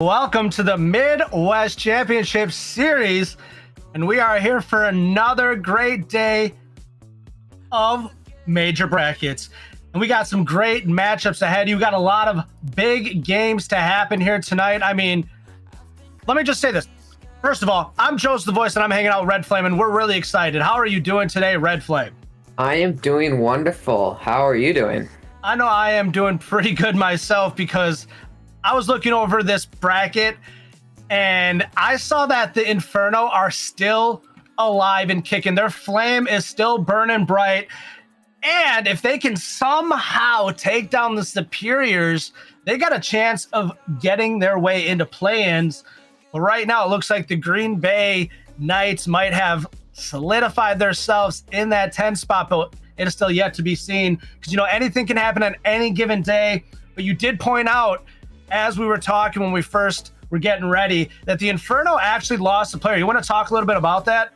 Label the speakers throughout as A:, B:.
A: Welcome to the Midwest Championship Series, and we are here for another great day of major brackets. And we got some great matchups ahead. You got a lot of big games to happen here tonight. I mean, let me just say this. First of all, I'm Joseph the Voice, and I'm hanging out with Red Flame, and we're really excited. How are you doing today, Red Flame?
B: I am doing wonderful. How are you doing?
A: I know I am doing pretty good myself because I was looking over this bracket and I saw that the Inferno are still alive and kicking. Their flame is still burning bright. And if they can somehow take down the Superiors, they got a chance of getting their way into play-ins. But right now, it looks like the Green Bay Knights might have solidified themselves in that 10 spot, but it is still yet to be seen because, you know, anything can happen on any given day. But you did point out, as we were talking when we first were getting ready, that the Inferno actually lost a player. You want to talk a little bit about that?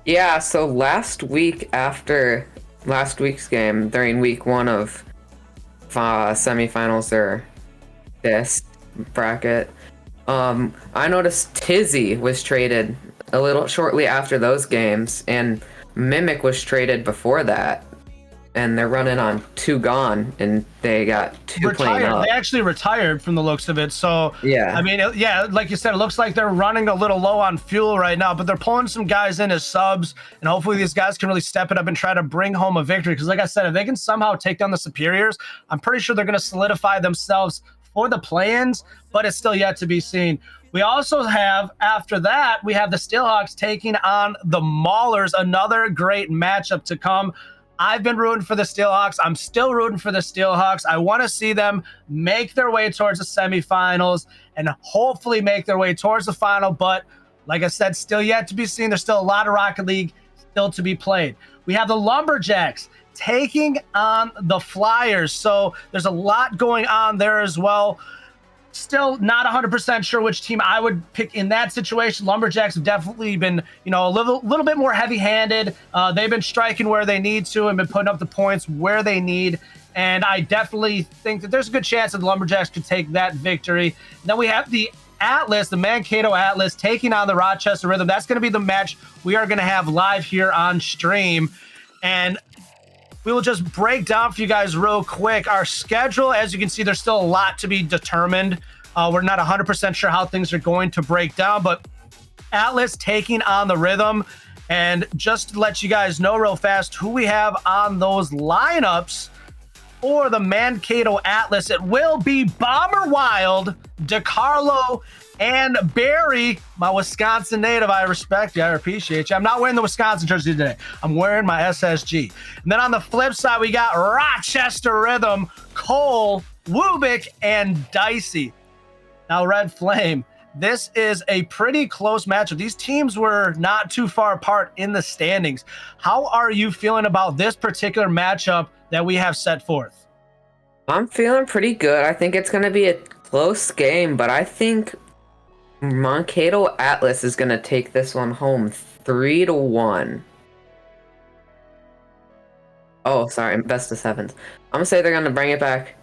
B: Yeah, so last week after last week's game, during week one of semifinals or this bracket, I noticed Tizzy was traded a little shortly after those games, and Mimic was traded before that. And they're running on 2 gone, and they got 2 playing up.
A: They actually retired from the looks of it. So,
B: yeah.
A: I mean, yeah, like you said, it looks like they're running a little low on fuel right now, but they're pulling some guys in as subs, and hopefully these guys can really step it up and try to bring home a victory. Because like I said, if they can somehow take down the Superiors, I'm pretty sure they're going to solidify themselves for the play-ins, but it's still yet to be seen. We also have, after that, we have the Steelhawks taking on the Maulers, another great matchup to come. I've been rooting for the Steelhawks. I'm still rooting for the Steelhawks. I want to see them make their way towards the semifinals and hopefully make their way towards the final. But like I said, still yet to be seen. There's still a lot of Rocket League still to be played. We have the Lumberjacks taking on the Flyers. So there's a lot going on there as well. Still not 100% sure which team I would pick in that situation. Lumberjacks have definitely been, you know, a little bit more heavy-handed. They've been striking where they need to and been putting up the points where they need. And I definitely think that there's a good chance that the Lumberjacks could take that victory. And then we have the Atlas, the Mankato Atlas, taking on the Rochester Rhythm. That's going to be the match we are going to have live here on stream. And we will just break down for you guys real quick our schedule. As you can see, there's still a lot to be determined. We're not 100% sure how things are going to break down, but Atlas taking on the Rhythm. And just to let you guys know real fast who we have on those lineups for the Mankato Atlas, it will be Bomber Wild, DeCarlo, and Barry, my Wisconsin native. I respect you. I appreciate you. I'm not wearing the Wisconsin jersey today. I'm wearing my SSG. And then on the flip side, we got Rochester Rhythm, Cole, Wubik, and Dicey. Now, Red Flame, this is a pretty close matchup. These teams were not too far apart in the standings. How are you feeling about this particular matchup that we have set forth?
B: I'm feeling pretty good. I think it's going to be a close game, but I think Mankato Atlas is going to take this one home 3-1. Oh, sorry, best of sevens. I'm going to say they're going to bring it back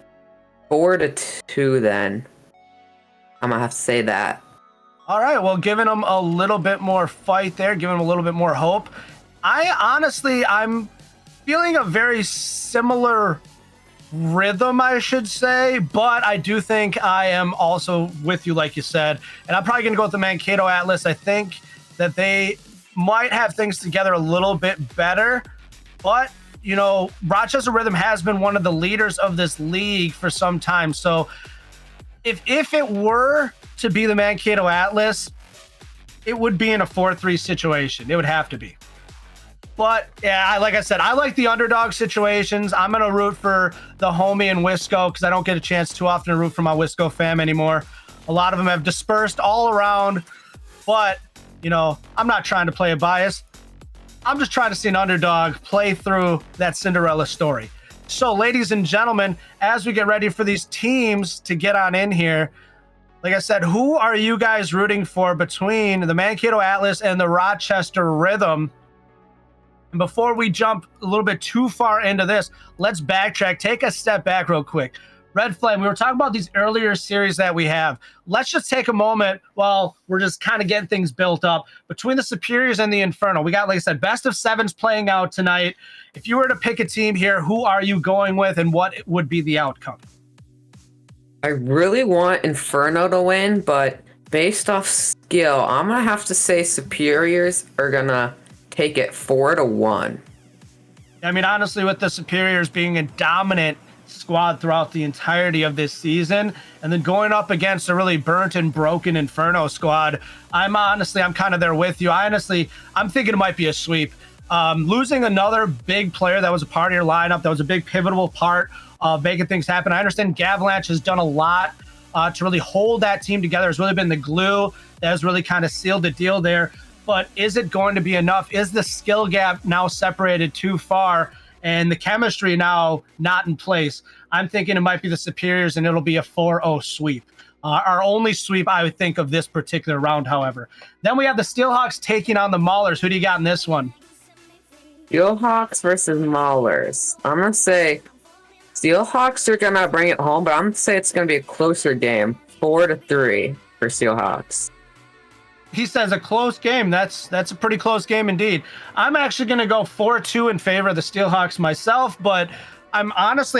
B: 4-2 then. I'm going to have to say that.
A: All right, well, giving them a little bit more fight there, giving them a little bit more hope. I'm feeling a very similar rhythm, I should say, but I do think I am also with you, like you said, and I'm probably going to go with the Mankato Atlas. I think that they might have things together a little bit better, but, you know, Rochester Rhythm has been one of the leaders of this league for some time, so if it were to be the Mankato Atlas, it would be in a 4-3 situation. It would have to be. But, yeah, like I said, I like the underdog situations. I'm going to root for the homie in Wisco because I don't get a chance too often to root for my Wisco fam anymore. A lot of them have dispersed all around. But, you know, I'm not trying to play a bias. I'm just trying to see an underdog play through that Cinderella story. So, ladies and gentlemen, as we get ready for these teams to get on in here, like I said, who are you guys rooting for between the Mankato Atlas and the Rochester Rhythm? And before we jump a little bit too far into this, let's backtrack, take a step back real quick. Red Flame, we were talking about these earlier series that we have. Let's just take a moment while we're just kind of getting things built up between the Superiors and the Inferno. We got, like I said, best of sevens playing out tonight. If you were to pick a team here, who are you going with and what would be the outcome?
B: I really want Inferno to win, but based off skill, I'm going to have to say Superiors are going to take it 4-1.
A: I mean, honestly, with the Superiors being a dominant squad throughout the entirety of this season, and then going up against a really burnt and broken Inferno squad, I'm kind of there with you. I'm thinking it might be a sweep. Losing another big player that was a part of your lineup, that was a big pivotal part of making things happen. I understand Gavalanche has done a lot to really hold that team together. It's really been the glue that has really kind of sealed the deal there. But is it going to be enough? Is the skill gap now separated too far and the chemistry now not in place? I'm thinking it might be the Superiors and it'll be a 4-0 sweep. Our only sweep, I would think, of this particular round, however. Then we have the Steelhawks taking on the Maulers. Who do you got in this one?
B: Steelhawks versus Maulers. I'm going to say Steelhawks are going to bring it home, but I'm going to say it's going to be a closer game. 4-3 for Steelhawks.
A: He says a close game. That's a pretty close game indeed. I'm actually going to go 4-2 in favor of the Steelhawks myself, but I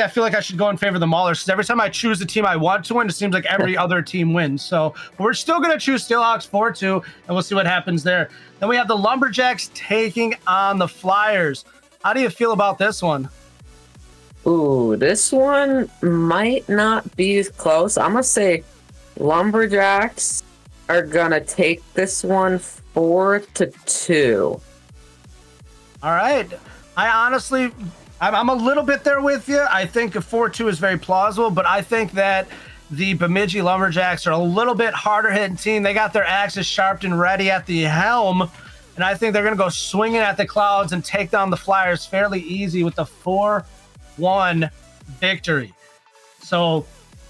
A: feel like I should go in favor of the Maulers because every time I choose the team I want to win, it seems like every other team wins. So we're still going to choose Steelhawks 4-2, and we'll see what happens there. Then we have the Lumberjacks taking on the Flyers. How do you feel about this one?
B: Ooh, this one might not be as close. I'm going to say Lumberjacks are going to take this one 4-2.
A: All right. I'm a little bit there with you. I think a 4-2 is very plausible, but I think that the Bemidji Lumberjacks are a little bit harder hitting team. They got their axes sharpened and ready at the helm, and I think they're going to go swinging at the Clouds and take down the Flyers fairly easy with the 4-1 victory. So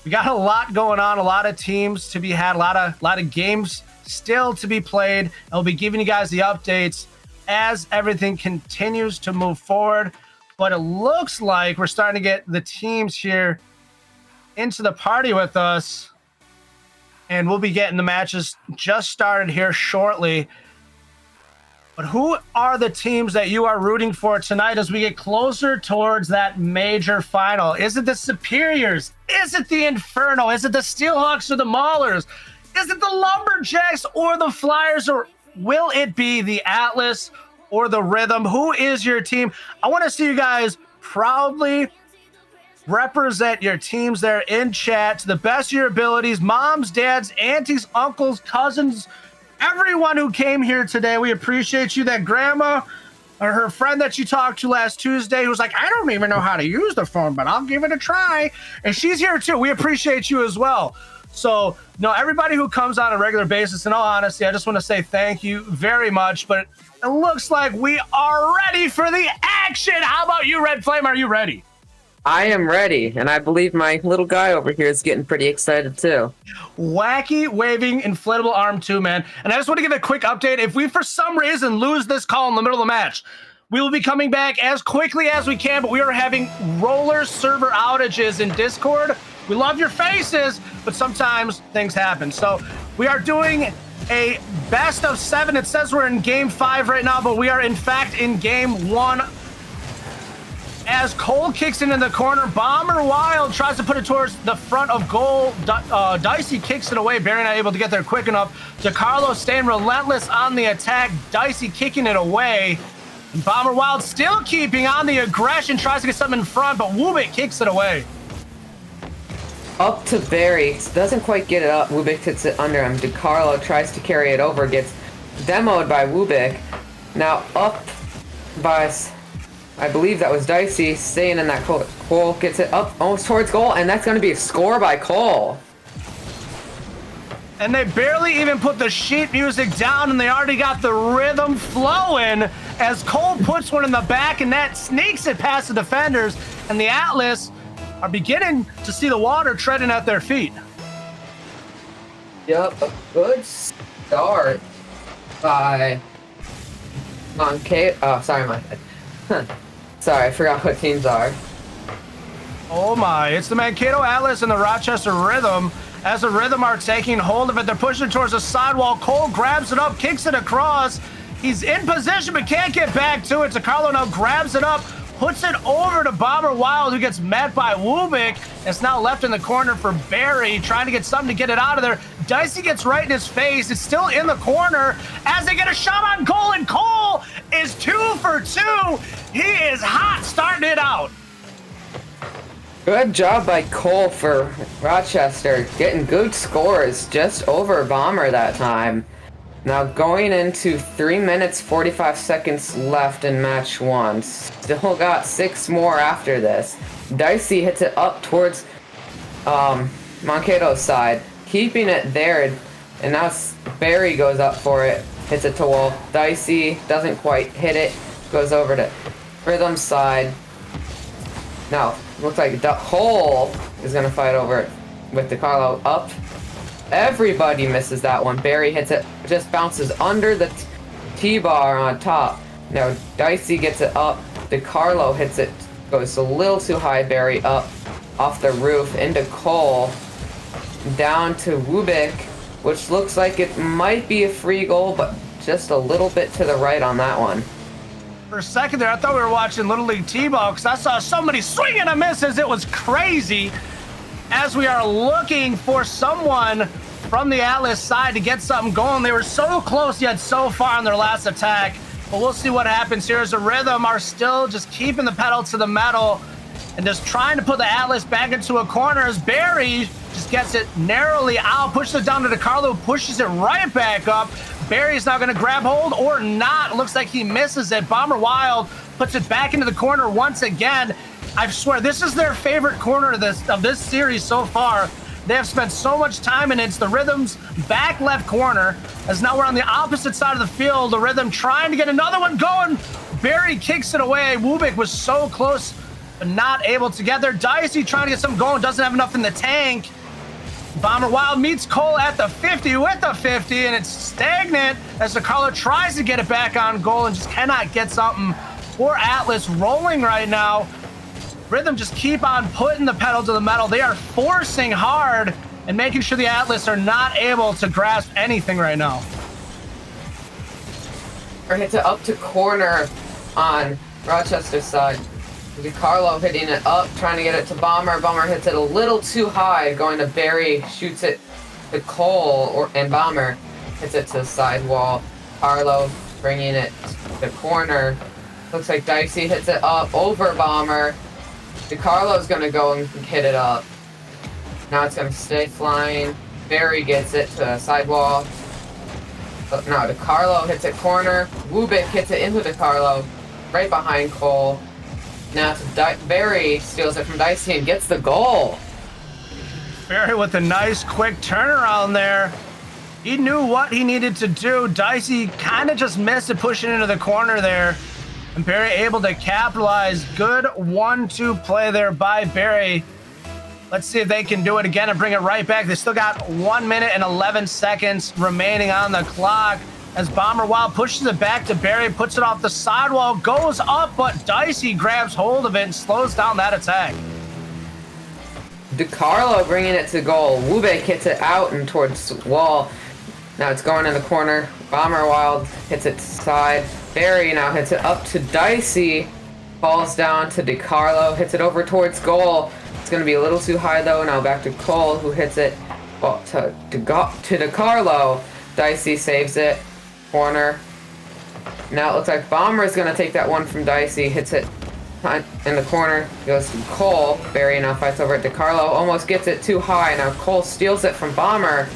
A: we got a lot going on, a lot of teams to be had, a lot of games still to be played, and we'll be giving you guys the updates as everything continues to move forward. But it looks like we're starting to get the teams here into the party with us, and we'll be getting the matches just started here shortly. But who are the teams that you are rooting for tonight as we get closer towards that major final? Is it the Superiors? Is it the Inferno? Is it the Steelhawks or the Maulers? Is it the Lumberjacks or the Flyers? Or will it be the Atlas or the Rhythm? Who is your team? I want to see you guys proudly represent your teams there in chat to the best of your abilities. Moms, dads, aunties, uncles, cousins, everyone who came here today. We appreciate you. That grandma or her friend that you talked to last Tuesday who was like, I don't even know how to use the phone, but I'll give it a try. And she's here too. We appreciate you as well. So, everybody who comes on a regular basis, in all honesty, I just want to say thank you very much. But it looks like we are ready for the action. How about you, Red Flame? Are you ready?
B: I am ready, and I believe my little guy over here is getting pretty excited too.
A: Wacky waving inflatable arm too, man. And I just want to give a quick update. If we, for some reason, lose this call in the middle of the match, we will be coming back as quickly as we can, but we are having roller server outages in Discord. We love your faces, but sometimes things happen. So we are doing a best of 7. It says we're in game 5 right now, but we are in fact in game 1. As Cole kicks it in the corner, Bomber Wild tries to put it towards the front of goal. Dicey kicks it away. Barry not able to get there quick enough. DeCarlo staying relentless on the attack. Dicey kicking it away. And Bomber Wild still keeping on the aggression. Tries to get something in front, but Wubik kicks it away.
B: Up to Barry. Doesn't quite get it up. Wubik hits it under him. DeCarlo tries to carry it over. Gets demoed by Wubik. Now up by, I believe that was Dicey, staying in that Cole gets it up almost towards goal, and that's going to be a score by Cole.
A: And they barely even put the sheet music down, and they already got the rhythm flowing as Cole puts one in the back, and that sneaks it past the defenders, and the Atlas are beginning to see the water treading at their feet.
B: Yep, a good start by Sorry, my head. Sorry, I forgot what teams are.
A: Oh my, it's the Mankato Atlas and the Rochester Rhythm. As the Rhythm are taking hold of it, they're pushing towards the sidewall. Cole grabs it up, kicks it across. He's in position, but can't get back to it. DiCarlo now grabs it up, puts it over to Bomber Wild, who gets met by Wubik. It's now left in the corner for Barry, trying to get something to get it out of there. Dicey gets right in his face. It's still in the corner as they get a shot on goal, and Cole is 2 for 2. He is hot starting it out.
B: Good job by Cole for Rochester, getting good scores just over Bomber that time. Now going into 3 minutes 45 seconds left in match 1. Still got 6 more after this. Dicey hits it up towards Mankato's side, keeping it there, and now Barry goes up for it, hits it to wall. Dicey doesn't quite hit it, goes over to Rhythm's side. Now, looks like Cole is going to fight over it with DiCarlo up. Everybody misses that one. Barry hits it, just bounces under the T-bar on top. Now, Dicey gets it up. DiCarlo hits it, goes a little too high. Barry up off the roof into Cole. Down to Wubik, which looks like it might be a free goal, but just a little bit to the right on that one.
A: For a second there, I thought we were watching Little League T-ball because I saw so many swing and a misses. It was crazy. As we are looking for someone from the Atlas side to get something going. They were so close yet so far on their last attack. But we'll see what happens here as the Rhythm are still just keeping the pedal to the metal and just trying to put the Atlas back into a corner as Barry just gets it narrowly out, pushes it down to DiCarlo, pushes it right back up. Barry's now going to grab hold or not. Looks like he misses it. Bomber Wild puts it back into the corner once again. I swear, this is their favorite corner of this series so far. They have spent so much time in it. It's the Rhythm's back left corner, as now we're on the opposite side of the field. The Rhythm trying to get another one going. Barry kicks it away. Wubik was so close, but not able to get there. Dicey trying to get something going, doesn't have enough in the tank. Bomber Wild meets Cole at the 50 with the 50, and it's stagnant as DiCarlo tries to get it back on goal and just cannot get something. Poor Atlas rolling right now. Rhythm just keep on putting the pedal to the metal. They are forcing hard and making sure the Atlas are not able to grasp anything right now.
B: Hits it up to corner on Rochester's side. DiCarlo hitting it up, trying to get it to Bomber. Bomber hits it a little too high, going to Barry, shoots it to Cole, and Bomber hits it to the side wall. Carlo bringing it to the corner. Looks like Dicey hits it up over Bomber. DiCarlo's going to go and hit it up. Now it's going to stay flying. Barry gets it to the sidewall. Now DiCarlo hits it corner. Wubik hits it into DiCarlo, right behind Cole. Now Barry steals it from Dicey and gets the goal.
A: Barry with a nice quick turnaround there. He knew what he needed to do. Dicey kind of just missed it, pushing into the corner there. And Barry able to capitalize. Good 1-2 play there by Barry. Let's see if they can do it again and bring it right back. They still got 1 minute and 11 seconds remaining on the clock as Bomber Wild pushes it back to Barry, puts it off the sidewall, goes up, but Dicey grabs hold of it and slows down that attack.
B: DiCarlo bringing it to goal. Wubik hits it out and towards the wall. Now it's going in the corner. Bomber Wild hits it side. Barry now hits it up to Dicey. Falls down to DiCarlo. Hits it over towards goal. It's going to be a little too high though. Now back to Cole, who hits it to DiCarlo. Dicey saves it. Corner. Now it looks like Bomber is going to take that one from Dicey. Hits it in the corner. Goes to Cole. Barry now fights over it. DiCarlo almost gets it too high. Now Cole steals it from Bomber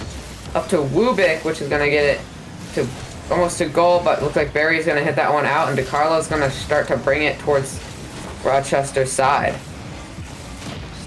B: up to Wubik, which is going to get it to almost to goal, but looks like Barry's going to hit that one out, and DiCarlo's going to start to bring it towards Rochester's side.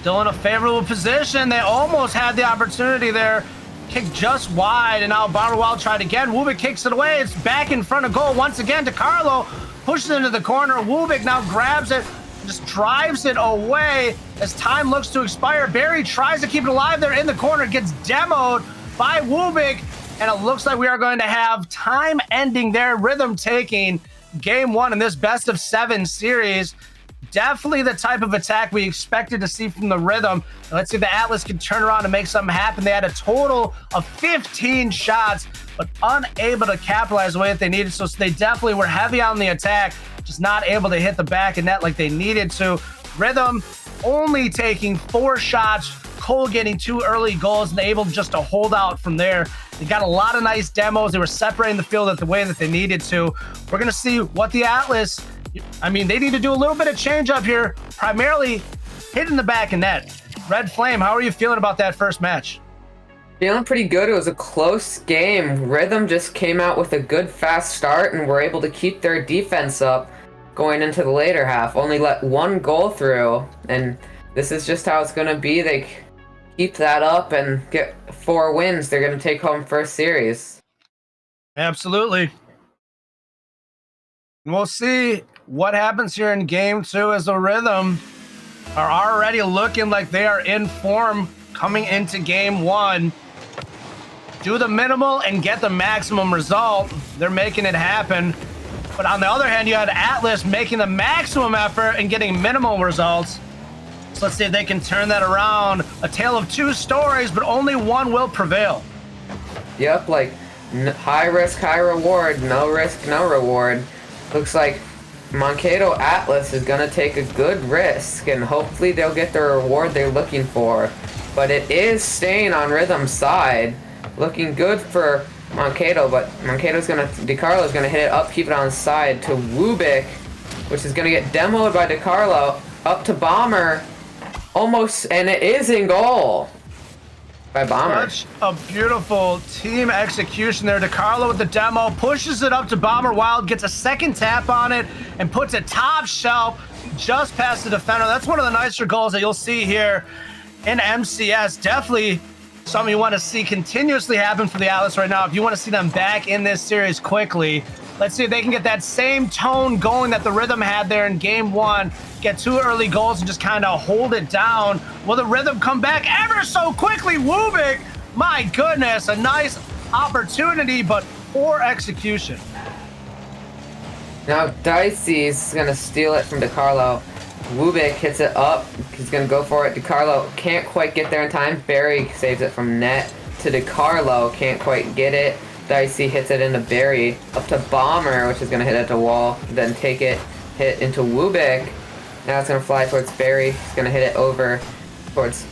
A: Still in a favorable position. They almost had the opportunity there. Kicked just wide, and now Bomber Wild tried again. Wubik kicks it away. It's back in front of goal once again. DiCarlo pushes it into the corner. Wubik now grabs it, just drives it away as time looks to expire. Barry tries to keep it alive there in the corner, gets demoed by Wubik, and it looks like we are going to have time ending there. Rhythm taking game 1 in this best of 7 series. Definitely the type of attack we expected to see from the Rhythm. Let's see if the Atlas can turn around and make something happen. They had a total of 15 shots, but unable to capitalize the way that they needed. So they definitely were heavy on the attack, just not able to hit the back of net like they needed to. Rhythm only taking 4 shots. Cole getting 2 early goals and able just to hold out from there. They got a lot of nice demos. They were separating the field the way that they needed to. We're going to see what the Atlas, I mean, they need to do a little bit of change up here, primarily hitting the back of net. Red Flame, how are you feeling about that first match?
B: Feeling pretty good. It was a close game. Rhythm just came out with a good fast start and were able to keep their defense up going into the later half. Only let 1 goal through, and this is just how it's going to be. They keep that up and get 4 wins. They're going to take home first series.
A: Absolutely. We'll see what happens here in game 2 as the Rhythm are already looking like they are in form coming into game 1. Do the minimal and get the maximum result. They're making it happen. But on the other hand, you had Atlas making the maximum effort and getting minimal results. So let's see if they can turn that around. A tale of 2 stories, but only one will prevail.
B: Yep, like high risk, high reward, no risk, no reward. Looks like Mankato Atlas is going to take a good risk, and hopefully they'll get the reward they're looking for. But it is staying on Rhythm's side. Looking good for Mankato, but DiCarlo's going to hit it up, keep it on the side to Wubik, which is going to get demoed by DiCarlo. Up to Bomber. Almost, and it is in goal by Bomber.
A: Such a beautiful team execution there. DiCarlo with the demo, pushes it up to Bomber. Wild gets a second tap on it and puts it top shelf just past the defender. That's one of the nicer goals that you'll see here in MCS. Definitely something you want to see continuously happen for the Atlas right now. If you want to see them back in this series quickly, let's see if they can get that same tone going that the Rhythm had there in game 1. Get 2 early goals and just kind of hold it down. Will the Rhythm come back ever so quickly? Wubik, my goodness, a nice opportunity, but poor execution.
B: Now Dicey's going to steal it from DiCarlo. Wubik hits it up. He's going to go for it. DiCarlo can't quite get there in time. Barry saves it from net to DiCarlo. Can't quite get it. Dicey hits it into Barry. Up to Bomber, which is going to hit it to wall. Then take it, hit into Wubik. Now it's going to fly towards Barry. He's going to hit it over towards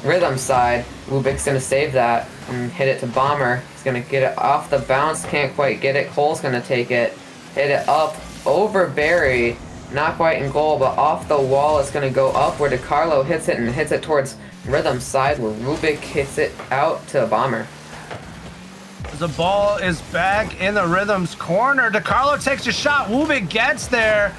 B: Rhythm's side. Wubik's going to save that and hit it to Bomber. He's going to get it off the bounce. Can't quite get it. Cole's going to take it. Hit it up over Barry. Not quite in goal, but off the wall. It's going to go up where DiCarlo hits it and hits it towards Rhythm's side where Wubik hits it out to Bomber.
A: The ball is back in the Rhythm's corner. DiCarlo takes a shot. Wubik gets there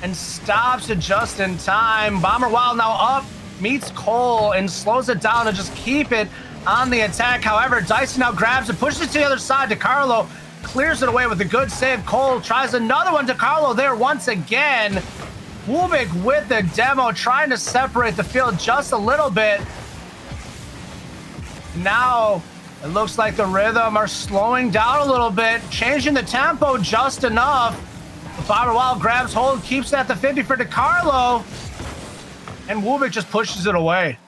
A: and stops it just in time. Bomber Wild now up, meets Cole and slows it down and just keep it on the attack. However, Dicey now grabs it, pushes it to the other side. DiCarlo clears it away with a good save. Cole tries another one. DiCarlo there once again. Wubik with the demo, trying to separate the field just a little bit. Now it looks like the Rhythm are slowing down a little bit, changing the tempo just enough. Bomber Wild grabs hold, keeps it at the 50 for DiCarlo, and Wubik just pushes it away.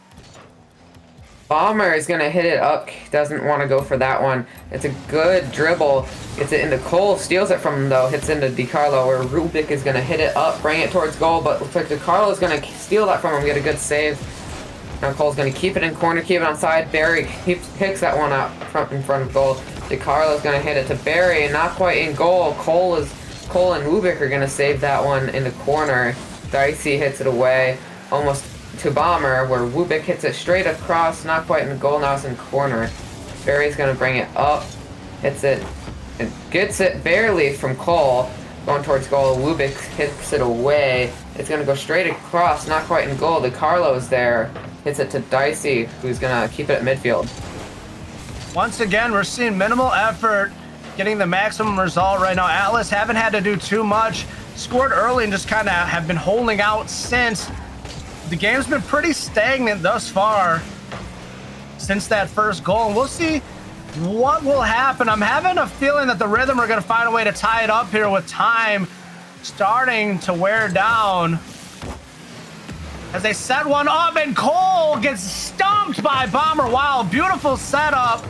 B: Bomber is going to hit it up. Doesn't want to go for that one. It's a good dribble. Gets it into Cole, steals it from him though, hits into DiCarlo, where Wubik is going to hit it up, bring it towards goal, but looks like DiCarlo is going to steal that from him, get a good save. Now Cole's going to keep it in corner, keep it on side. Barry picks that one up in front of goal. DiCarlo's going to hit it to Barry, and not quite in goal. Cole and Wubik are going to save that one in the corner. Dicey hits it away, almost to Bomber, where Wubik hits it straight across, not quite in goal, now it's in corner. Barry's going to bring it up, hits it, and gets it barely from Cole, going towards goal. Wubik hits it away. It's going to go straight across, not quite in goal. DiCarlo's there, hits it to Dicey, who's going to keep it at midfield.
A: Once again, we're seeing minimal effort, getting the maximum result right now. Atlas haven't had to do too much, scored early and just kind of have been holding out since. The game's been pretty stagnant thus far since that first goal, and we'll see what will happen. I'm having a feeling that the Rhythm are going to find a way to tie it up here with time. starting to wear down as they set one up, and Cole gets stumped by Bomber Wild. Beautiful setup.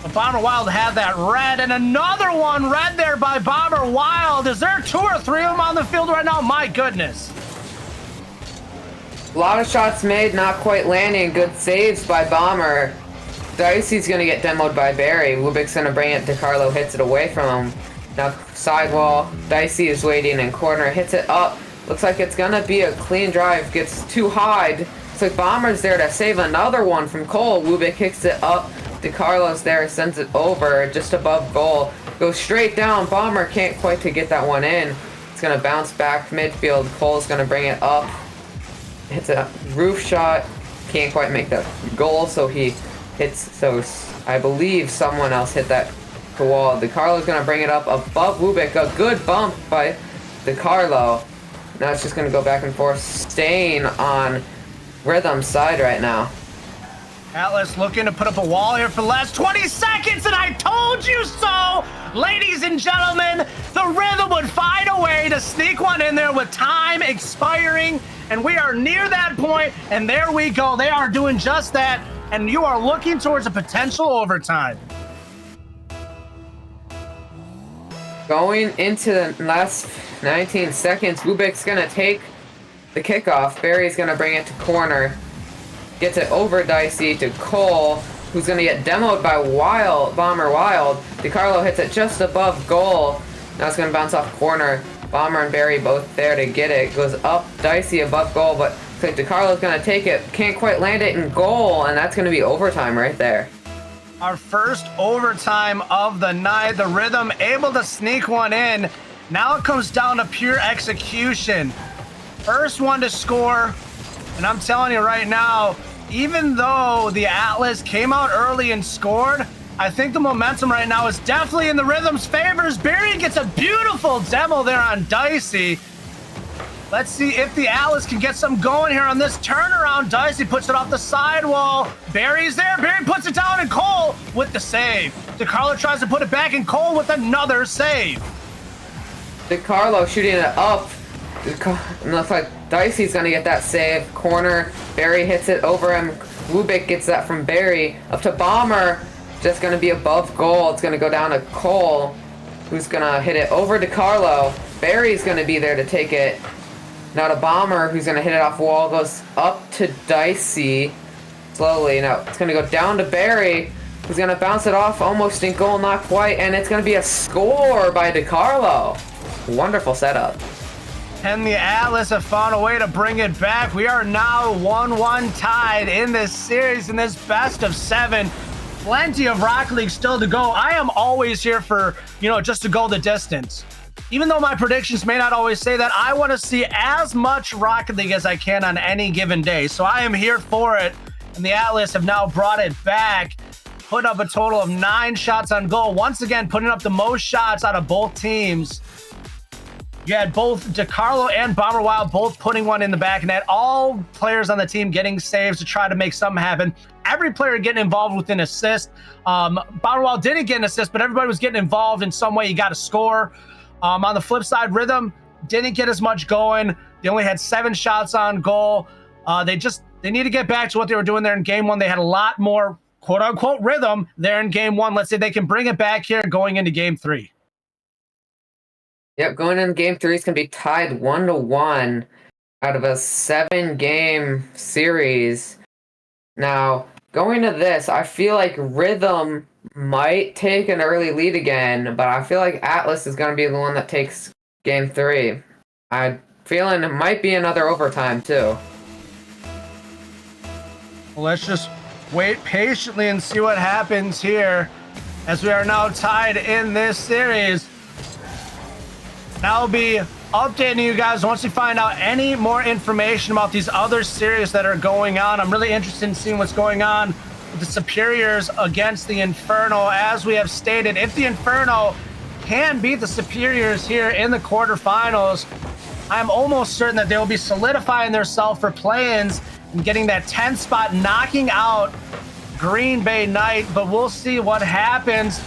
A: But Bomber Wild had that red, and another one red there by Bomber Wild. Is there 2 or 3 of them on the field right now? My goodness.
B: A lot of shots made, not quite landing. Good saves by Bomber. Dicey's gonna get demoed by Barry. Wubik's gonna bring it. DeCarlo hits it away from him. Now sidewall. Dicey is waiting in corner. Hits it up. Looks like it's gonna be a clean drive. Gets too high. Looks like Bomber's there to save another one from Cole. Wubik kicks it up. DeCarlo's there, sends it over just above goal. Goes straight down. Bomber can't quite to get that one in. It's gonna bounce back midfield. Cole's gonna bring it up. Hits a roof shot. Can't quite make the goal, so he hits. So I believe someone else hit that wall. DeCarlo's gonna bring it up above Wubik. A good bump by DeCarlo. Now it's just gonna go back and forth, staying on Rhythm's side right now.
A: Atlas looking to put up a wall here for the last 20 seconds, and I told you so! Ladies and gentlemen, the Rhythm would find a way to sneak one in there with time expiring, and we are near that point, and there we go. They are doing just that, and you are looking towards a potential overtime.
B: Going into the last 19 seconds, Wubik's gonna take the kickoff. Barry's gonna bring it to corner. Gets it over Dicey to Cole, who's gonna get demoed by Bomber Wild. DeCarlo hits it just above goal. Now it's gonna bounce off corner. Bomber and Barry both there to get it. Goes up Dicey above goal, but looks like DeCarlo's gonna take it. Can't quite land it in goal, and that's gonna be overtime right there.
A: Our first overtime of the night. The Rhythm able to sneak one in. Now it comes down to pure execution. First one to score. And I'm telling you right now, even though the Atlas came out early and scored, I think the momentum right now is definitely in the Rhythm's favors. Barry gets a beautiful demo there on Dicey. Let's see if the Atlas can get some going here on this turnaround. Dicey puts it off the sidewall. Barry's there. Barry puts it down, and Cole with the save. DeCarlo tries to put it back, and Cole with another save.
B: DeCarlo shooting it up. Looks like Dicey's gonna get that save. Corner. Barry hits it over him. Wubik gets that from Barry. Up to Bomber. Just gonna be above goal. It's gonna go down to Cole, who's gonna hit it over to DeCarlo. Barry's gonna be there to take it. Now to Bomber, who's gonna hit it off wall. Goes up to Dicey. Slowly. Now it's gonna go down to Barry, who's gonna bounce it off almost in goal, not quite, and it's gonna be a score by DeCarlo. Wonderful setup.
A: And the Atlas have found a way to bring it back. We are now 1-1 tied in this series, in this best of 7. Plenty of Rocket League still to go. I am always here for, just to go the distance. Even though my predictions may not always say that, I want to see as much Rocket League as I can on any given day. So I am here for it. And the Atlas have now brought it back, put up a total of 9 shots on goal. Once again, putting up the most shots out of both teams. You had both DeCarlo and Bomber Wild both putting one in the back net. All players on the team getting saves to try to make something happen. Every player getting involved with an assist. Bomber Wild didn't get an assist, but everybody was getting involved in some way. You got to score. On the flip side, Rhythm didn't get as much going. They only had 7 shots on goal. They need to get back to what they were doing there in game 1. They had a lot more quote unquote rhythm there in game 1. Let's see if they can bring it back here going into game 3.
B: Yep, going into game 3 is going to be tied 1-1 out of a 7-game series. Now, going to this, I feel like Rhythm might take an early lead again, but I feel like Atlas is going to be the one that takes game 3. I'm feeling it might be another overtime, too.
A: Well, let's just wait patiently and see what happens here as we are now tied in this series. I'll be updating you guys once we find out any more information about these other series that are going on. I'm really interested in seeing what's going on with the Superiors against the Inferno. As we have stated, if the Inferno can beat the Superiors here in the quarterfinals, I'm almost certain that they will be solidifying themselves for play-ins and getting that 10th spot, knocking out Green Bay Knight. But we'll see what happens.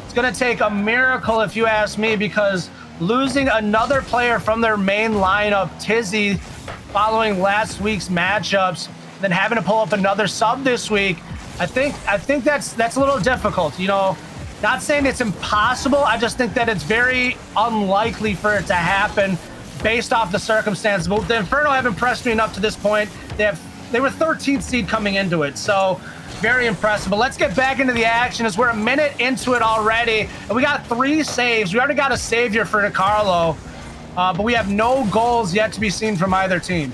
A: It's going to take a miracle, if you ask me, because losing another player from their main lineup, Tizzy, following last week's matchups, then having to pull up another sub this week. I think that's a little difficult. You know, not saying it's impossible. I just think that it's very unlikely for it to happen based off the circumstances. But the Inferno have impressed me enough to this point. They were 13th seed coming into it, so very impressive. But let's get back into the action as we're a minute into it already, and we got 3 saves. We already got a savior for DiCarlo, but we have no goals yet to be seen from either team.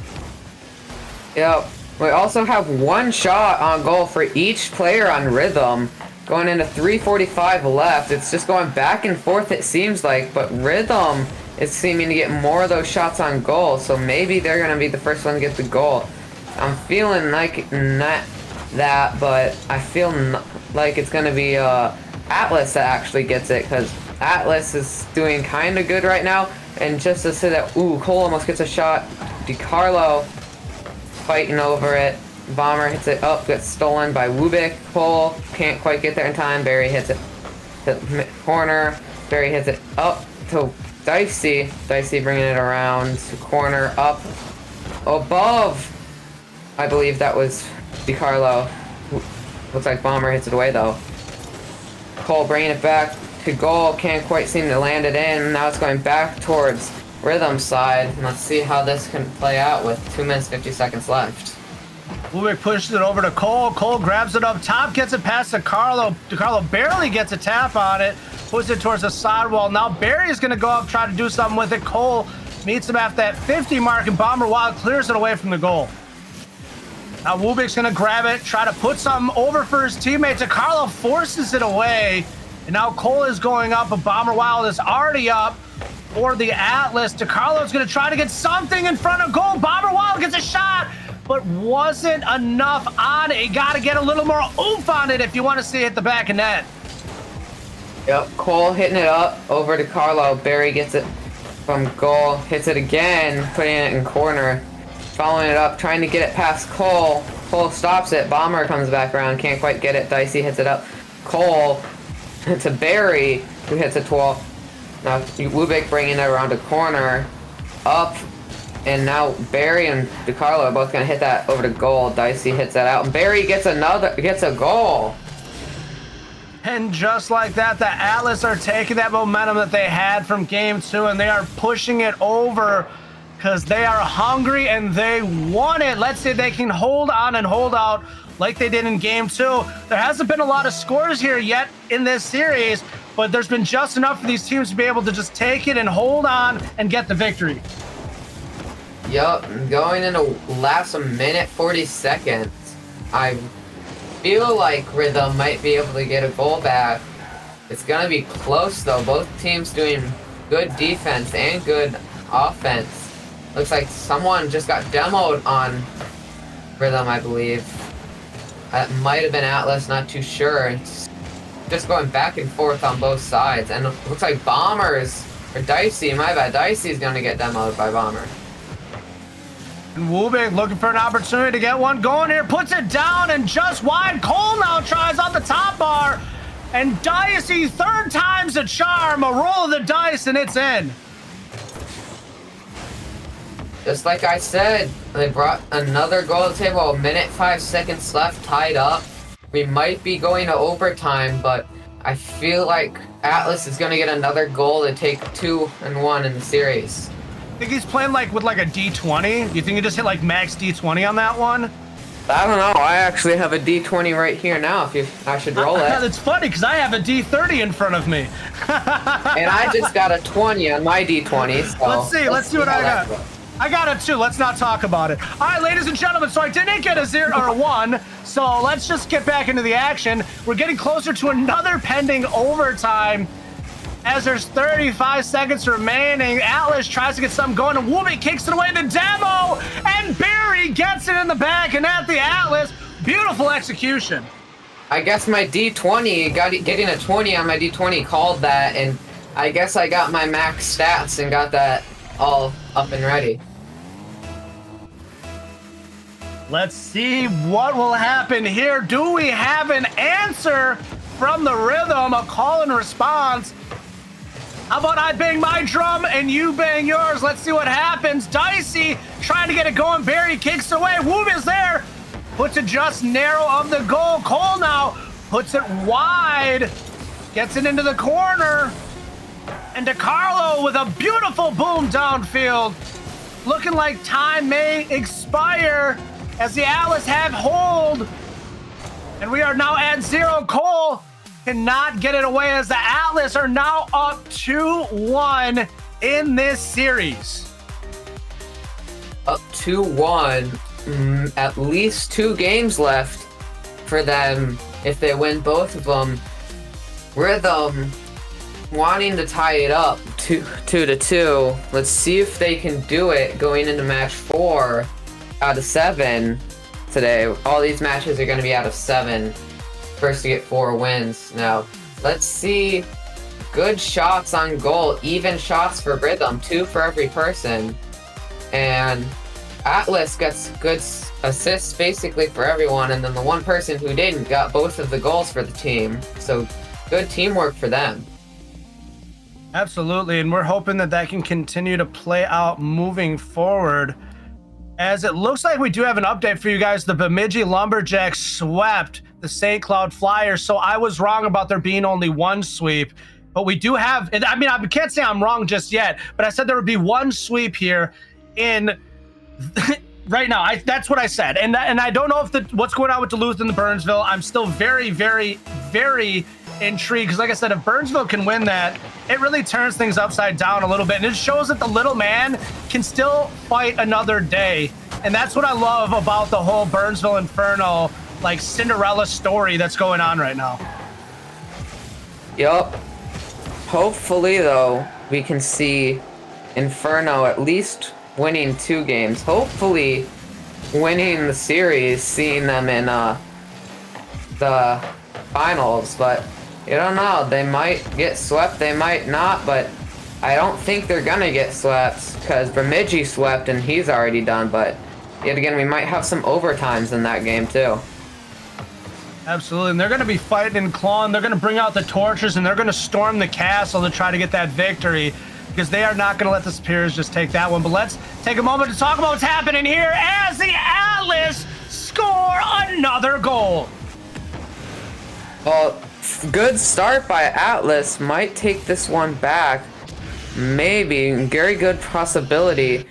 B: Yep. We also have 1 shot on goal for each player on Rhythm. Going into 3:45 left. It's just going back and forth, it seems like, but Rhythm is seeming to get more of those shots on goal, so maybe they're going to be the first one to get the goal. I'm feeling like not that, but I feel like it's going to be Atlas that actually gets it, because Atlas is doing kind of good right now. And just to say that, ooh, Cole almost gets a shot. DiCarlo fighting over it. Bomber hits it up, gets stolen by Wubik. Cole can't quite get there in time. Barry hits it to the corner. Barry hits it up to Dicey. Dicey bringing it around to corner, up, above. I believe that was DiCarlo. Looks like Bomber hits it away though. Cole bringing it back to goal. Can't quite seem to land it in. Now it's going back towards Rhythm side. And let's see how this can play out with 2 minutes 50 seconds left.
A: Wubik pushes it over to Cole. Cole grabs it up top, gets it past DiCarlo. DiCarlo barely gets a tap on it, puts it towards the sidewall. Now Barry is going to go up, try to do something with it. Cole meets him at that 50 mark, and Bomber Wild clears it away from the goal. Now Wubik's going to grab it, try to put something over for his teammate. DiCarlo forces it away, and now Cole is going up, but Bomber Wild is already up for the Atlas. DiCarlo's going to try to get something in front of goal. Bomber Wild gets a shot, but wasn't enough on it. You got to get a little more oomph on it if you want to see it hit the back of net.
B: Yep, Cole hitting it up over to Carlo. Barry gets it from goal, hits it again, putting it in corner. Following it up, trying to get it past Cole. Cole stops it. Bomber comes back around, can't quite get it. Dicey hits it up. Cole to Barry, who hits it 12. Now Wubik bringing it around a corner, up, and now Barry and DiCarlo are both gonna hit that over to goal. Dicey hits that out, and Barry gets a goal.
A: And just like that, the Atlas are taking that momentum that they had from game 2, and they are pushing it over because they are hungry and they want it. Let's see if they can hold on and hold out like they did in game 2. There hasn't been a lot of scores here yet in this series, but there's been just enough for these teams to be able to just take it and hold on and get the victory.
B: Yup, going into last a minute 40 seconds. I feel like Rhythm might be able to get a goal back. It's gonna be close though. Both teams doing good defense and good offense. Looks like someone just got demoed on Rhythm, I believe. That might have been Atlas, not too sure. It's just going back and forth on both sides. And it looks like Bombers, or Dicey, my bad. Dicey's gonna get demoed by Bomber.
A: And Wubik looking for an opportunity to get one going here, puts it down and just wide. Cole now tries on the top bar, and Dicey, 3rd time's a charm, a roll of the dice, and it's in.
B: Just like I said, they brought another goal to the table. A minute 5 seconds left, tied up. We might be going to overtime, but I feel like Atlas is gonna get another goal to take 2-1 in the series.
A: I think he's playing like with like a D20. You think he just hit like max D20 on that one?
B: I don't know. I actually have a D20 right here now. I should roll it.
A: It's funny because I have a D30 in front of me.
B: And I just got a 20 on my D20. So
A: let's see what I got. I got a 2. Let's not talk about it. All right, ladies and gentlemen, so I didn't get a 0 or a 1, so let's just get back into the action. We're getting closer to another pending overtime as there's 35 seconds remaining. Atlas tries to get something going, and Wubik kicks it away the demo, and Barry gets it in the back, and at the Atlas, beautiful execution.
B: I guess my D20, getting a 20 on my D20 called that, and I guess I got my max stats and got that all up and ready.
A: Let's see what will happen here. Do we have an answer from the Rhythm? A call and response. How about I bang my drum and you bang yours? Let's see what happens. Dicey trying to get it going. Barry kicks away. Whoop is there. Puts it just narrow of the goal. Cole now puts it wide. Gets it into the corner. And DeCarlo with a beautiful boom downfield. Looking like time may expire as the Atlas have hold. And we are now at 0. Cole cannot get it away as the Atlas are now up 2-1 in this series.
B: Up 2-1. At least 2 games left for them if they win both of them. Rhythm wanting to tie it up 2-2. Let's see if they can do it going into match 4 out of 7 today. All these matches are going to be out of 7. First to get 4 wins. Now, let's see. Good shots on goal. Even shots for Rhythm. 2 for every person. And Atlas gets good assists basically for everyone. And then the one person who didn't got both of the goals for the team. So, good teamwork for them.
A: Absolutely. And we're hoping that that can continue to play out moving forward. As it looks like we do have an update for you guys. The Bemidji Lumberjacks swept the St. Cloud Flyers. So I was wrong about there being only 1 sweep. But we do have, I mean, I can't say I'm wrong just yet, but I said there would be 1 sweep here in right now. That's what I said. And I don't know if what's going on with Duluth and the Burnsville. I'm still very, very, very intrigued. Because like I said, if Burnsville can win that, it really turns things upside down a little bit. And it shows that the little man can still fight another day. And that's what I love about the whole Burnsville Inferno, like Cinderella story that's going on right now.
B: Yup. Hopefully, though, we can see Inferno at least winning 2 games. Hopefully, winning the series, seeing them in the finals. But you don't know. They might get swept. They might not. But I don't think they're gonna get swept because Bemidji swept and he's already done. But yet again, we might have some overtimes in that game too.
A: Absolutely, and they're going to be fighting and clawing. They're going to bring out the torches, and they're going to storm the castle to try to get that victory because they are not going to let the Superiors just take that one. But let's take a moment to talk about what's happening here as the Atlas score another goal.
B: Well, good start by Atlas. Might take this one back. Maybe. Very good possibility.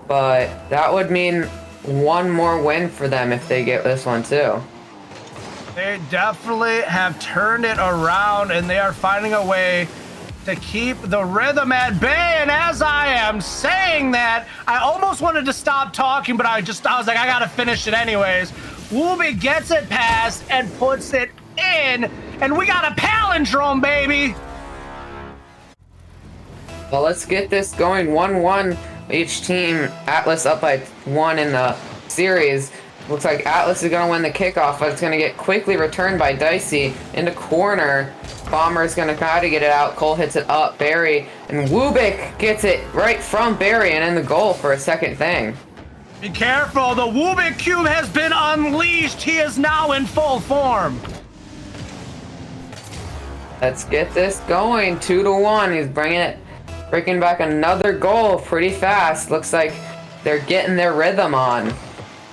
B: But that would mean 1 more win for them if they get this one too.
A: They definitely have turned it around, and they are finding a way to keep the Rhythm at bay. And as I am saying that, I almost wanted to stop talking, but I was like, I got to finish it anyways. Wooby gets it past and puts it in, and we got a palindrome, baby.
B: Well, let's get this going. 1-1 each team. Atlas up by 1 in the series. Looks like Atlas is going to win the kickoff, but it's going to get quickly returned by Dicey into corner. Bomber's going to try to get it out. Cole hits it up. Barry and Wubik gets it right from Barry and in the goal for a second thing.
A: Be careful. The Wubik Cube has been unleashed. He is now in full form.
B: Let's get this going. 2-1. He's breaking back another goal pretty fast. Looks like they're getting their rhythm on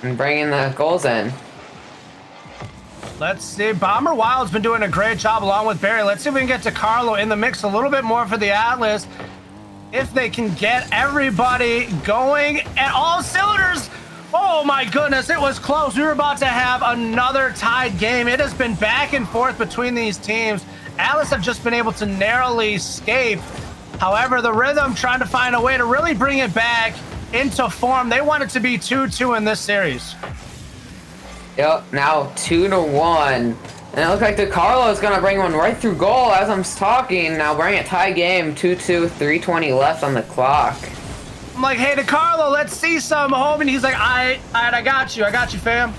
B: and bringing the goals in.
A: Let's see. Bomber Wild's been doing a great job along with Barry. Let's see if we can get to Carlo in the mix a little bit more for the Atlas. If they can get everybody going at all cylinders. Oh my goodness, it was close. We were about to have another tied game. It has been back and forth between these teams. Atlas have just been able to narrowly escape. However, the Rhythm trying to find a way to really bring it back into form. They want it to be 2-2 in this series.
B: Yep, now 2-1. And it looks like DeCarlo is going to bring one right through goal as I'm talking. Now bring it tie game, 2-2, 3:20 left on the clock.
A: I'm like, hey, DeCarlo, let's see some, homie. And he's like, all right, I got you, fam.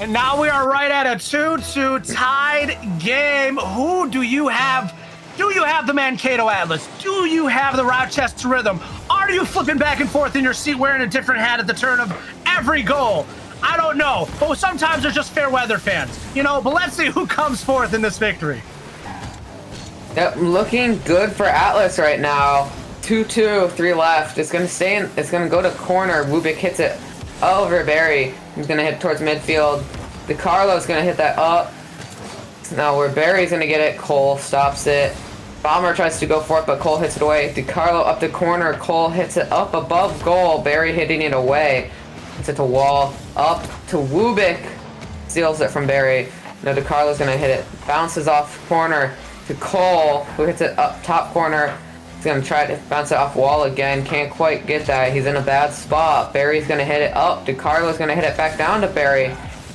A: And now we are right at a 2-2 tied game. Who do you have? Do you have the Mankato Atlas? Do you have the Rochester Rhythm? Are you flipping back and forth in your seat wearing a different hat at the turn of every goal? I don't know, but sometimes they're just fair weather fans, you know, but let's see who comes forth in this victory.
B: Yep, looking good for Atlas right now. 2-2, 3 left. It's gonna stay in. It's gonna go to corner. Wubik hits it over Barry. He's gonna hit towards midfield. DiCarlo's gonna hit that up. Now where Barry's gonna get it, Cole stops it. Bomber tries to go for it, but Cole hits it away. DiCarlo up the corner. Cole hits it up above goal. Barry hitting it away. Hits it to wall. Up to Wubik. Steals it from Barry. Now DiCarlo's gonna hit it. Bounces off corner to Cole, who hits it up top corner. He's gonna try to bounce it off wall again. Can't quite get that. He's in a bad spot. Barry's gonna hit it up. DiCarlo's gonna hit it back down to Barry.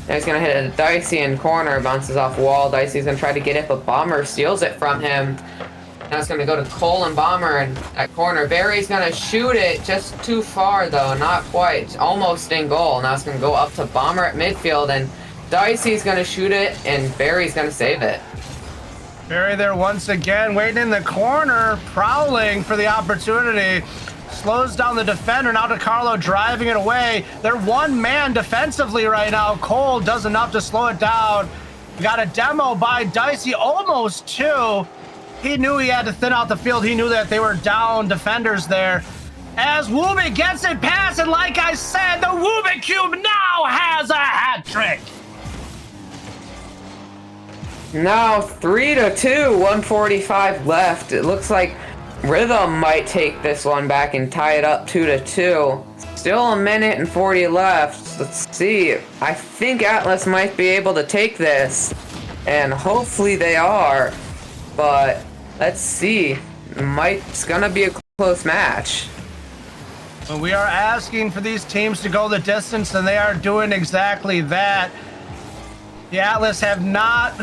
B: Now he's gonna hit it to Dicey in corner. Bounces off wall. Dicey's gonna try to get it, but Bomber steals it from him. Now it's gonna go to Cole and Bomber in that corner. Barry's gonna shoot it just too far though. Not quite. It's almost in goal. Now it's gonna go up to Bomber at midfield, and Dicey's gonna shoot it, and Barry's gonna save it.
A: Barry there once again, waiting in the corner, prowling for the opportunity. Slows down the defender. Now DiCarlo driving it away. They're one man defensively right now. Cole does enough to slow it down. We got a demo by Dicey, almost two. He knew he had to thin out the field. He knew that they were down defenders there. As Wubik gets it past, and like I said, the Wubik Cube now has a hat trick.
B: Now 3-2, 145 left. It looks like Rhythm might take this one back and tie it up 2-2. Still a minute and 40 left. Let's see. I think Atlas might be able to take this, and hopefully they are. But let's see. It's gonna be a close match.
A: Well, we are asking for these teams to go the distance, and they are doing exactly that. The Atlas have not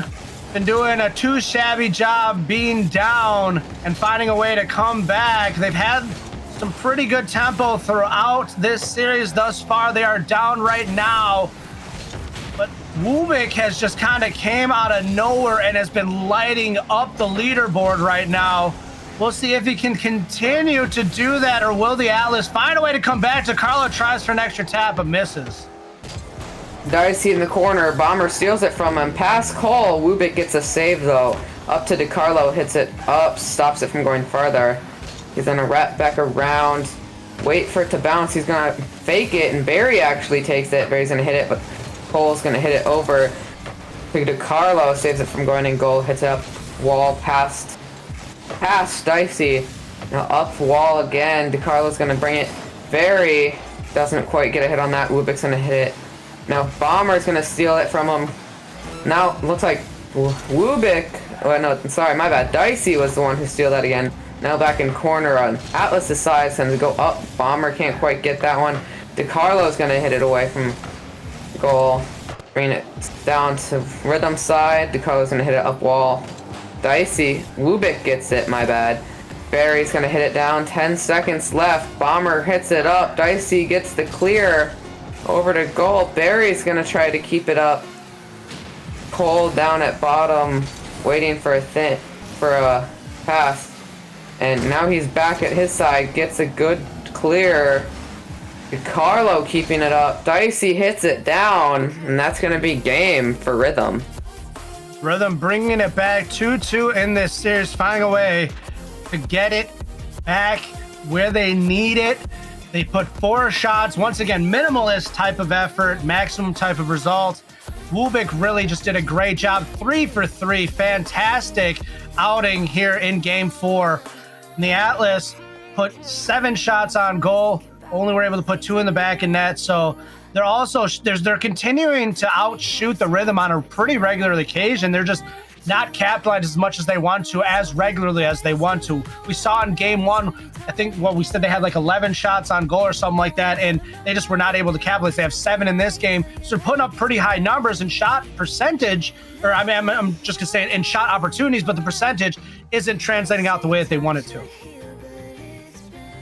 A: been doing a too shabby job being down and finding a way to come back. They've had some pretty good tempo throughout this series thus far. They are down right now, but Wubik has just kind of came out of nowhere and has been lighting up the leaderboard right now. We'll see if he can continue to do that, or will the Atlas find a way to come back. DiCarlo tries for an extra tap but misses.
B: Dicey in the corner. Bomber steals it from him. Past Cole. Wubik gets a save though. Up to DiCarlo. Hits it up. Stops it from going farther. He's gonna wrap back around. Wait for it to bounce. He's gonna fake it, and Barry actually takes it. Barry's gonna hit it, but Cole's gonna hit it over. DiCarlo saves it from going in goal. Hits it up wall past Dicey. Now up wall again. DiCarlo's gonna bring it. Barry doesn't quite get a hit on that. Wubik's gonna hit it. Now Bomber's gonna steal it from him. Now looks like Wubik. Oh no, sorry, my bad. Dicey was the one who steal that again. Now back in corner on Atlas's side, sends to go up. Bomber can't quite get that one. DiCarlo's gonna hit it away from goal. Bring it down to Rhythm's side. DiCarlo's gonna hit it up wall. Dicey. Wubik gets it, my bad. Barry's gonna hit it down. 10 seconds left. Bomber hits it up. Dicey gets the clear. Over to goal. Barry's gonna try to keep it up. Cole down at bottom, waiting for a pass. And now he's back at his side, gets a good clear. DiCarlo keeping it up. Dicey hits it down, and that's gonna be game for Rhythm.
A: Rhythm bringing it back 2-2 in this series, finding a way to get it back where they need it. They put 4 shots. Once again, minimalist type of effort, maximum type of result. Wubik really just did a great job. 3 for 3. Fantastic outing here in game 4. And the Atlas put 7 shots on goal. Only were able to put 2 in the back of net. So they're continuing to outshoot the Rhythm on a pretty regular occasion. They're just not capitalized as much as they want to, as regularly as they want to. We saw in game 1, I think we said they had like 11 shots on goal or something like that, and they just were not able to capitalize. They have 7 in this game, so they're putting up pretty high numbers in shot percentage, or I mean, I'm just gonna say in shot opportunities, but the percentage isn't translating out the way that they want it to.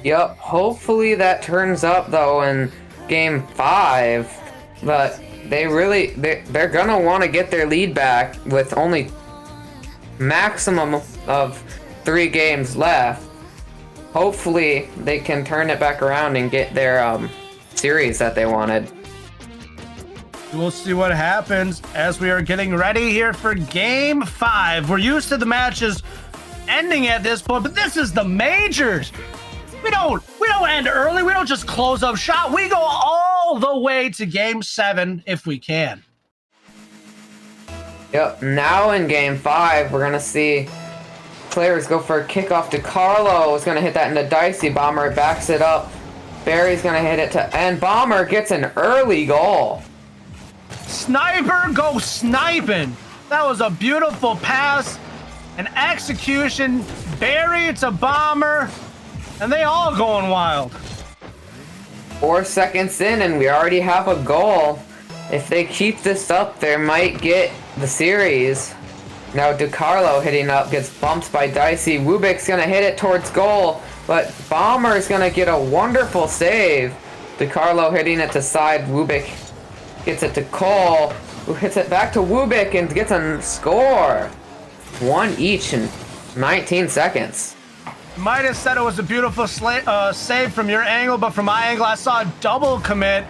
B: Yep, hopefully that turns up though in game 5, but they're gonna want to get their lead back with only maximum of 3 games left. Hopefully they can turn it back around and get their series that they wanted.
A: We'll see what happens as we are getting ready here for game 5. We're used to the matches ending at this point, but this is the majors. We don't end early. We don't just close up shop. We go all the way to game 7 if we can.
B: Yep, now in game 5, we're going to see players go for a kickoff to Carlo. Is going to hit that into Dicey. Bomber backs it up. Barry's going to hit it to end. Bomber gets an early goal.
A: Sniper go sniping. That was a beautiful pass. An execution. Barry to Bomber. And they all going wild.
B: 4 seconds in and we already have a goal. If they keep this up, they might get the series. Now DeCarlo hitting up, gets bumped by Dicey. Wubik's gonna hit it towards goal, but Bomber's gonna get a wonderful save. DeCarlo hitting it to side. Wubik gets it to Cole, who hits it back to Wubik and gets a score. 1 each in 19 seconds.
A: Might have said it was a beautiful save from your angle, but from my angle, I saw a double commit,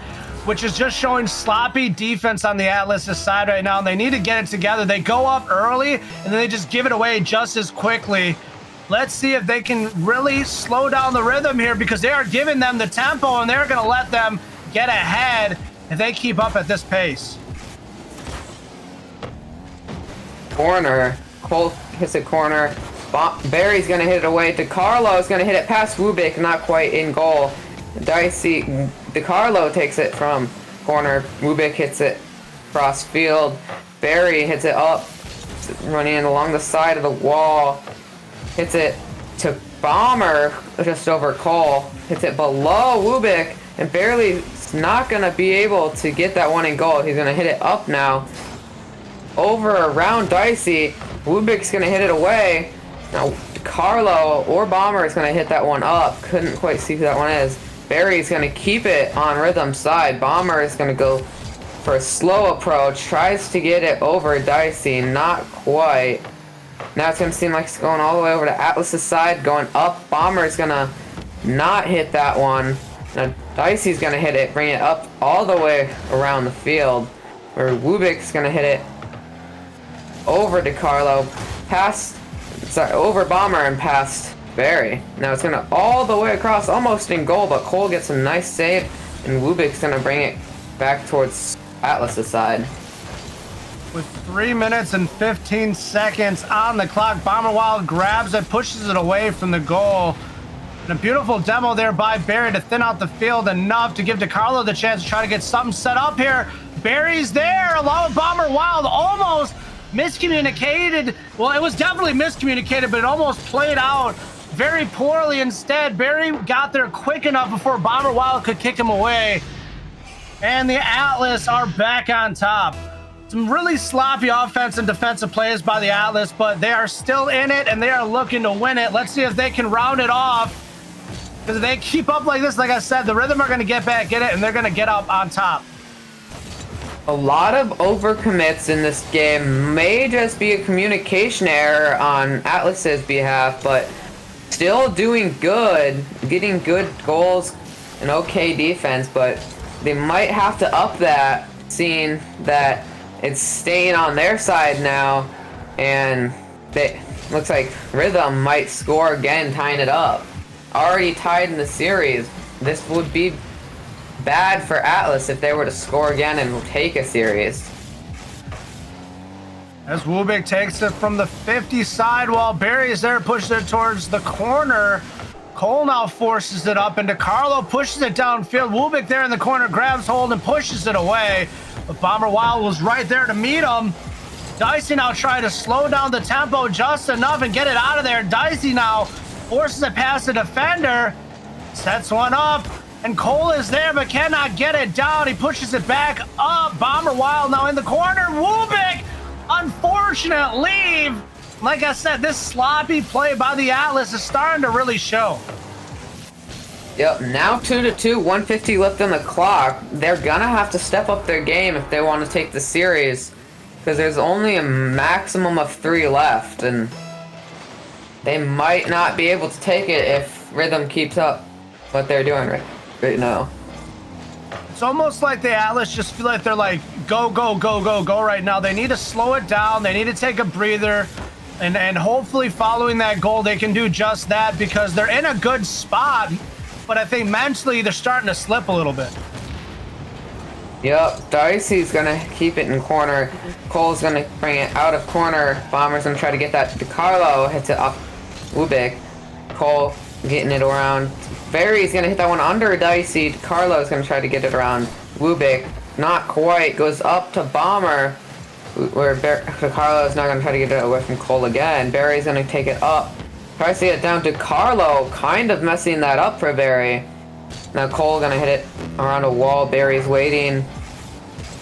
A: which is just showing sloppy defense on the Atlas' side right now, and they need to get it together. They go up early, and then they just give it away just as quickly. Let's see if they can really slow down the rhythm here, because they are giving them the tempo, and they're going to let them get ahead if they keep up at this pace.
B: Corner. Cole hits a corner. Barry's going to hit it away. DeCarlo's going to hit it past Wubik, not quite in goal. Dicey, DeCarlo takes it from corner. Wubik hits it cross field. Barry hits it up, running in along the side of the wall. Hits it to Bomber, just over Cole. Hits it below Wubik, and Barry's not going to be able to get that one in goal. He's going to hit it up now. Over around Dicey. Wubik's going to hit it away. Now, DeCarlo or Bomber is going to hit that one up. Couldn't quite see who that one is. Barry's going to keep it on Rhythm's side. Bomber is going to go for a slow approach. Tries to get it over Dicey. Not quite. Now it's going to seem like it's going all the way over to Atlas's side. Going up. Bomber is going to not hit that one. Now Dicey's going to hit it. Bring it up all the way around the field. Where Wubik's going to hit it over DeCarlo. Over Bomber and past Barry. Now it's going to all the way across, almost in goal, but Cole gets a nice save, and Wubik's going to bring it back towards Atlas's side.
A: With 3 minutes and 15 seconds on the clock, Bomber Wild grabs it, pushes it away from the goal. And a beautiful demo there by Barry to thin out the field enough to give DeCarlo the chance to try to get something set up here. Barry's there, along with Bomber Wild, almost miscommunicated. Well, it was definitely miscommunicated, but it almost played out very poorly instead. Barry got there quick enough before Bomber Wild could kick him away. And the Atlas are back on top. Some really sloppy offense and defensive plays by the Atlas, but they are still in it and they are looking to win it. Let's see if they can round it off. Because if they keep up like this, like I said, the Rhythm are going to get back in it and they're going to get up on top.
B: A lot of overcommits in this game may just be a communication error on Atlas's behalf, but still doing good, getting good goals and okay defense, but they might have to up that, seeing that it's staying on their side now, and it looks like Rhythm might score again, tying it up. Already tied in the series. This would be bad for Atlas if they were to score again and take a series.
A: As Wubik takes it from the 50 side while Barry is there, pushes it towards the corner. Cole now forces it up, and DeCarlo pushes it downfield. Wubik there in the corner grabs hold and pushes it away. But Bomber Wild was right there to meet him. Dicey now trying to slow down the tempo just enough and get it out of there. Dicey now forces it past the defender, sets one up. And Cole is there, but cannot get it down. He pushes it back up. Bomber Wild now in the corner. Wubik, unfortunate leave. Like I said, this sloppy play by the Atlas is starting to really show.
B: Yep, now 2-2, 150 left on the clock. They're gonna have to step up their game if they want to take the series, because there's only a maximum of 3 left, and they might not be able to take it if Rhythm keeps up what they're doing right now.
A: It's almost like the Atlas just feel like they're like, go, go, go, go, go right now. They need to slow it down. They need to take a breather. And hopefully following that goal, they can do just that because they're in a good spot. But I think mentally they're starting to slip a little bit.
B: Yep, Dicey's gonna keep it in corner. Cole's gonna bring it out of corner. Bomber's gonna try to get that. DeCarlo hits it off Ubik. Cole getting it around. Barry's gonna hit that one under Dicey. DeCarlo's gonna try to get it around Ubik. Not quite. Goes up to Bomber. Where DeCarlo's not gonna try to get it away from Cole again. Barry's gonna take it up. Tries to get it down to Carlo. Kind of messing that up for Barry. Now Cole gonna hit it around a wall. Barry's waiting.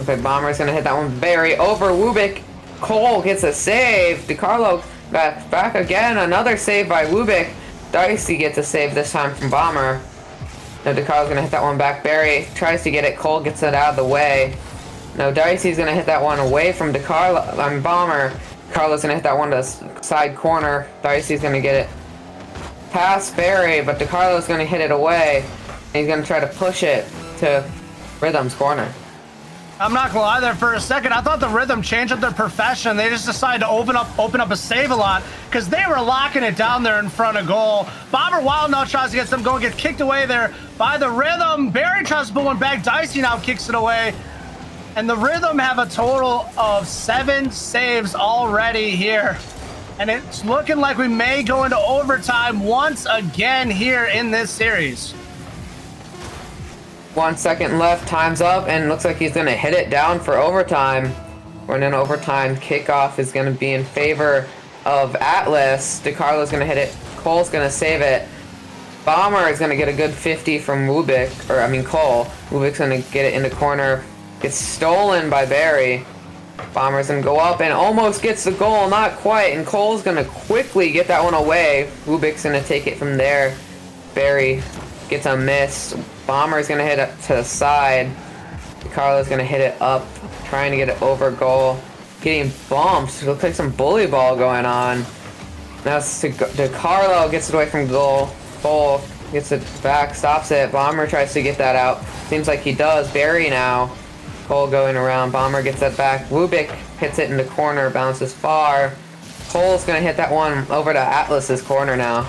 B: Okay, Bomber's gonna hit that one. Barry over Wubik. Cole gets a save. DeCarlo back again. Another save by Wubik. Dicey gets a save this time from Bomber. Now DeCarlo's gonna hit that one back. Barry tries to get it. Cole gets it out of the way. Now Dicey's gonna hit that one away from DeCarlo. Bomber. DeCarlo's gonna hit that one to the side corner. Dicey's gonna get it past Barry, but DeCarlo's gonna hit it away. He's gonna try to push it to Rhythm's corner.
A: I'm not gonna lie there for a second. I thought the Rhythm changed up their profession. They just decided to open up a save a lot because they were locking it down there in front of goal. Bomber Wild now tries to get some going, gets kicked away there by the Rhythm. Barry tries to put one back. Dicey now kicks it away. And the Rhythm have a total of 7 saves already here. And it's looking like we may go into overtime once again here in this series.
B: 1 second left, time's up, and looks like he's gonna hit it down for overtime. We're in an overtime. Kickoff is gonna be in favor of Atlas. DeCarlo's gonna hit it. Cole's gonna save it. Bomber is gonna get a good 50 from Cole. Wubik's gonna get it in the corner. Gets stolen by Barry. Bomber's gonna go up and almost gets the goal, not quite, and Cole's gonna quickly get that one away. Wubik's gonna take it from there. Barry gets a miss. Bomber's gonna hit it to the side. DeCarlo's gonna hit it up, trying to get it over goal. Getting bumped. It looks like some bully ball going on. Now DeCarlo gets it away from goal. Cole gets it back, stops it. Bomber tries to get that out. Seems like he does. Barry now. Cole going around. Bomber gets that back. Wubik hits it in the corner, bounces far. Cole's gonna hit that one over to Atlas's corner now.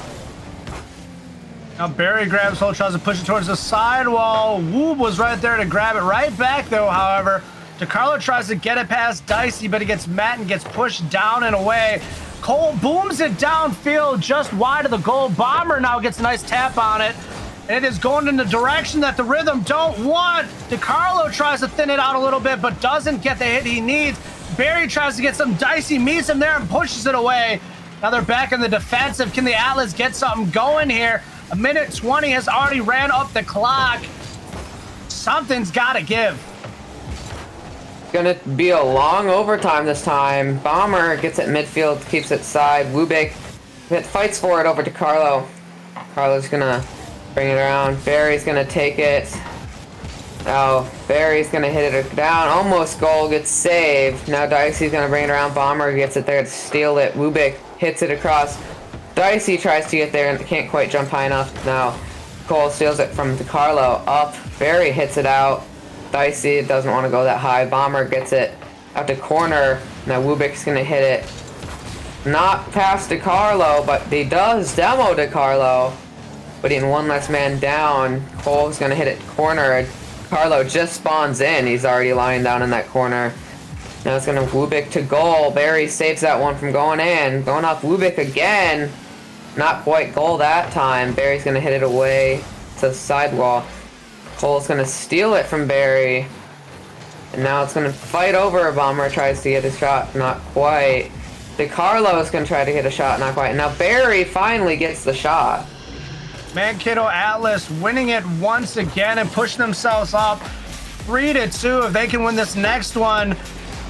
A: Now Barry grabs hold, tries to push it towards the sidewall. Woob was right there to grab it right back though, however. DeCarlo tries to get it past Dicey, but he gets met and gets pushed down and away. Cole booms it downfield just wide of the goal. Bomber now gets a nice tap on it. And it is going in the direction that the Rhythm don't want. DeCarlo tries to thin it out a little bit, but doesn't get the hit he needs. Barry tries to get some. Dicey meets him there and pushes it away. Now they're back in the defensive. Can the Atlas get something going here? 1:20 has already ran up the clock. Something's got to give.
B: Gonna be a long overtime this time. Bomber gets it midfield, keeps it side. Wubik fights for it over to Carlo. Carlo's gonna bring it around. Barry's gonna take it. Now Barry's gonna hit it down. Almost goal, gets saved. Now Dicey's gonna bring it around. Bomber gets it there to steal it. Wubik hits it across. Dicey tries to get there and can't quite jump high enough. Now Cole steals it from DeCarlo up. Barry hits it out. Dicey doesn't want to go that high. Bomber gets it out to corner. Now Wubik's gonna hit it. Not past DeCarlo, but he does demo DeCarlo. Putting one less man down. Cole's gonna hit it corner. Carlo just spawns in. He's already lying down in that corner. Now it's gonna Wubik to goal. Barry saves that one from going in. Going up Wubik again. Not quite goal that time. Barry's gonna hit it away to the sidewall. Cole's gonna steal it from Barry. And now it's gonna fight over. Bomber tries to get a shot. Not quite. DeCarlo's gonna try to hit a shot. Not quite. Now Barry finally gets the shot.
A: Mankato Atlas winning it once again and pushing themselves up 3-2. If they can win this next one,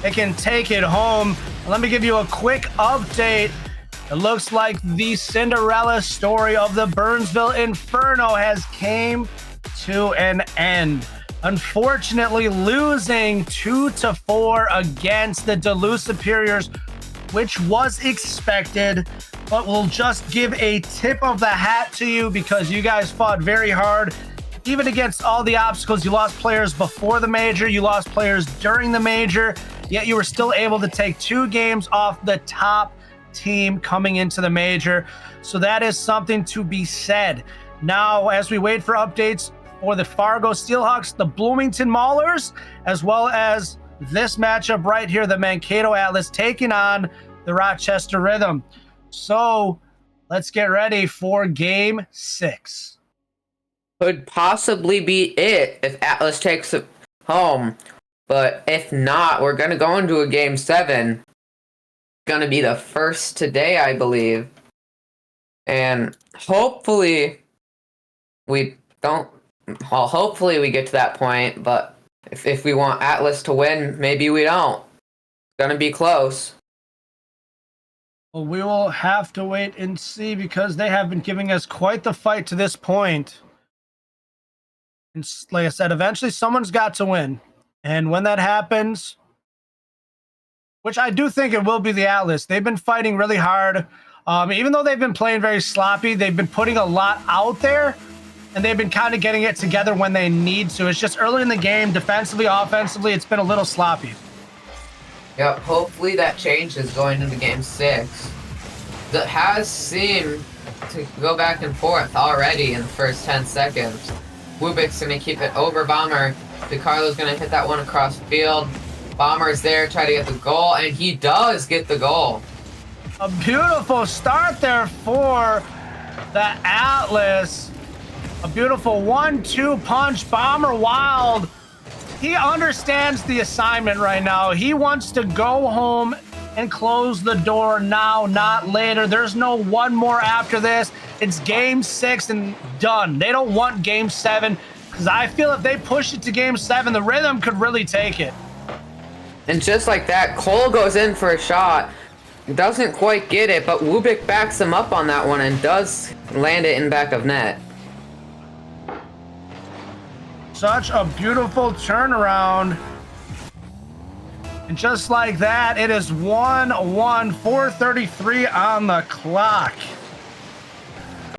A: they can take it home. Let me give you a quick update. It looks like the Cinderella story of the Burnsville Inferno has came to an end. Unfortunately, losing 2-4 against the Duluth Superiors, which was expected. But we'll just give a tip of the hat to you because you guys fought very hard. Even against all the obstacles, you lost players before the major, you lost players during the major, yet you were still able to take 2 games off the top team coming into the major. So that is something to be said. Now, as we wait for updates for the Fargo Steelhawks, the Bloomington Maulers, as well as this matchup right here, the Mankato Atlas taking on the Rochester Rhythm. So let's get ready for game 6.
B: Could possibly be it if Atlas takes it home. But if not, we're going to go into a game 7. It's going to be the first today, I believe. And hopefully we don't... Well, hopefully we get to that point, but if we want Atlas to win, maybe we don't. It's going to be close.
A: Well, we will have to wait and see because they have been giving us quite the fight to this point. And like I said, eventually someone's got to win. And when that happens, which I do think it will be the Atlas, they've been fighting really hard. Even though they've been playing very sloppy, they've been putting a lot out there. And they've been kind of getting it together when they need to. It's just early in the game, defensively, offensively, it's been a little sloppy.
B: Yep, hopefully that changes going into game 6. That has seemed to go back and forth already in the first 10 seconds. Wubik's going to keep it over Bomber. DeCarlo's going to hit that one across the field. Bomber's there, try to get the goal, and he does get the goal.
A: A beautiful start there for the Atlas. A beautiful 1-2 punch. Bomber Wild. He understands the assignment right now. He wants to go home and close the door now, not later. There's no one more after this. It's game 6 and done. They don't want game 7 because I feel if they push it to game 7, the Rhythm could really take it.
B: And just like that, Cole goes in for a shot. Doesn't quite get it, but Wubik backs him up on that one and does land it in back of net.
A: Such a beautiful turnaround. And just like that, it is 1-1, 4:33 on the clock.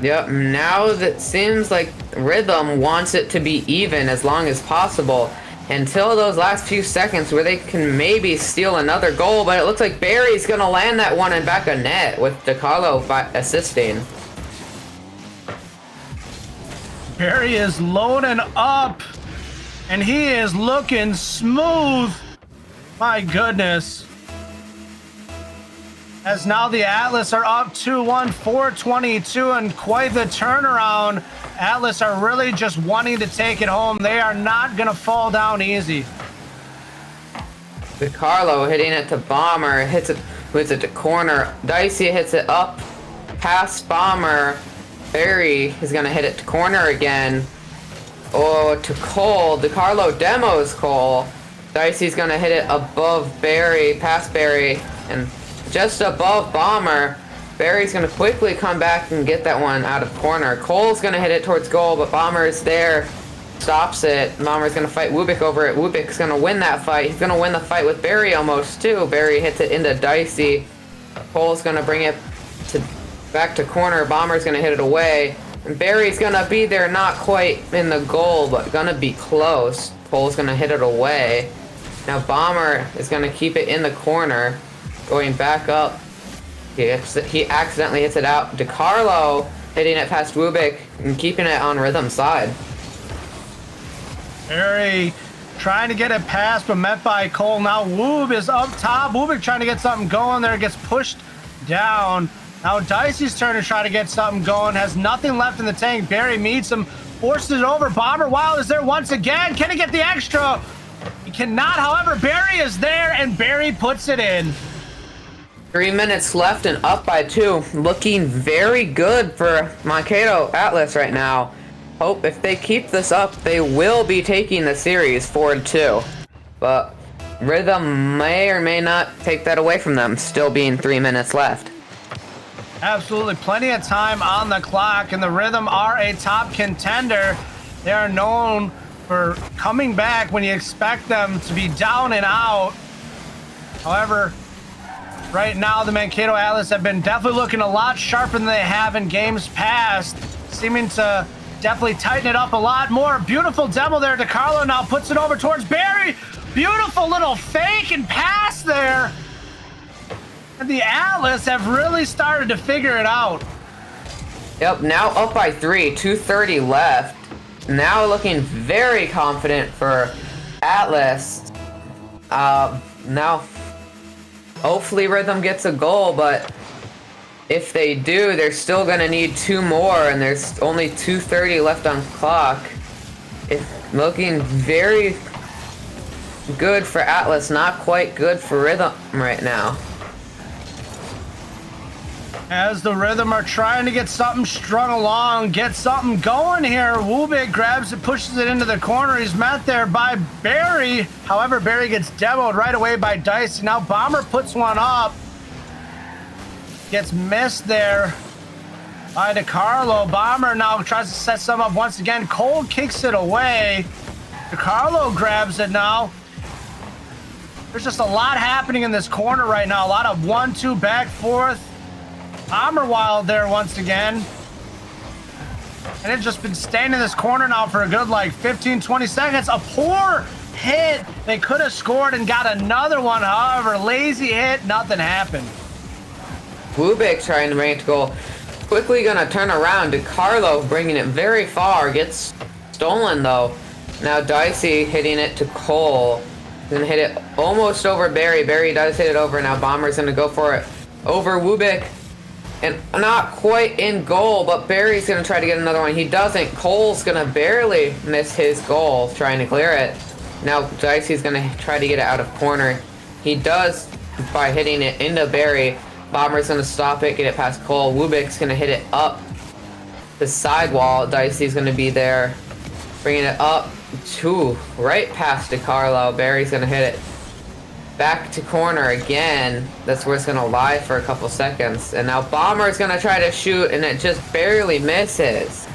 B: Yep, now that seems like Rhythm wants it to be even as long as possible until those last few seconds where they can maybe steal another goal, but it looks like Barry's gonna land that one in back of net with DeCarlo assisting.
A: Barry is loading up, and he is looking smooth. My goodness. As now the Atlas are up 2-1, 4:22, and quite the turnaround. Atlas are really just wanting to take it home. They are not going to fall down easy.
B: DeCarlo hitting it to Bomber, hits it to corner. Dicey hits it up past Bomber. Barry is going to hit it to corner again. Oh, to Cole. DeCarlo demos Cole. Dicey's going to hit it above Barry, past Barry, and just above Bomber. Barry's going to quickly come back and get that one out of corner. Cole's going to hit it towards goal, but Bomber is there. Stops it. Bomber's going to fight Wubik over it. Wubik's going to win that fight. He's going to win the fight with Barry almost, too. Barry hits it into Dicey. Cole's going to bring it back to corner. Bomber's going to hit it away. And Barry's going to be there, not quite in the goal, but going to be close. Cole's going to hit it away. Now Bomber is going to keep it in the corner. Going back up. He accidentally hits it out. DeCarlo hitting it past Wubik and keeping it on Rhythm's side.
A: Barry trying to get it past, but met by Cole. Now Woob is up top. Wubik trying to get something going there. Gets pushed down. Now Dicey's turn to try to get something going. Has nothing left in the tank. Barry meets him. Forces it over. Bomber Wild is there once again. Can he get the extra? He cannot. However, Barry is there, and Barry puts it in.
B: 3 minutes left and up by 2. Looking very good for Mankato Atlas right now. Hope if they keep this up, they will be taking the series 4-2. But Rhythm may or may not take that away from them, still being 3 minutes left.
A: Absolutely. Plenty of time on the clock, and the Rhythm are a top contender. They are known for coming back when you expect them to be down and out. However, right now, the Mankato Atlas have been definitely looking a lot sharper than they have in games past, seeming to definitely tighten it up a lot more. Beautiful demo there. DeCarlo now puts it over towards Barry. Beautiful little fake and pass there. And the Atlas have really started to figure it out.
B: Yep, now up by 3, 2:30 left. Now looking very confident for Atlas. Now, hopefully Rhythm gets a goal, but if they do, they're still gonna need 2 more, and there's only 2:30 left on clock. It's looking very good for Atlas, not quite good for Rhythm right now.
A: As the Rhythm are trying to get something strung along, get something going here. Wubik grabs it, pushes it into the corner. He's met there by Barry. However, Barry gets demoed right away by Dicey. Now Bomber puts one up. Gets missed there by DeCarlo. Bomber now tries to set some up once again. Cole kicks it away. DeCarlo grabs it now. There's just a lot happening in this corner right now. A lot of 1-2 back, forth. Bomber wild there once again. And it's just been staying in this corner now for a good like 15-20 seconds. A poor hit. They could have scored and got another one. However, lazy hit, nothing happened.
B: Wubik trying to bring it to goal. Quickly gonna turn around. DeCarlo bringing it very far. Gets stolen though. Now Dicey hitting it to Cole. Gonna hit it almost over Barry. Barry does hit it over. Now Bomber's gonna go for it over Wubik. And not quite in goal, but Barry's gonna try to get another one. He doesn't. Cole's gonna barely miss his goal trying to clear it. Now Dicey's gonna try to get it out of corner. He does by hitting it into Barry. Bomber's gonna stop it, get it past Cole. Wubik's gonna hit it up the sidewall. Dicey's gonna be there, bringing it up to right past DeCarlo. Barry's gonna hit it back to corner again. That's where it's gonna lie for a couple seconds. And now Bomber's gonna try to shoot, and it just barely misses.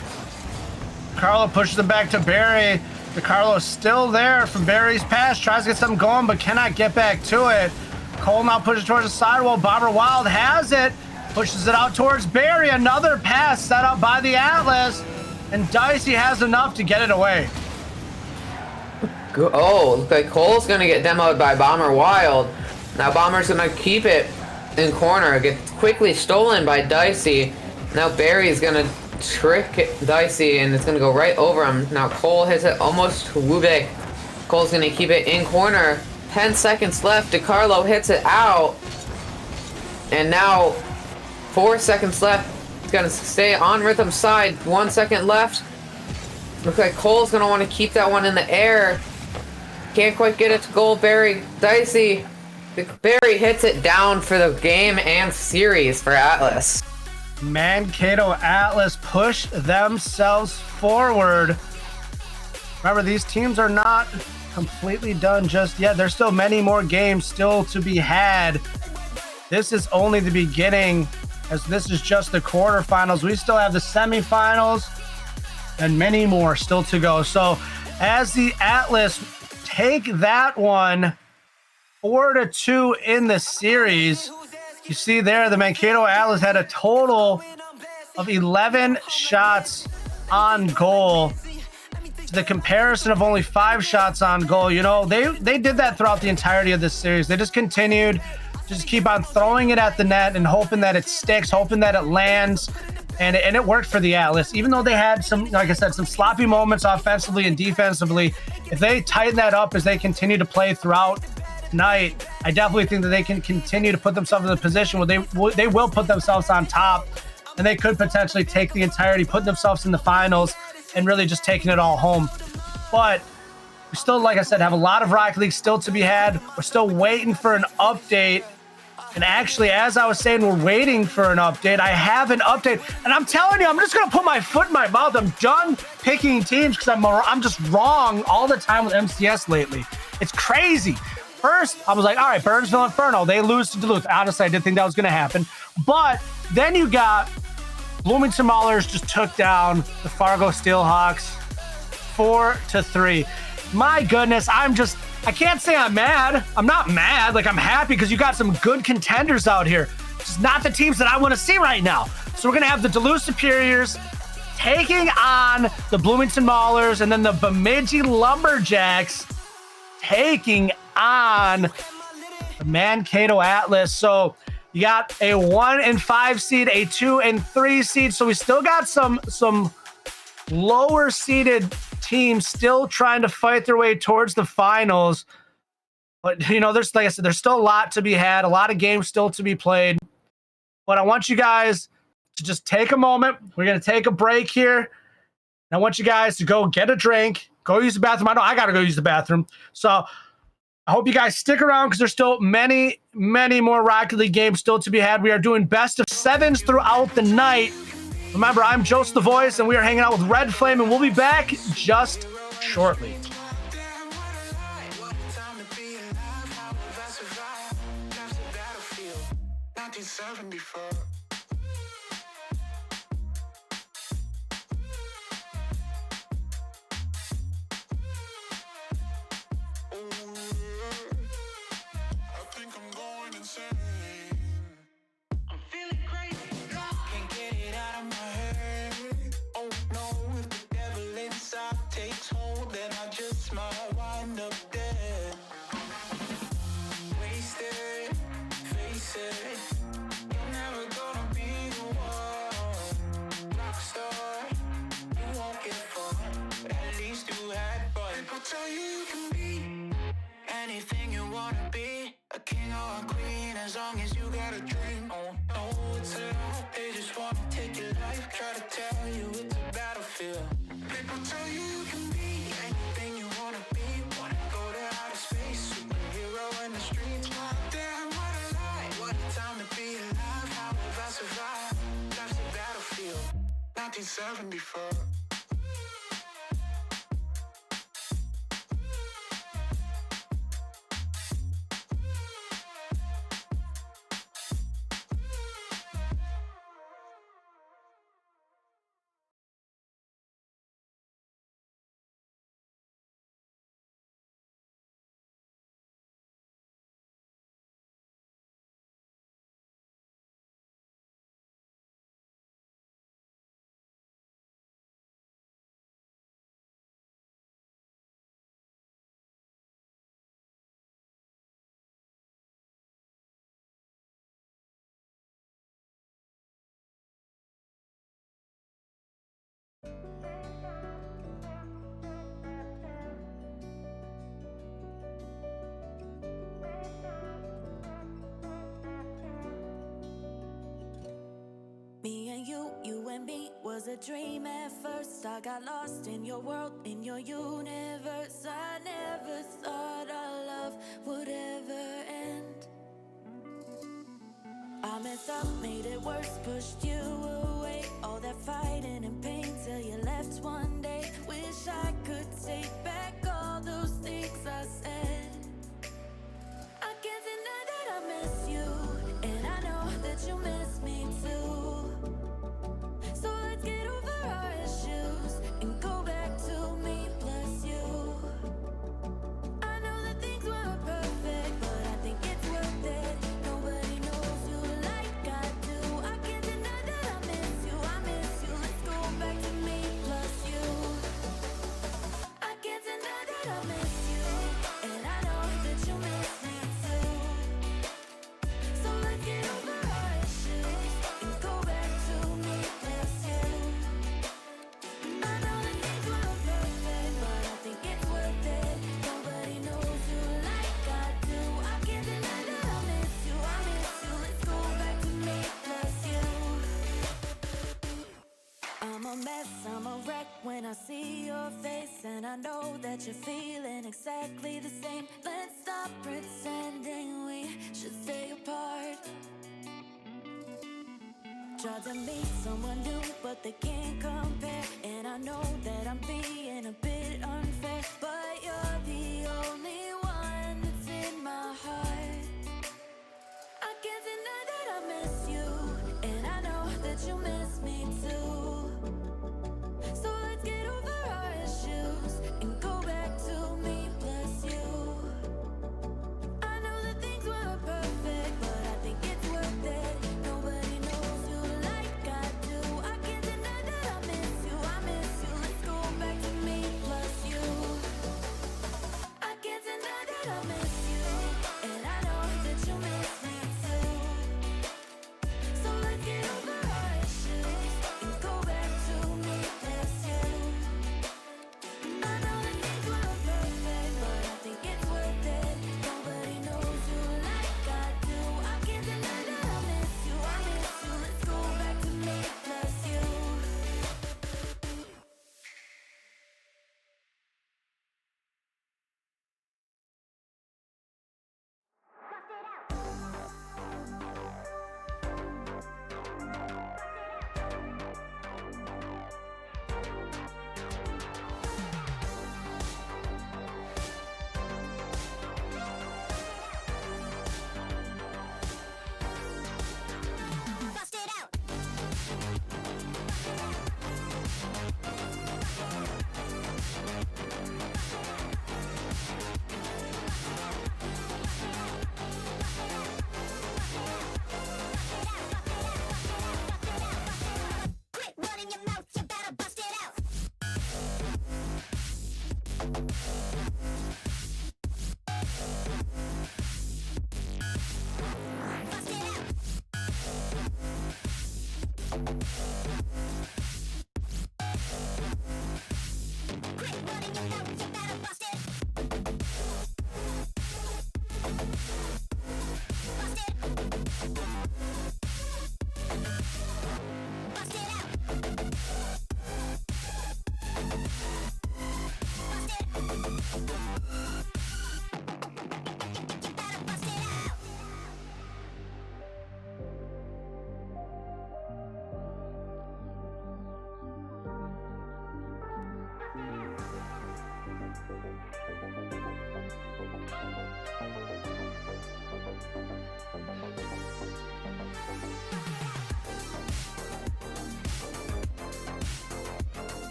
A: Carlo pushes it back to Barry. DeCarlo's still there from Barry's pass. Tries to get something going, but cannot get back to it. Cole now pushes towards the sidewall. Bomber Wild has it. Pushes it out towards Barry. Another pass set up by the Atlas. And Dicey has enough to get it away.
B: Oh, looks like Cole's gonna get demoed by Bomber Wild. Now Bomber's gonna keep it in corner. Gets quickly stolen by Dicey. Now Barry's gonna trick Dicey, and it's gonna go right over him. Now Cole hits it almost to Wubik. Cole's gonna keep it in corner. 10 seconds left. DeCarlo hits it out. And now 4 seconds left. It's gonna stay on Rhythm's side. 1 second left. Looks like Cole's gonna want to keep that one in the air. Can't quite get it to goal. Barry, Dicey. Barry hits it down for the game and series for Atlas.
A: Mankato Atlas push themselves forward. Remember, these teams are not completely done just yet. There's still many more games still to be had. This is only the beginning, as this is just the quarterfinals. We still have the semifinals and many more still to go. So as the Atlas take that one 4-2 in the series, you see there the Mankato Atlas had a total of 11 shots on goal. The comparison of only 5 shots on goal. You know, they did that throughout the entirety of this series. They just continued, just keep on throwing it at the net and hoping that it sticks, hoping that it lands. And it worked for the Atlas. Even though they had some, like I said, some sloppy moments offensively and defensively, if they tighten that up as they continue to play throughout tonight, I definitely think that they can continue to put themselves in a position where they will put themselves on top, and they could potentially take the entirety, put themselves in the finals, and really just taking it all home. But we still, like I said, have a lot of Rocket League still to be had. We're still waiting for an update. And actually, as I was saying, we're waiting for an update. I have an update. And I'm telling you, I'm just going to put my foot in my mouth. I'm done picking teams because I'm just wrong all the time with MCS lately. It's crazy. First, I was like, all right, Burnsville Inferno, they lose to Duluth. Honestly, I didn't think that was going to happen. But then you got Bloomington Maulers just took down the Fargo Steelhawks 4-3. My goodness, I can't say I'm mad. I'm not mad. Like, I'm happy because you got some good contenders out here. Just not the teams that I want to see right now. So we're going to have the Duluth Superiors taking on the Bloomington Maulers, and then the Bemidji Lumberjacks taking on the Mankato Atlas. So You got a 1 and 5 seed, a 2 and 3 seed. So we still got some lower seeded teams still trying to fight their way towards the finals. But, you know, there's, like I said, there's still a lot to be had, a lot of games still to be played. But I want you guys to just take a moment. We're going to take a break here. And I want you guys to go get a drink, go use the bathroom. I know I got to go use the bathroom. So I hope you guys stick around because there's still many, many more Rocket League games still to be had. We are doing best of 7s throughout the night. Remember, I'm Joseph the Voice, and we are hanging out with Red Flame, and we'll be back just shortly.
C: Takes hold, then I just might wind up dead. Wasted, face it. You're never gonna be the one. Rockstar, you won't get far. At least you had fun. People tell you you can be anything you wanna be. A king or a queen, as long as you got a dream. Oh no, it's a lie. They just wanna take your life. Try to tell you it's a battlefield. People tell you you can be anything you wanna be. Wanna go to outer space, superhero in the streets. Damn, what a lie. What a time to be alive. How have I survived? Life's a battlefield. 1974.
D: Me and you and me was a dream at first. I got lost in your world, in your universe. I never thought our love would ever end. I messed up, made it worse, pushed you away. All that fighting and pain till you left one day. Wish I could take back all those things I said. I can't deny that I miss you, and I know that you miss me too. So let's get over our issues and go back to me plus you. I know that things weren't perfect, but I think it's worth it. Nobody knows you like I do. I can't deny that I miss you, I miss you. Let's go back to me plus you. I can't deny that I miss you, and I know that you miss me too. So let's get over our issues and go back to me plus you. I know that things weren't perfect, but I think it's worth it. Nobody knows you like I do. I can't deny that I miss you, I miss you. Let's go back to me plus you. I'm a mess, I'm a wreck when I see your face, and I know that you're feeling exactly the same. Let's stop pretending we should stay apart. Try to meet someone new, but they can't compare. And I know that I'm being a bit unfair, but you're the only one that's in my heart. I can't deny that I miss you, and I know that you miss me too. So let's get over our issues and go back to me plus you. I know that things weren't perfect, but I think it's worth it. Nobody knows you like I do. I can't deny that I miss you, I miss you. Let's go back to me plus you. I can't deny that I miss you, and I know that you miss me too.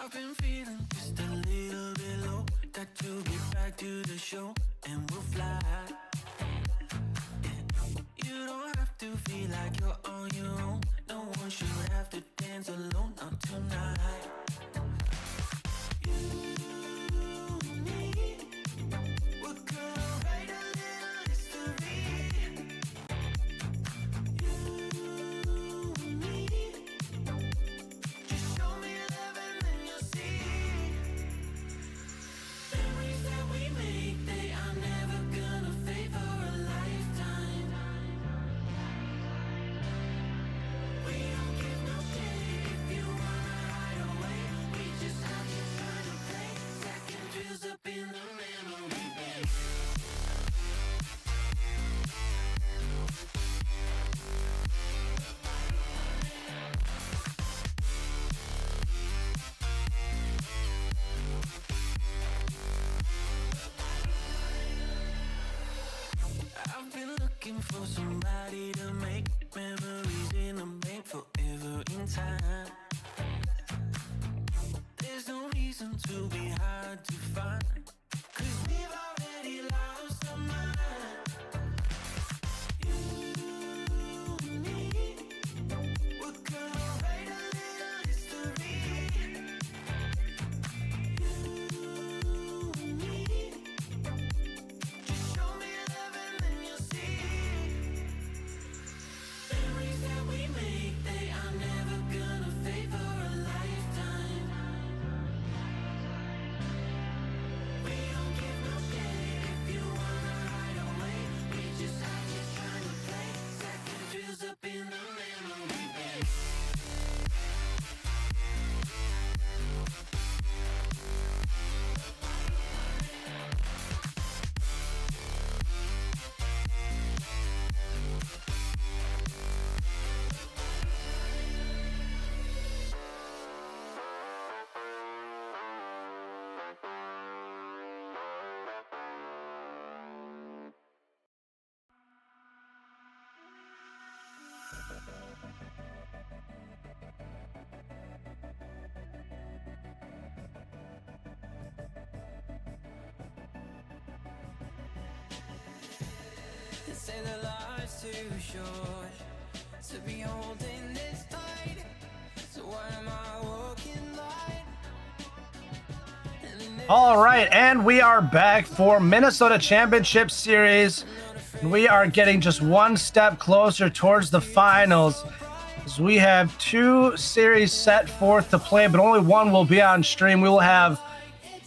C: I've been feeling just a little bit low. Got to get back to the show and we'll fly. You don't have to feel like you're on your own. No one should have to dance alone, not tonight. You and me, we're gonna write a little history. You and me, just show me love and then you'll see. Memories that we make, they are never gonna fade for a lifetime. We don't give no shit if you wanna hide away. We just have to try to play second drills up in the memory bank. I've been looking for somebody to make memories in the bank forever in time. There's no reason to be hard to find, 'cause we've already lost our mind. You and me, we're gonna write a little history. You and me, just show me love and then you'll see. Memories that we make, they are never gonna fade for a lifetime. We To be holding this tight. So why am I walking light?
A: All right, and we are back for Minnesota Championship Series. And we are getting just one step closer towards the finals, as we have 2 series set forth to play, but only one will be on stream. We will have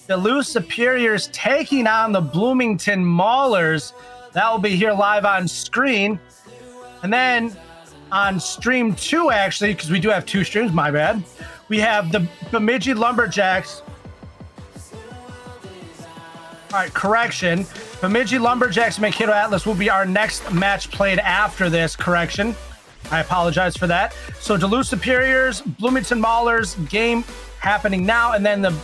A: the Duluth Superiors taking on the Bloomington Maulers. That will be here live on screen. And then on stream 2, actually, because we do have 2 streams, my bad, we have the Bemidji Lumberjacks. All right, correction. Bemidji Lumberjacks Mankato Atlas will be our next match played after this. Correction. I apologize for that. So Duluth Superiors, Bloomington Maulers game happening now, and then the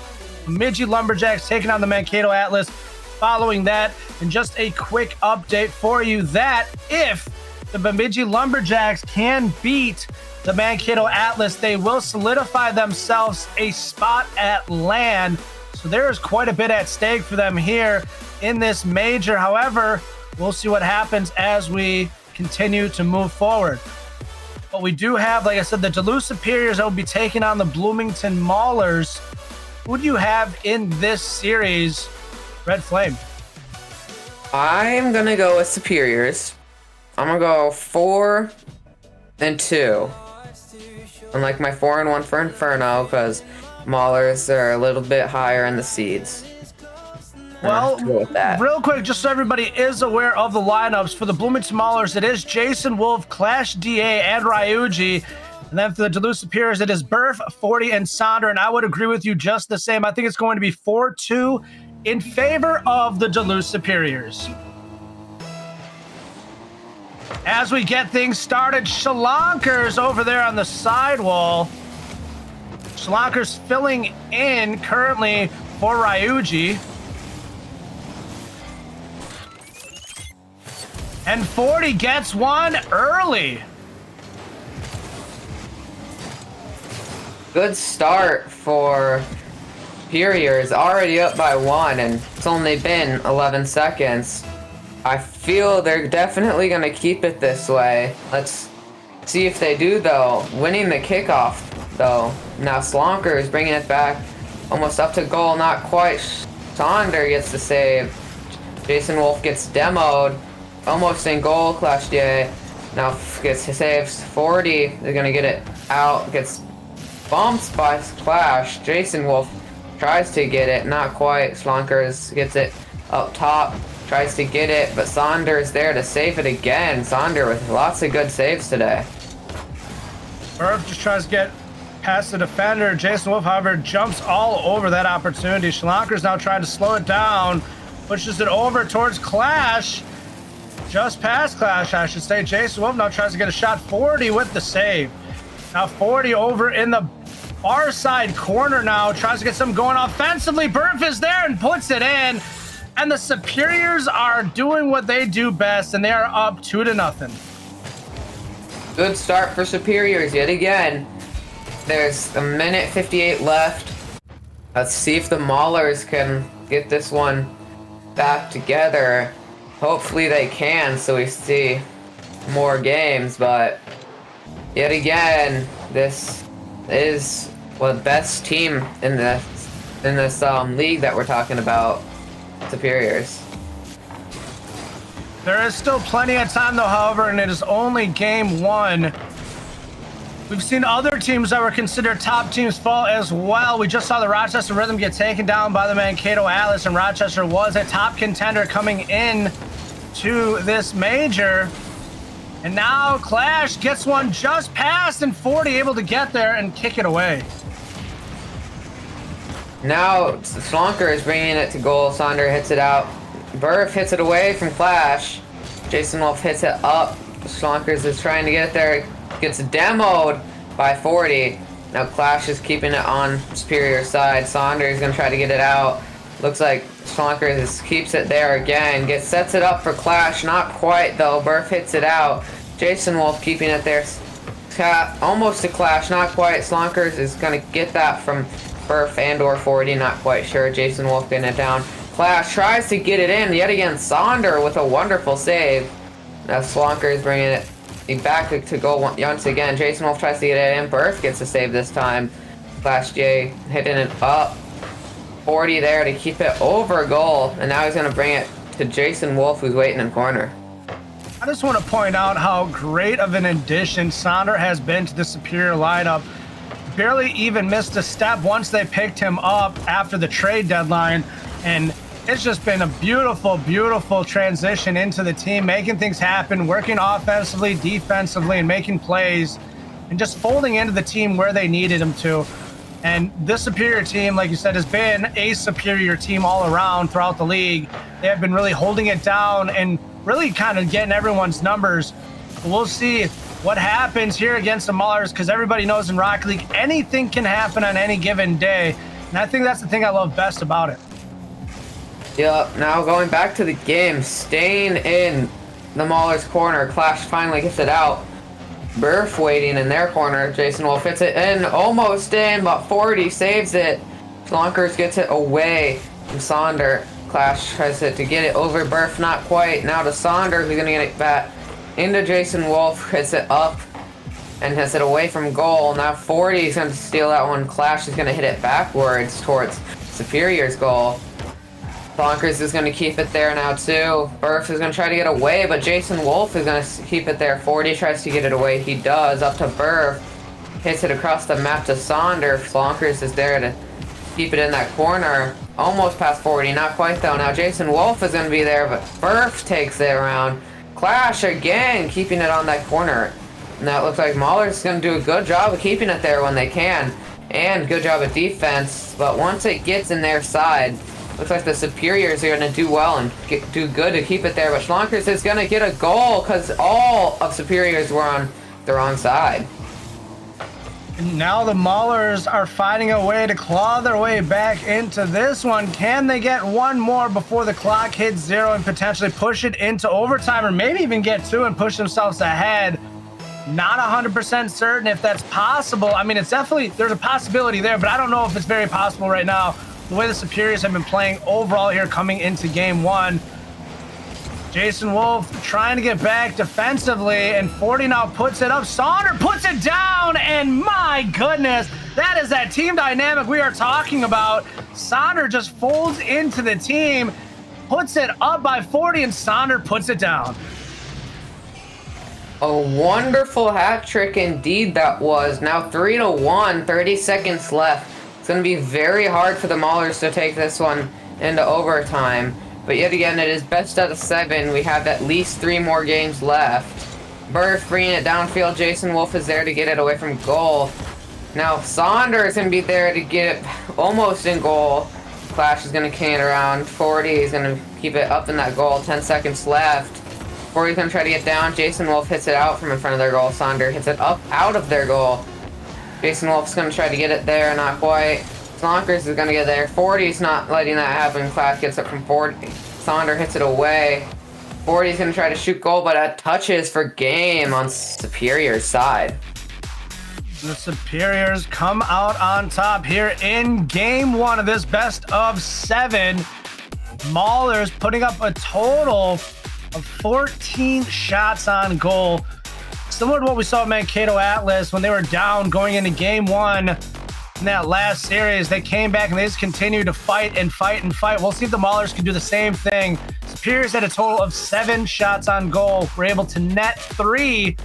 A: Bemidji Lumberjacks taking on the Mankato Atlas following that. And just a quick update for you that if the Bemidji Lumberjacks can beat the Mankato Atlas, they will solidify themselves a spot at LAN. So there is quite a bit at stake for them here in this major. However, we'll see what happens as we continue to move forward. But we do have, like I said, the Duluth Superiors that will be taking on the Bloomington Maulers. Who do you have in this series, Red Flame?
B: I'm gonna go with Superiors. I'm gonna go 4-2. Unlike my 4-1 for Inferno, because Maulers are a little bit higher in the seeds.
A: Well,
B: go with that.
A: Real quick, just so everybody is aware of the lineups, for the Bloomington Maulers, it is Jason Wolf, Clash DA, and Ryuji. And then for the Duluth Superiors, it is Burf, 40, and Sonder. And I would agree with you just the same. I think it's going to be 4-2 in favor of the Duluth Superiors. As we get things started, Shalonkers over there on the sidewall. Shalonkers filling in currently for Ryuji. And 40 gets one early.
B: Good start for Superiors, already up by 1, and it's only been 11 seconds. I feel they're definitely going to keep it this way. Let's see if they do, though. Winning the kickoff, though. Now Slonker is bringing it back almost up to goal. Not quite. Sonder gets the save. Jason Wolf gets demoed. Almost in goal. Clash DA now gets saves. 40. They're going to get it out. Gets bumped by Clash. Jason Wolf tries to get it. Not quite. Slonkers gets it up top. Tries to get it, but Sonder is there to save it again. Sonder with lots of good saves today.
A: Burf just tries to get past the defender. Jason Wolf, however, jumps all over that opportunity. Schlonker's now trying to slow it down. Pushes it over towards Clash. Just past Clash, I should say. Jason Wolf now tries to get a shot. 40 with the save. Now 40 over in the far side corner now. Tries to get some going offensively. Burf is there and puts it in. And the Superiors are doing what they do best, and they are up 2-0.
B: Good start for Superiors yet again. There's 1:58 left. Let's see if the Maulers can get this one back together. Hopefully they can, so we see more games. But yet again, this is the best team in this league that we're talking about. Superiors.
A: There is still plenty of time, though, however, and it is only game 1. We've seen other teams that were considered top teams fall as well. We just saw the Rochester Rhythm get taken down by the Mankato Atlas, and Rochester was a top contender coming in to this major. And now Clash gets one just past, and 40 able to get there and kick it away.
B: Now Slonker is bringing it to goal. Sonder hits it out. Burf hits it away from Clash. Jason Wolf hits it up. Slonkers is trying to get it there. Gets demoed by 40. Now Clash is keeping it on Superior side. Sonder is going to try to get it out. Looks like Slonkers keeps it there again. Sets it up for Clash. Not quite, though. Burf hits it out. Jason Wolf keeping it there. Almost to Clash. Not quite. Slonkers is going to get that from Burf and or 40, not quite sure. Jason Wolf getting it down. Clash tries to get it in. Yet again, Sonder with a wonderful save. Now Slonker is bringing it back to go once again. Jason Wolf tries to get it in. Burf gets a save this time. Flash J hitting it up. 40 there to keep it over goal. And now he's going to bring it to Jason Wolf, who's waiting in corner.
A: I just want to point out how great of an addition Sonder has been to the Superior lineup. Barely even missed a step once they picked him up after the trade deadline. And it's just been a beautiful, beautiful transition into the team, making things happen, working offensively, defensively, and making plays, and just folding into the team where they needed him to. And this Superior team, like you said, has been a superior team all around throughout the league. They have been really holding it down and really kind of getting everyone's numbers. We'll see what happens here against the Maulers, because everybody knows in Rocket League, anything can happen on any given day. And I think that's the thing I love best about it.
B: Yep, now going back to the game, staying in the Maulers' corner. Clash finally gets it out. Burf waiting in their corner. Jason Wolf hits it in, almost in, but 40 saves it. Slonkers gets it away from Sonder. Clash tries to get it over Burf, not quite. Now to Sonder, who's gonna get it back into Jason Wolf, hits it up and hits it away from goal. Now 40 is gonna steal that one. Clash is gonna hit it backwards towards Superior's goal. Bonkers is going to keep it there now too. Burf is going to try to get away, but Jason Wolf is going to keep it there. 40 tries to get it away. He does. Up to Burf. Hits it across the map to Sonder. Flonkers is there to keep it in that corner. Almost past 40. Not quite though. Now Jason Wolf is going to be there, but Burf takes it around. Clash again, keeping it on that corner. Now it looks like Mahler's going to do a good job of keeping it there when they can. And good job of defense. But once it gets in their side, looks like the Superiors are going to do well and do good to keep it there. But Schlonkers is going to get a goal because all of Superiors were on the wrong side.
A: And now the Maulers are finding a way to claw their way back into this one. Can they get one more before the clock hits 0 and potentially push it into overtime, or maybe even get 2 and push themselves ahead? Not 100% certain if that's possible. I mean, it's definitely, there's a possibility there, but I don't know if it's very possible right now. The way the Superiors have been playing overall here coming into game 1. Jason Wolf trying to get back defensively, and 40 now puts it up. Sonder puts it down, and my goodness, that is that team dynamic we are talking about. Sonder just folds into the team, puts it up by 40, and Sonder puts it down.
B: A wonderful hat trick indeed that was. Now 3-1, 30 seconds left. It's going to be very hard for the Maulers to take this one into overtime. But yet again, it is best out of 7. We have at least 3 more games left. Burf bringing it downfield. Jason Wolf is there to get it away from goal. Now Sonder is going to be there to get it almost in goal. Clash is going to can it around. 40 is going to keep it up in that goal. 10 seconds left. 40 is going to try to get down. Jason Wolf hits it out from in front of their goal. Sonder hits it up out of their goal. Jason Wolf's going to try to get it there, not quite. Slonkers is going to get there. 40's not letting that happen. Clash gets it from 40. Sonder hits it away. 40's going to try to shoot goal, but that touches for game on Superior's side.
A: The Superiors come out on top here in game 1 of this best of 7. Maulers putting up a total of 14 shots on goal. Similar to what we saw at Mankato Atlas when they were down going into game 1 in that last series. They came back and they just continued to fight and fight and fight. We'll see if the Maulers can do the same thing. Superiors had a total of 7 shots on goal. Were able to net 3.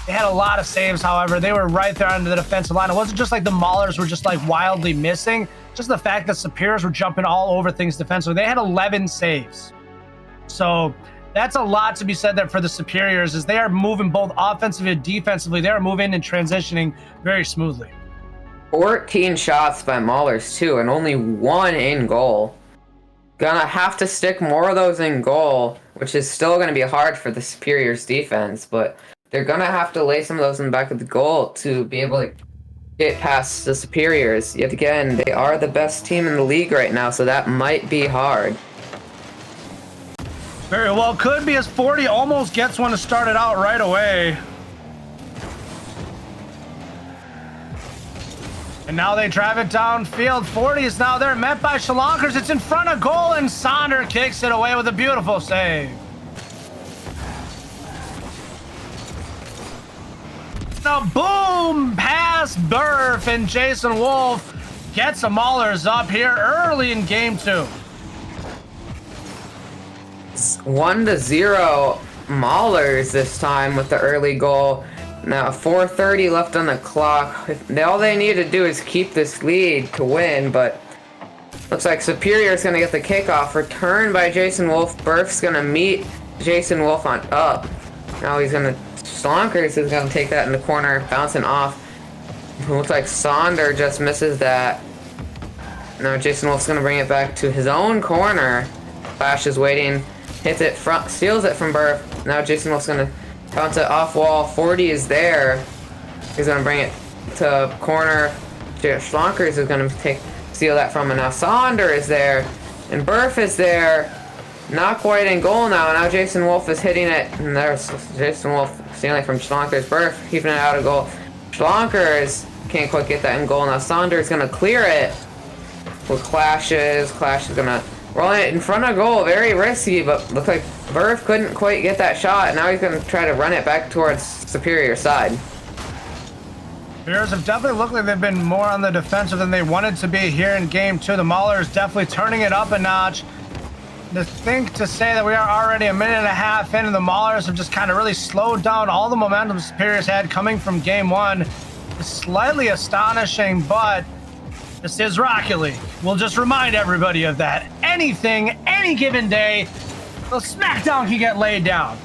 A: They had a lot of saves, however. They were right there on the defensive line. It wasn't just like the Maulers were just like wildly missing. Just the fact that Superiors were jumping all over things defensively. They had 11 saves. So that's a lot to be said there for the Superiors, as they are moving both offensively and defensively. They are moving and transitioning very smoothly.
B: 14 shots by Maulers too, and only 1 in goal. Gonna have to stick more of those in goal, which is still gonna be hard for the Superiors defense, but they're gonna have to lay some of those in the back of the goal to be able to get past the Superiors. Yet again, they are the best team in the league right now, so that might be hard.
A: Very well could be, as 40 almost gets one to start it out right away. And now they drive it downfield. 40 is now there, met by Shalonkers. It's in front of goal, and Sonder kicks it away with a beautiful save. out. Boom! Pass Burf, and Jason Wolf gets the Maulers up here early in game 2.
B: It's 1-0 Maulers this time with the early goal. Now 4:30 left on the clock. All they need to do is keep this lead to win, but looks like Superior's gonna get the kickoff. Returned by Jason Wolf. Burf's gonna meet Jason Wolf on up. Now he's gonna Slonkers is gonna take that in the corner, bouncing off. It looks like Sonder just misses that. Now Jason Wolf's gonna bring it back to his own corner. Flash is waiting, hits it front, steals it from Burf. Now Jason Wolf's gonna bounce it off wall. 40 is there. He's gonna bring it to corner. Slonkers is gonna steal that from him. Now Sonder is there, and Burf is there. Not quite in goal now. Now Jason Wolf is hitting it, and there's Jason Wolf stealing from Slonkers. Burf keeping it out of goal. Slonkers can't quite get that in goal. Now Sonder is gonna clear it with clashes. Clash is gonna roll it in front of goal. Very risky, but looks like Burf couldn't quite get that shot. Now he's gonna try to run it back towards Superior side.
A: Bears have definitely looked like they've been more on the defensive than they wanted to be here in game 2. The Maulers definitely turning it up a notch. To say that we are already a minute and a half in, and the Maulers have just kind of really slowed down all the momentum Superior's had coming from game 1 is slightly astonishing, but this is Rocket League. We'll just remind everybody of that. Anything, any given day, the SmackDown can get laid down.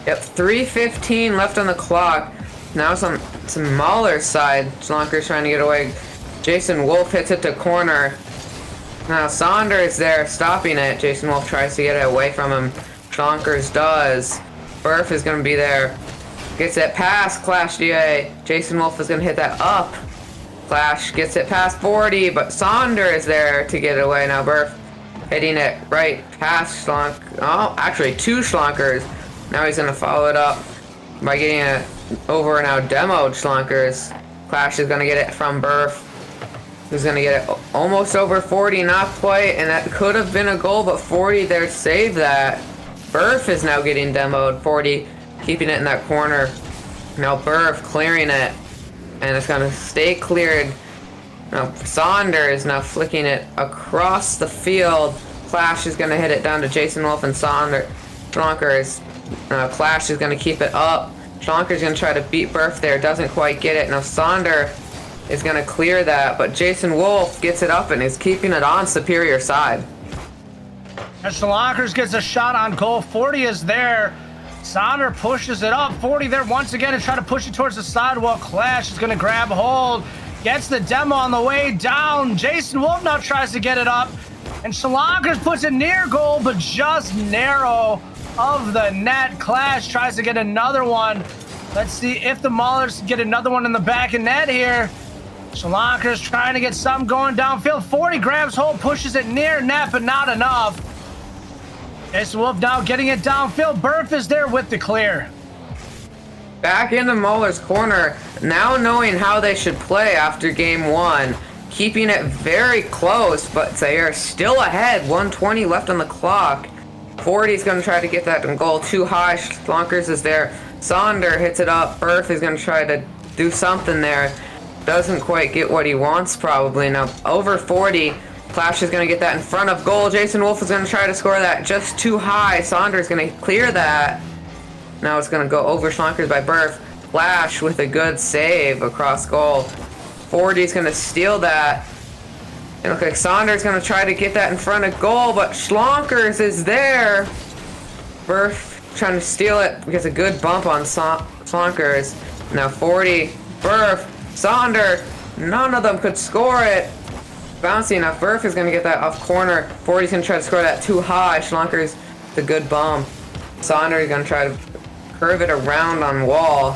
B: Yep, 3:15 left on the clock. Now it's on Mauler's side. Slonker's trying to get away. Jason Wolf hits it to corner. Now Sonder is there stopping it. Jason Wolf tries to get it away from him. Slonkers does. Burf is going to be there. Gets it past Clash DA. Jason Wolf is going to hit that up. Clash gets it past 40, but Sonder is there to get it away. Now Burf hitting it right past Slonk. Oh, actually 2 Slonkers. Now he's going to follow it up by getting it over now demoed Slonkers. Clash is going to get it from Burf. Who's going to get it almost over 40, not quite, and that could have been a goal, but 40 there saved that. Burf is now getting demoed. 40 keeping it in that corner. Now Burf clearing it, and it's going to stay cleared. Now Sonder is now flicking it across the field. Clash is going to hit it down to Jason Wolf and Slonkers. Clash is going to keep it up. Slonker's going to try to beat Burf there, doesn't quite get it. Now Sonder is going to clear that, but Jason Wolf gets it up and is keeping it on Superior side.
A: As Slonkers gets a shot on goal, 40 is there. Sonder pushes it up. 40 there once again and try to push it towards the sidewall. Clash is going to grab hold. Gets the demo on the way down. Jason Wolf now tries to get it up. And Slonkers puts it near goal, but just narrow of the net. Clash tries to get another one. Let's see if the Maulers get another one in the back of net here. Slonkers trying to get something going downfield. 40 grabs hold, pushes it near net, but not enough. Jason Wolf now getting it downfield. Burf is there with the clear.
B: Back in the Maulers' corner, now knowing how they should play after game 1. Keeping it very close, but they are still ahead. 1:20 left on the clock. 40 is going to try to get that in goal. Too high. Slonkers is there. Sonder hits it up. Burf is going to try to do something there. Doesn't quite get what he wants probably. Now over 40. Clash is going to get that in front of goal. Jason Wolf is going to try to score that just too high. Sonder is going to clear that. Now it's going to go over Slonkers by Burf. Clash with a good save across goal. 40 is going to steal that. It looks like Sonder is going to try to get that in front of goal, but Slonkers is there. Burf trying to steal it. Gets a good bump on Slonkers. Now 40. Burf. Sonder, none of them could score it. Bouncing enough. Burf is going to get that off corner. 40's going to try to score that too high. Slonkers, the good bump. Sonder is going to try to curve it around on wall.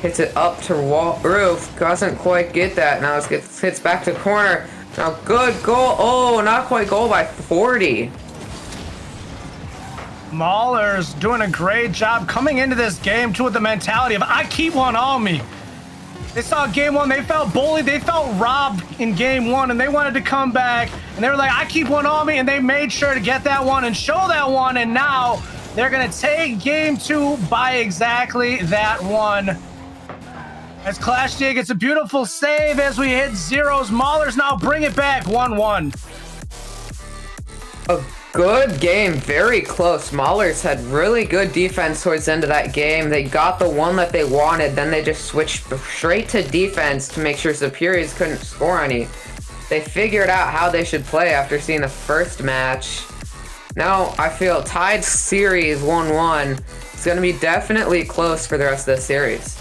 B: Hits it up to wall roof. Doesn't quite get that. Now it hits back to corner. Now good goal. Oh, not quite goal by 40.
A: Maulers doing a great job coming into this game too with the mentality of I keep one on me. They saw game 1, they felt bullied, they felt robbed in game 1, and they wanted to come back, and they were like, I keep one on me, and they made sure to get that one and show that one, and now They're going to take game 2 by exactly that one. As Clash Day gets a beautiful save as we hit zeros. Maulers now bring it back 1-1.
B: A good game, very close. Maulers had really good defense towards the end of that game. They got the one that they wanted, then they just switched straight to defense to make sure Superiors couldn't score any. They figured out how they should play after seeing the first match. Now I feel tied series 1-1. It's going to be definitely close for the rest of the series.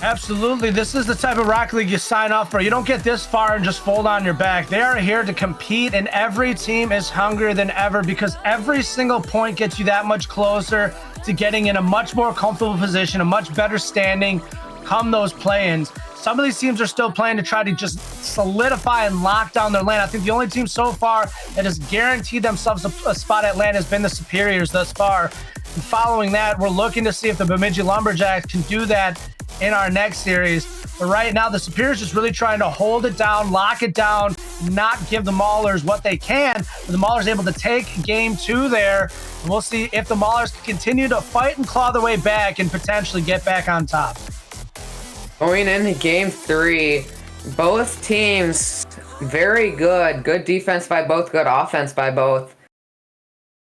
A: Absolutely. This is the type of Rocket League you sign up for. You don't get this far and just fold on your back. They are here to compete, and every team is hungrier than ever because every single point gets you that much closer to getting in a much more comfortable position, a much better standing come those play-ins. Some of these teams are still playing to try to just solidify and lock down their lane. I think the only team so far that has guaranteed themselves a spot at LAN has been the Superiors thus far. And following that, we're looking to see if the Bemidji Lumberjacks can do that in our next series. But right now, the Superiors just really trying to hold it down, lock it down, not give the Maulers what they can. But the Maulers able to take game 2 there. And we'll see if the Maulers can continue to fight and claw their way back and potentially get back on top.
B: Going into game 3, both teams very good. Good defense by both, good offense by both.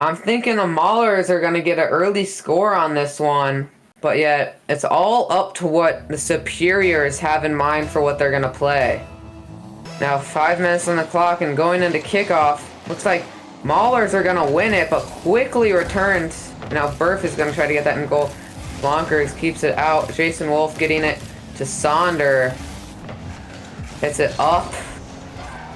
B: I'm thinking the Maulers are going to get an early score on this one, but yet it's all up to what the Superiors have in mind for what they're going to play. Now 5 minutes on the clock and going into kickoff. Looks like Maulers are going to win it, but quickly returns. Now Burf is going to try to get that in goal. Blonkers keeps it out. Jason Wolf getting it to Sonder. Hits it up.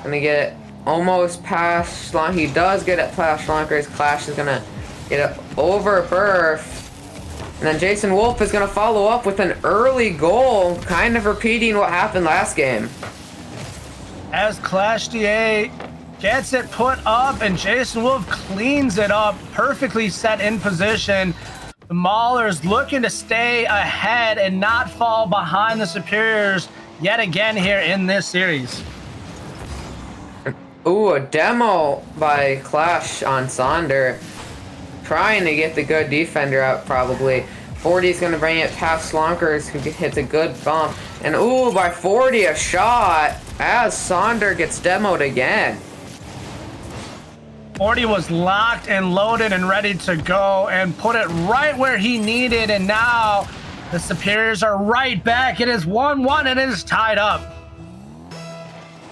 B: Gonna get it almost past Schlon. He does get it past Schlonkers. Clash is gonna get it over Burf. And then Jason Wolf is gonna follow up with an early goal, kind of repeating what happened last game.
A: As Clash DA gets it put up and Jason Wolf cleans it up, perfectly set in position. The Maulers looking to stay ahead and not fall behind the Superiors yet again here in this series.
B: Ooh, a demo by Clash on Sonder. Trying to get the good defender out, probably. 40's going to bring it past Slonkers, who hits a good bump. And ooh, by 40, a shot as Sonder gets demoed again.
A: 40 was locked and loaded and ready to go and put it right where he needed. And now the Superiors are right back. It is 1-1 and it is tied up.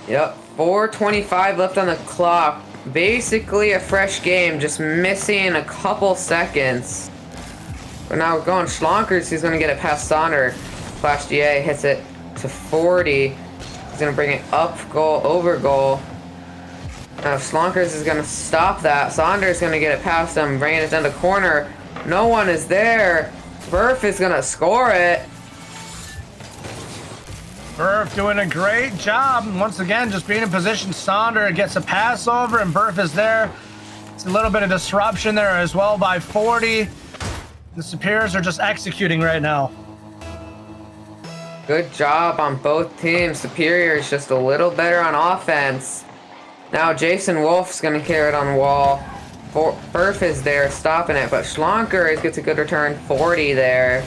B: Yep, 4:25 left on the clock. Basically a fresh game, just missing a couple seconds. But now we're going Schlonkers. He's going to get it past Sonder. Flash DA hits it to 40. He's going to bring it up goal, over goal. Now Slonkers is going to stop that. Saunders going to get it past him, bringing it down the corner. No one is there. Burf is going to score it.
A: Burf doing a great job. Once again, just being in position. Sonder gets a pass over and Burf is there. It's a little bit of disruption there as well by 40. The Superiors are just executing right now.
B: Good job on both teams. Superior is just a little better on offense. Now Jason Wolf's going to carry it on the wall. Burf is there stopping it, but Schlonker gets a good return. 40 there.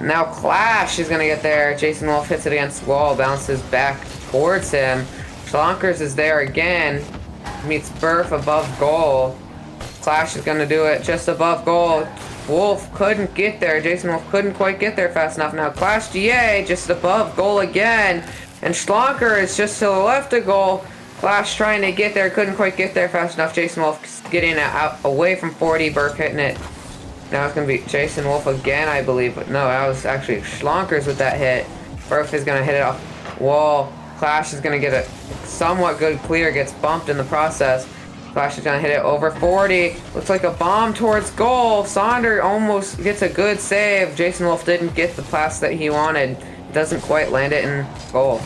B: Now Clash is going to get there. Jason Wolf hits it against the wall, bounces back towards him. Schlonkers is there again. Meets Burf above goal. Clash is going to do it just above goal. Wolf couldn't get there. Jason Wolf couldn't quite get there fast enough. Now Clash GA just above goal again. And Schlonker is just to the left of goal. Clash trying to get there, couldn't quite get there fast enough. Jason Wolf getting it out away from 40. Burf hitting it. Now it's going to be Jason Wolf again, I believe. But no, that was actually Schlonkers with that hit. Burf is going to hit it off wall. Clash is going to get a somewhat good clear. Gets bumped in the process. Clash is going to hit it over 40. Looks like a bomb towards goal. Sonder almost gets a good save. Jason Wolf didn't get the pass that he wanted. Doesn't quite land it in goal.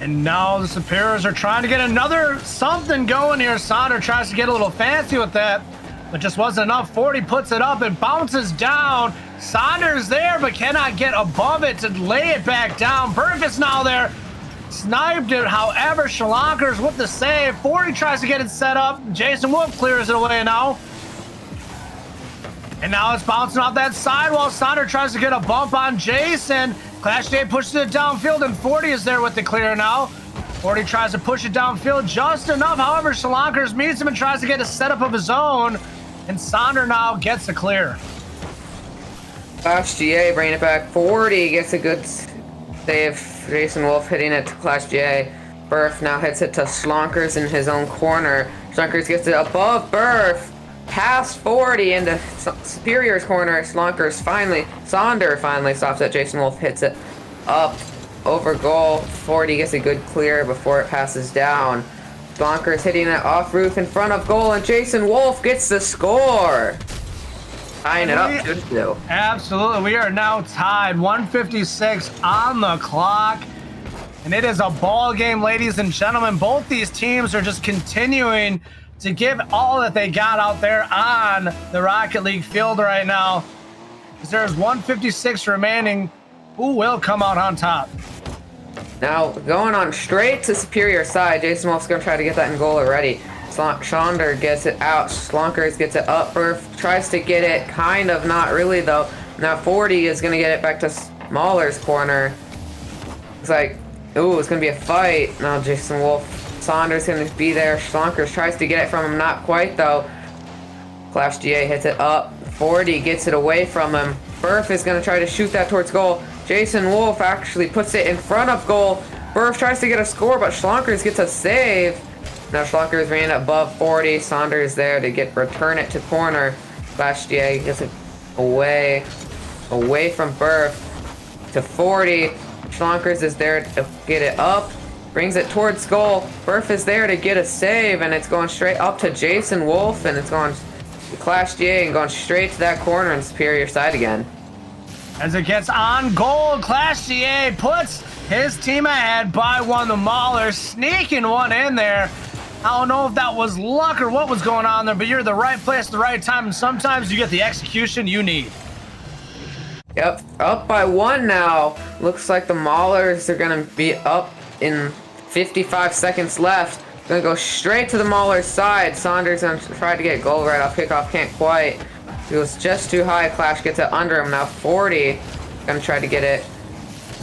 A: And now the Superiors are trying to get another something going here. Sonder tries to get a little fancy with that, but just wasn't enough. 40 puts it up and bounces down. Sonder's there, but cannot get above it to lay it back down. Burf is now there. sniped it. However, Shalonkers with the save. 40 tries to get it set up. Jason Wolf clears it away now. And now it's bouncing off that sidewall. Sonder tries to get a bump on Jason. Clash J pushes it downfield, and 40 is there with the clear now. 40 tries to push it downfield just enough. However, Shalonkers meets him and tries to get a setup of his own. And Sonder now gets the clear.
B: Clash GA bringing it back. 40 gets a good save. Jason Wolf hitting it to Clash GA. Burf now hits it to Schlonkers in his own corner. Schlonkers gets it above Burf. Past 40 into Superior's corner. Sonder finally stops it. Jason Wolf hits it up over goal. 40 gets a good clear before it passes down. Schlonkers hitting it off roof in front of goal, and Jason Wolf gets the score. Tying it up 2-2.
A: Absolutely. We are now tied. 156 on the clock. And it is a ball game, ladies and gentlemen. Both these teams are just continuing to give all that they got out there on the Rocket League field right now. As there's 156 remaining. Who will come out on top?
B: Now, going on straight to Superior side, Jason Wolf's going to try to get that in goal already. Shonder gets it out. Schlonkers gets it up. Burf tries to get it. Kind of, not really, though. Now, 40 is going to get it back to Smaller's corner. It's like, ooh, it's going to be a fight. Now, Jason Wolf. Saunders going to be there. Schlonkers tries to get it from him. Not quite, though. Clash GA hits it up. 40 gets it away from him. Burf is going to try to shoot that towards goal. Jason Wolf actually puts it in front of goal. Burf tries to get a score, but Schlonkers gets a save. Now Schlonkers ran above 40. Saunders there to return it to corner. Clash GA gets it away from Burf to 40. Schlonkers is there to get it up. Brings it towards goal. Burf is there to get a save, and it's going straight up to Jason Wolf, and it's going to Clash GA and going straight to that corner on Superior side again.
A: As it gets on goal, Clash GA puts his team ahead by one. The Maulers sneaking one in there. I don't know if that was luck or what was going on there, but you're the right place at the right time, and sometimes you get the execution you need.
B: Yep, up by one now. Looks like the Maulers are going to be up in 55 seconds left. Going to go straight to the Maulers side. Saunders going to try to get a goal right off kickoff. Can't quite. It was just too high. Clash gets it under him. Now 40. Going to try to get it.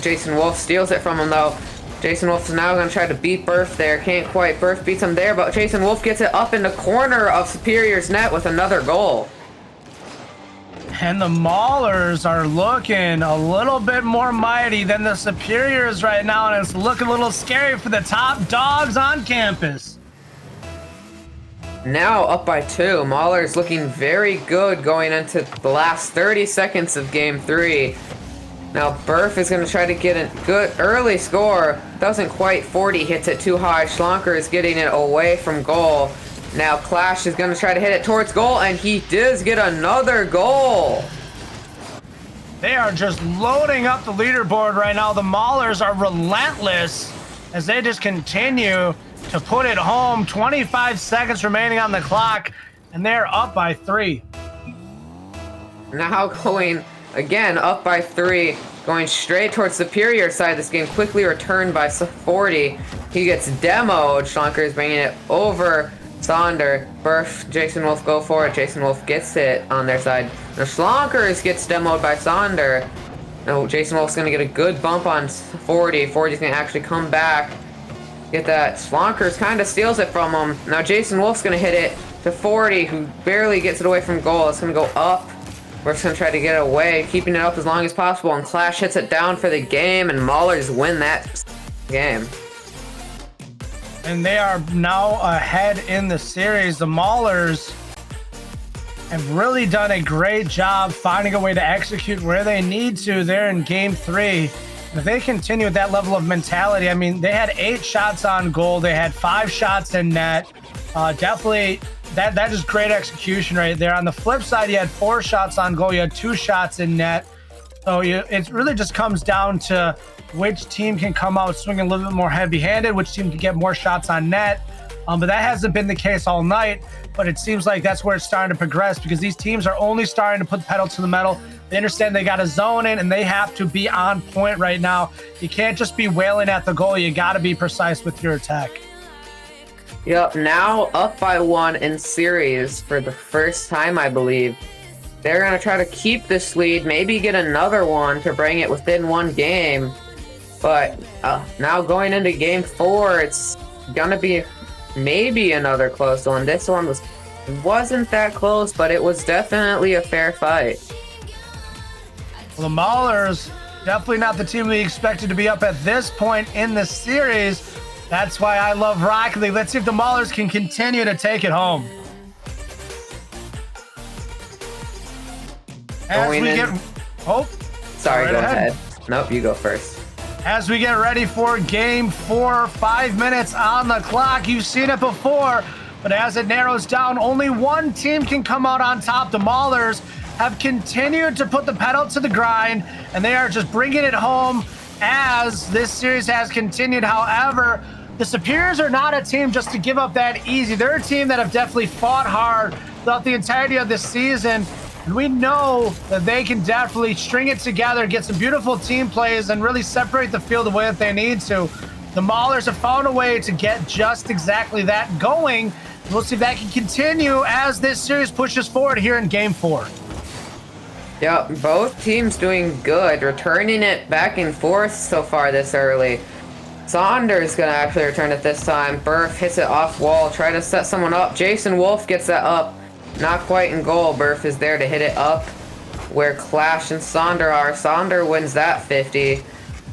B: Jason Wolf steals it from him, though. Jason Wolf is now going to try to beat Burf there. Can't quite. Burf beats him there, but Jason Wolf gets it up in the corner of Superior's net with another goal.
A: And the Maulers are looking a little bit more mighty than the Superiors right now, and it's looking a little scary for the top dogs on campus.
B: Now up by 2. Maulers looking very good going into the last 30 seconds of game 3. Now Burf is going to try to get a good early score. Doesn't quite. 40 hits it too high. Schlonker is getting it away from goal. Now Clash is going to try to hit it towards goal, and he does get another goal.
A: They are just loading up the leaderboard right now. The Maulers are relentless as they just continue to put it home. 25 seconds remaining on the clock, and they're up by 3.
B: Now going again up by 3, going straight towards Superior side. This game quickly returned by 40. He gets demoed. Schlonker is bringing it over. Sonder, Burf, Jason Wolf go for it. Jason Wolf gets it on their side. Now Schlonkers gets demoed by Sonder. No, Jason Wolf's going to get a good bump on 40. 40's going to actually come back. Get that. Schlonkers kind of steals it from him. Now Jason Wolf's going to hit it to 40, who barely gets it away from goal. It's going to go up. Burf's going to try to get it away, keeping it up as long as possible. And Clash hits it down for the game, and Maulers win that game.
A: And they are now ahead in the series. The Maulers have really done a great job finding a way to execute where they need to there in game 3. If they continue with that level of mentality, I mean, they had 8 shots on goal. They had 5 shots in net. Definitely, that is great execution right there. On the flip side, you had 4 shots on goal. You had 2 shots in net. So it really just comes down to which team can come out swinging a little bit more heavy-handed, which team can get more shots on net. But that hasn't been the case all night. But it seems like that's where it's starting to progress because these teams are only starting to put the pedal to the metal. They understand they got to zone in and they have to be on point right now. You can't just be wailing at the goal. You got to be precise with your attack.
B: Yep, now up by 1 in series for the first time, I believe. They're going to try to keep this lead, maybe get another one to bring it within 1 game. But now going into game 4, it's going to be maybe another close one. This one wasn't that close, but it was definitely a fair fight.
A: Well, the Maulers, definitely not the team we expected to be up at this point in the series. That's why I love Rocket League. Let's see if the Maulers can continue to take it home. As we get... Oh,
B: sorry, go ahead. Nope, you go first.
A: As we get ready for game 4, 5 minutes on the clock. You've seen it before, but as it narrows down, only one team can come out on top. The Maulers have continued to put the pedal to the grind, and they are just bringing it home as this series has continued. However, the Superiors are not a team just to give up that easy. They're a team that have definitely fought hard throughout the entirety of this season. And we know that they can definitely string it together, get some beautiful team plays, and really separate the field the way that they need to. The Maulers have found a way to get just exactly that going. We'll see if that can continue as this series pushes forward here in game 4.
B: Yeah, both teams doing good, returning it back and forth so far this early. Saunders gonna actually return it this time. Burf hits it off wall, try to set someone up. Jason Wolf gets that up. Not quite in goal. Burf is there to hit it up where Clash and Sonder are. Sonder wins that 50.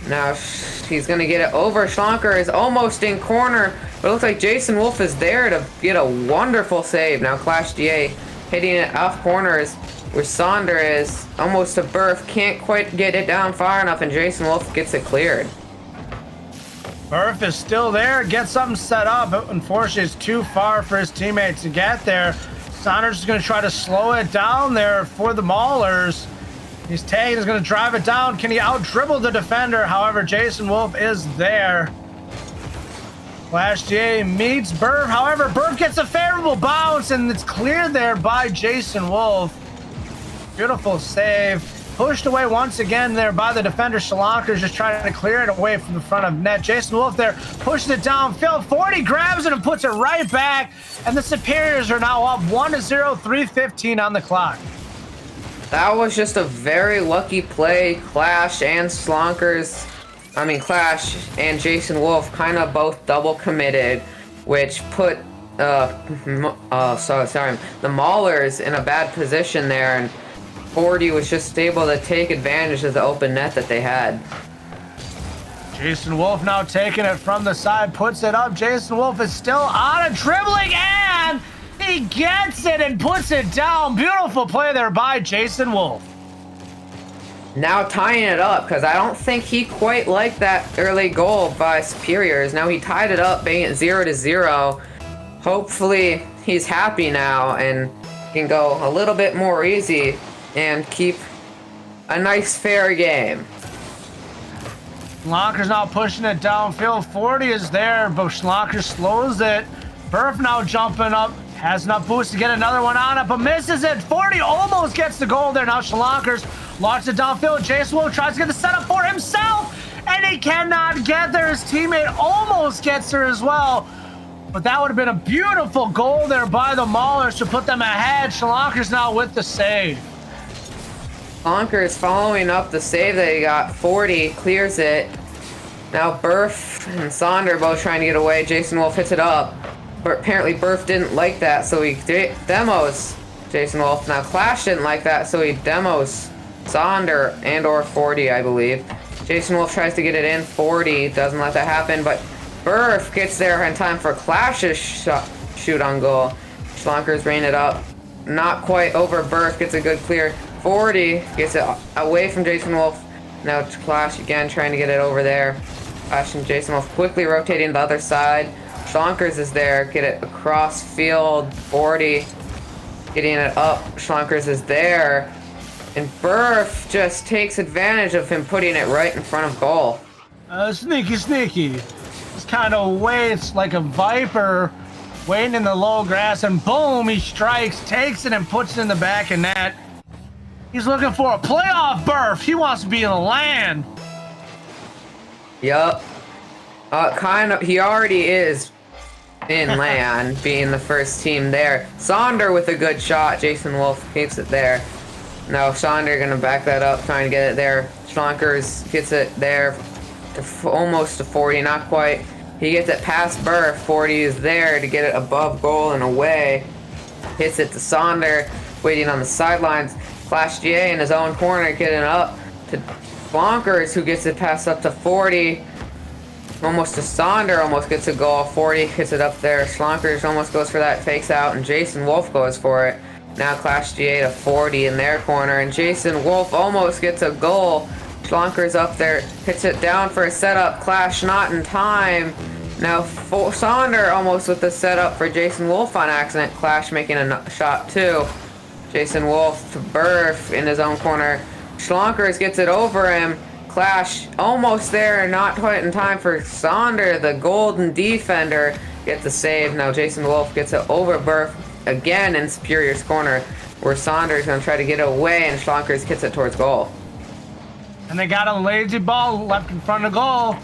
B: Now he's gonna get it over. Schlanker is almost in corner, but it looks like Jason Wolf is there to get a wonderful save. Now Clash DA hitting it off corners where Sonder is almost to Burf. Can't quite get it down far enough, and Jason Wolf gets it cleared.
A: Burf is still there, get something set up, but unfortunately it's too far for his teammates to get there. Saunders is going to try to slow it down there for the Maulers. He's tagging, is going to drive it down. Can he out-dribble the defender? However, Jason Wolf is there. Flash GA meets Burf. However, Burf gets a favorable bounce, and it's cleared there by Jason Wolf. Beautiful save. Pushed away once again there by the defender. Shalanker's just trying to clear it away from the front of net. Jason Wolf there pushes it downfield. 40 grabs it and puts it right back. And the Superiors are now up 1-0, 3:15 on the clock.
B: That was just a very lucky play. Clash and Jason Wolf kind of both double committed, which put the Maulers in a bad position there, and 40 was just able to take advantage of the open net that they had.
A: Jason Wolf now taking it from the side, puts it up. Jason Wolf is still on a dribbling, and he gets it and puts it down. Beautiful play there by Jason Wolf.
B: Now tying it up, because I don't think he quite liked that early goal by Superiors. Now he tied it up, being it 0-0. Hopefully he's happy now and can go a little bit more easy and keep a nice fair game.
A: Schlonker's now pushing it downfield. 40 is there, but Schlonker slows it. Burf now jumping up. Has enough boost to get another one on it, but misses it. 40 almost gets the goal there. Now Schlonker's launches it downfield. Jason Wolf tries to get the setup for himself, and he cannot get there. His teammate almost gets there as well. But that would have been a beautiful goal there by the Maulers to put them ahead. Schlonker's now with the save.
B: Schlonker is following up the save that he got. 40 clears it. Now Burf and Sonder both trying to get away. Jason Wolf hits it up. But apparently Burf didn't like that, so he demos Jason Wolf. Now Clash didn't like that, so he demos Sonder and or 40, I believe. Jason Wolf tries to get it in. 40 doesn't let that happen, but Burf gets there in time for Clash's shoot on goal. Schlonker's bringing it up. Not quite over. Burf gets a good clear. 40 gets it away from Jason Wolf. Now Clash again trying to get it over there. Clash and Jason Wolf quickly rotating the other side. Schlonkers is there. Get it across field. 40 getting it up. Schlonkers is there. And Burf just takes advantage of him putting it right in front of goal.
A: Sneaky. Just kind of waits like a viper waiting in the low grass, and boom, he strikes, takes it, and puts it in the back of net. He's looking for a playoff berth. He wants to be in the land.
B: Yup. Kind of. He already is in land, being the first team there. Sonder with a good shot. Jason Wolf keeps it there. Now Sonder gonna back that up, trying to get it there. Schlonkers gets it there to almost to 40, not quite. He gets it past Burr. 40 is there to get it above goal and away. Hits it to Sonder, waiting on the sidelines. Clash GA in his own corner, getting up to Bonkers, who gets it passed up to 40. Almost to Sonder, almost gets a goal. 40 hits it up there. Schlonkers almost goes for that, fakes out, and Jason Wolf goes for it. Now Clash GA to 40 in their corner, and Jason Wolf almost gets a goal. Schlonkers up there, hits it down for a setup. Clash not in time. Now Sonder almost with the setup for Jason Wolf on accident. Clash making a shot too. Jason Wolf to Burf in his own corner. Schlonkers gets it over him. Clash almost there, not quite in time for Sonder, the golden defender, gets the save. Now Jason Wolf gets it over Burf again in Superior's corner, where Saunders gonna try to get away, and Schlonkers gets it towards goal.
A: And they got a lazy ball left in front of goal.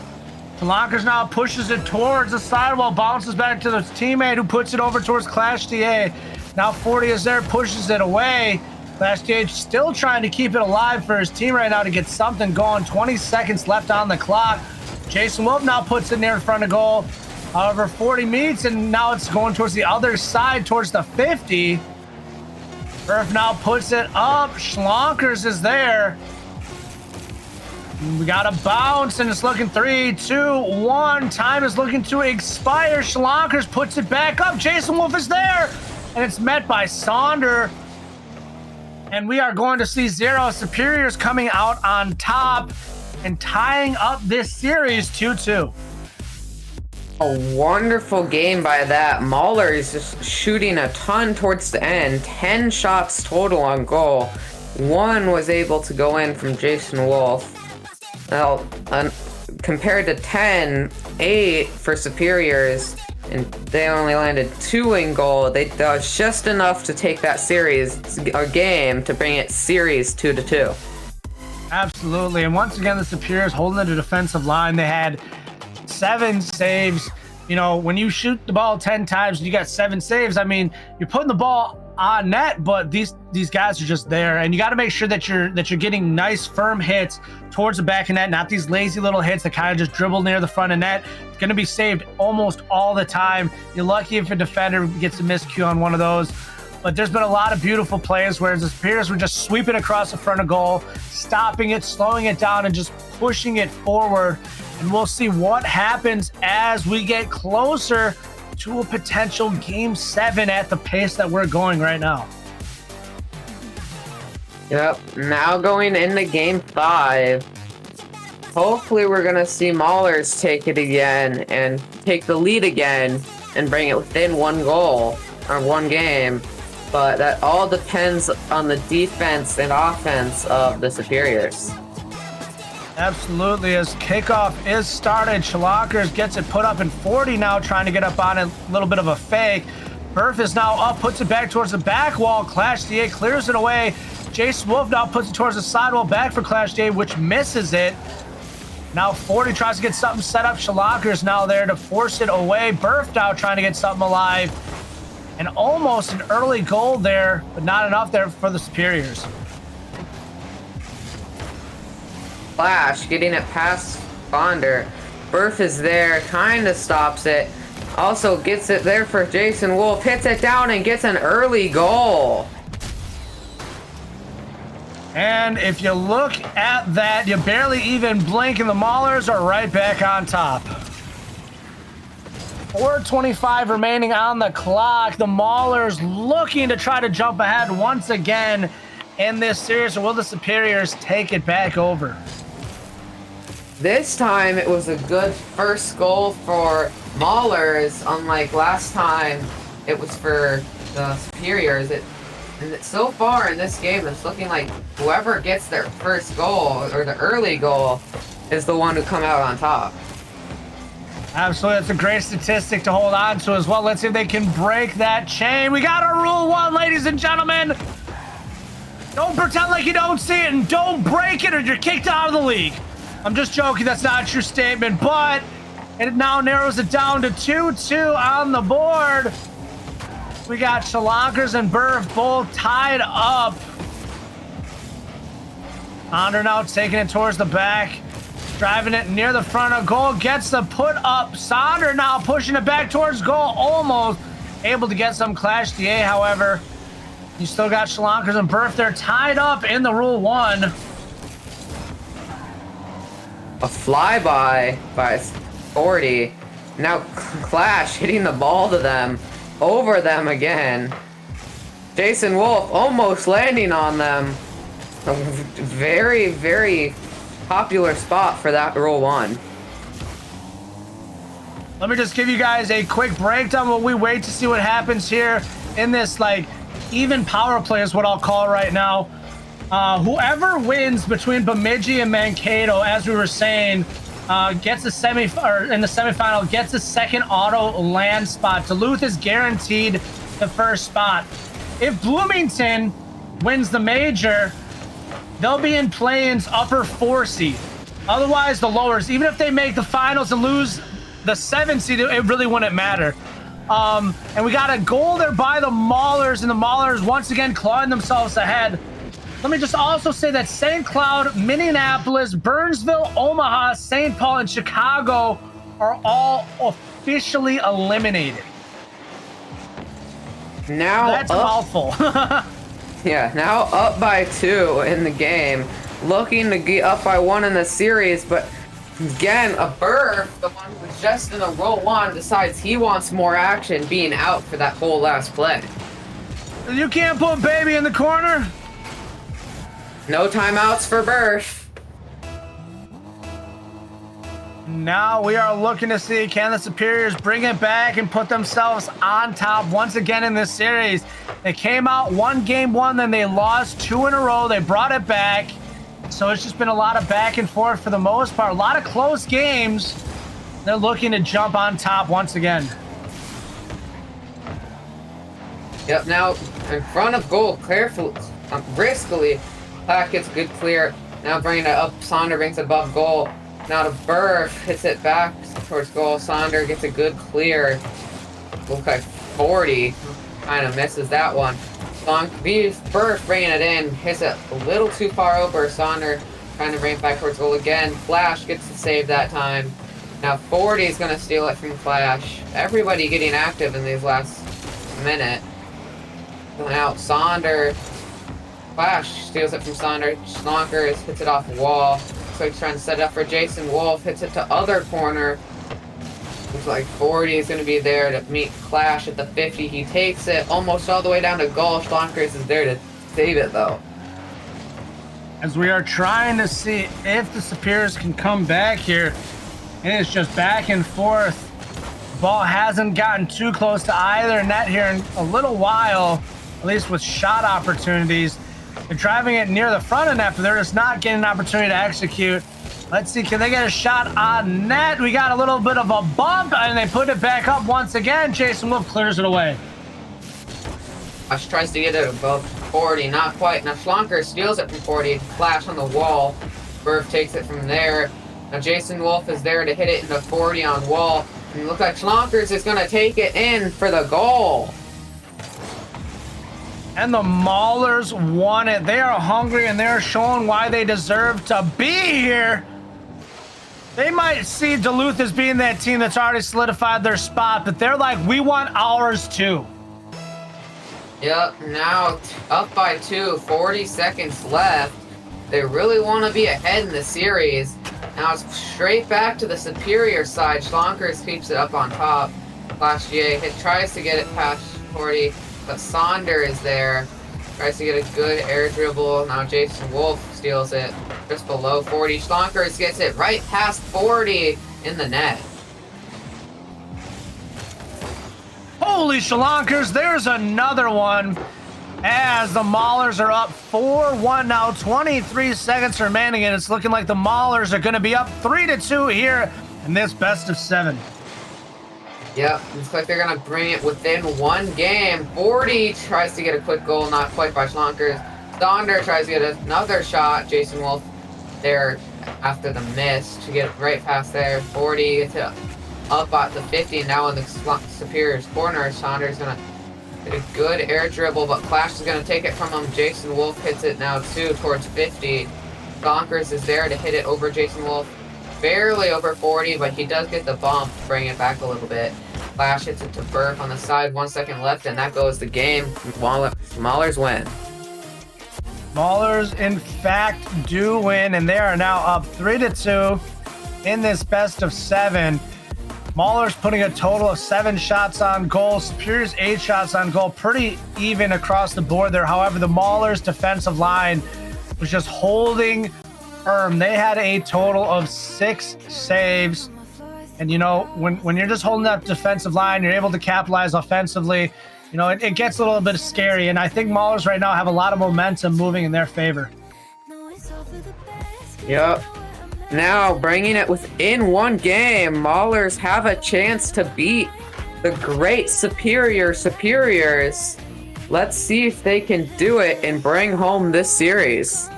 A: Schlonkers now pushes it towards the sidewall, bounces back to the teammate who puts it over towards Clash DA. Now 40 is there, pushes it away. Clash DA still trying to keep it alive for his team right now to get something going. 20 seconds left on the clock. Jason Wolf now puts it near in front of goal. However, 40 meets, and now it's going towards the other side, towards the 50. Burf now puts it up. Schlonkers is there. We got a bounce, and it's looking 3, 2, 1. Time is looking to expire. Schlonkers puts it back up. Jason Wolf is there, and it's met by Sonder. And we are going to see 0 Superiors coming out on top and tying up this series 2-2.
B: A wonderful game by that. Mahler is just shooting a ton towards the end. 10 shots total on goal. 1 was able to go in from Jason Wolf. Now, compared to 10, 8 for Superiors, and they only landed 2 in goal. That was just enough to take that series, or game, to bring it series 2-2.
A: Absolutely. And once again, the Superiors holding the defensive line. They had 7 saves. You know, when you shoot the ball 10 times and you got 7 saves, I mean, you're putting the ball on net, but these guys are just there, and you got to make sure that you're getting nice firm hits towards the back of net, not these lazy little hits that kind of just dribble near the front of net. It's going to be saved almost all the time. You're lucky if a defender gets a miscue on one of those. But there's been a lot of beautiful plays where the Superiors were just sweeping across the front of goal, stopping it, slowing it down, and just pushing it forward. And we'll see what happens as we get closer to a potential Game 7 at the pace that we're going right now.
B: Yep, now going into Game 5. Hopefully we're going to see Maulers take it again and take the lead again and bring it within 1 goal or 1 game. But that all depends on the defense and offense of the Superiors.
A: Absolutely. As kickoff is started, Schlonkers gets it put up in 40 now, trying to get up on it. A little bit of a fake. Burf is now up, puts it back towards the back wall. Clash DA clears it away. Jason Wolf now puts it towards the sidewall, back for Clash DA, which misses it. Now 40 tries to get something set up. Schlonkers now there to force it away. Burf now trying to get something alive. And almost an early goal there, but not enough there for the Superiors.
B: Flash getting it past Bonder. Burf is there, kind of stops it. Also gets it there for Jason Wolf. Hits it down and gets an early goal.
A: And if you look at that, you barely even blink, and the Maulers are right back on top. 4:25 remaining on the clock. The Maulers looking to try to jump ahead once again in this series, or will the Superiors take it back over?
B: This time it was a good first goal for Maulers, unlike last time it was for the Superiors. So far in this game, it's looking like whoever gets their first goal, or the early goal, is the one who come out on top.
A: Absolutely, that's a great statistic to hold on to as well. Let's see if they can break that chain. We got our rule 1, ladies and gentlemen. Don't pretend like you don't see it, and don't break it or you're kicked out of the league. I'm just joking, that's not a true statement, but it now narrows it down to 2-2 on the board. We got Shalonkers and Burf both tied up. Sonder now taking it towards the back. Driving it near the front of goal. Gets the put up. Sonder now pushing it back towards goal. Almost able to get some Clash DA, however. You still got Shalonkers and Burf. They're tied up in the Rule 1.
B: A flyby by 40. Now Clash hitting the ball to them. Over them again. Jason Wolf almost landing on them. A very, very popular spot for that Rule 1.
A: Let me just give you guys a quick breakdown while we wait to see what happens here in this, like, even power play is what I'll call it right now. Whoever wins between Bemidji and Mankato, as we were saying, gets a in the semifinal, gets a second auto land spot. Duluth is guaranteed the first spot. If Bloomington wins the major, they'll be in play-in's upper 4 seed. Otherwise, the lowers, even if they make the finals and lose the 7 seed, it really wouldn't matter. And we got a goal there by the Maulers, and the Maulers once again clawing themselves ahead. Let me just also say that St. Cloud, Minneapolis, Burnsville, Omaha, St. Paul, and Chicago are all officially eliminated.
B: Now
A: that's a mouthful.
B: Yeah, now up by 2 in the game. Looking to get up by 1 in the series, but again, a Burf, the one who was just in a Rule 1, decides he wants more action, being out for that whole last play.
A: You can't put baby in the corner.
B: No timeouts for Burf.
A: Now we are looking to see, can the Superiors bring it back and put themselves on top once again in this series? They came out, won game 1, then they lost 2 in a row. They brought it back. So it's just been a lot of back and forth for the most part. A lot of close games. They're looking to jump on top once again.
B: Yep, now in front of goal, carefully, briskly, Clack gets a good clear. Now bringing it up, Sonder brings it above goal. Now to Burf, hits it back towards goal. Sonder gets a good clear. Looks like 40 kind of misses that one. Burf bringing it in, hits it a little too far over. Sonder trying to bring it back towards goal again. Flash gets the save that time. Now 40 is going to steal it from Flash. Everybody getting active in these last minute. Going out, Sonder. Flash steals it from Sonder. Schlonkers hits it off the wall. So he's trying to set it up for Jason Wolf. Hits it to other corner. Looks like 40 is going to be there to meet Clash at the 50. He takes it almost all the way down to goal. Schlonkers is there to save it, though.
A: As we are trying to see if the Superiors can come back here. And it's just back and forth. Ball hasn't gotten too close to either net here in a little while, at least with shot opportunities. They're driving it near the front of net, but they're just not getting an opportunity to execute. Let's see, can they get a shot on net? We got a little bit of a bump, and they put it back up once again. Jason Wolf clears it away.
B: Flash tries to get it above 40, not quite. Now Schlonker steals it from 40, Flash on the wall. Burf takes it from there. Now Jason Wolf is there to hit it into 40 on wall. And it looks like Schlonkers is going to take it in for the goal.
A: And the Maulers won it. They are hungry, and they're showing why they deserve to be here. They might see Duluth as being that team that's already solidified their spot, but they're like, we want ours too.
B: Yep, now up by 2, 40 seconds left. They really want to be ahead in the series. Now it's straight back to the Superior side. Schlonkers keeps it up on top. Flash GA tries to get it past 40. But Sonder is there, tries to get a good air dribble. Now Jason Wolf steals it just below 40. Schlonkers gets it right past 40 in the net.
A: Holy Shalonkers, there's another one. As the Maulers are up 4-1 now, 23 seconds remaining, and it's looking like the Maulers are going to be up 3-2 here in this best of 7.
B: Yep, looks like they're gonna bring it within one game. 40 tries to get a quick goal, not quite by Schlonkers. Donder tries to get another shot. Jason Wolf there after the miss to get right past there. 40 gets it up at the 50. Now in the Superior's corner, Saunders gonna get a good air dribble, but Clash is gonna take it from him. Jason Wolf hits it now too towards 50. Donkers is there to hit it over Jason Wolf. Barely over 40, but he does get the bump, bring it back a little bit. Clash hits it to Burf on the side, 1 second left, and that goes the game. Maulers win.
A: Maulers, in fact, do win, and they are now up 3-2 in this best of 7. Maulers putting a total of 7 shots on goal. Superior's 8 shots on goal. Pretty even across the board there. However, the Maulers' defensive line was just holding firm. They had a total of 6 saves. And, you know, when you're just holding that defensive line, you're able to capitalize offensively. You know, it gets a little bit scary. And I think Maulers right now have a lot of momentum moving in their favor.
B: Yep. Now, bringing it within one game, Maulers have a chance to beat the great Superiors. Let's see if they can do it and bring home this series.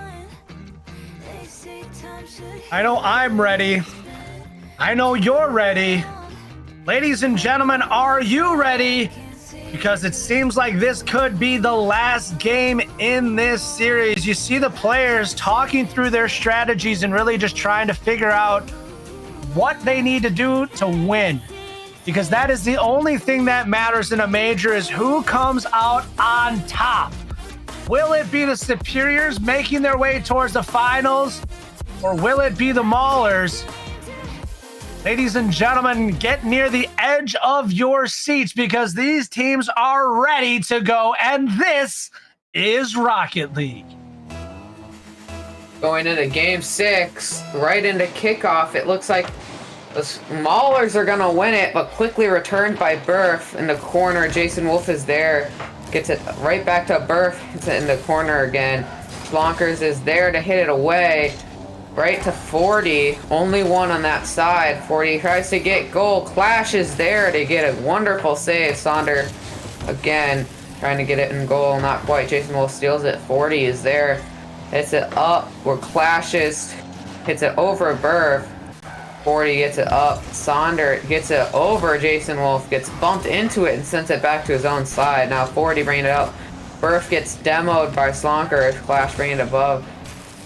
A: I know I'm ready. I know you're ready. Ladies and gentlemen, are you ready? Because it seems like this could be the last game in this series. You see the players talking through their strategies and really just trying to figure out what they need to do to win. Because that is the only thing that matters in a major, is who comes out on top. Will it be the Superiors making their way towards the finals, or will it be the Maulers? Ladies and gentlemen, get near the edge of your seats because these teams are ready to go, and this is Rocket League.
B: Going into game 6, right into kickoff, it looks like the Maulers are gonna win it, but quickly returned by Burf in the corner. Jason Wolf is there, gets it right back to Burf, hits it in the corner again. Schlonkers is there to hit it away. Right to 40, only one on that side. 40 tries to get goal. Clash is there to get a wonderful save. Sonder again trying to get it in goal, not quite. Jason Wolf steals it. 40 is there, hits it up where Clash is, hits it over Burf. 40 gets it up. Sonder gets it over Jason Wolf, gets bumped into it and sends it back to his own side. Now 40 bringing it up. Burf gets demoed by Slonker. Clash bringing it above.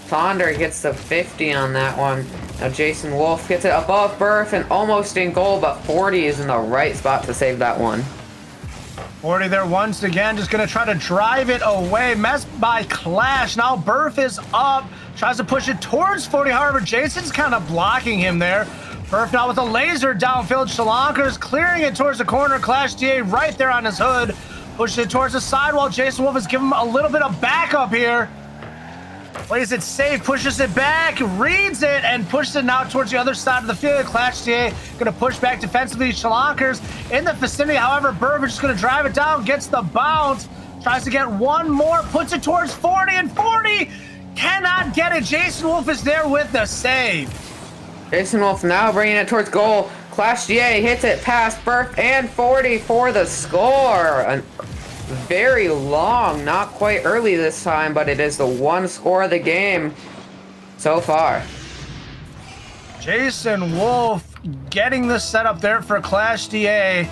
B: Sonder gets the 50 on that one. Now Jason Wolf gets it above Burf and almost in goal, but 40 is in the right spot to save that one.
A: 40 there once again, just going to try to drive it away. Messed by Clash. Now Burf is up, tries to push it towards 40. However, Jason's kind of blocking him there. Burf now with a laser downfield. Shalonkers clearing it towards the corner. Clash DA right there on his hood. Pushes it towards the side while Jason Wolf is giving him a little bit of backup here. Plays it safe, pushes it back, reads it, and pushes it now towards the other side of the field. Clash DA going to push back defensively. Shalonkers in the vicinity. However, Burf is just going to drive it down, gets the bounce, tries to get one more, puts it towards 40, and 40 cannot get it. Jason Wolf is there with the save.
B: Jason Wolf now bringing it towards goal. Clash DA hits it past Burf and 40 for the score. Very long, not quite early this time, but it is the one score of the game so far.
A: Jason Wolf getting the setup there for Clash DA.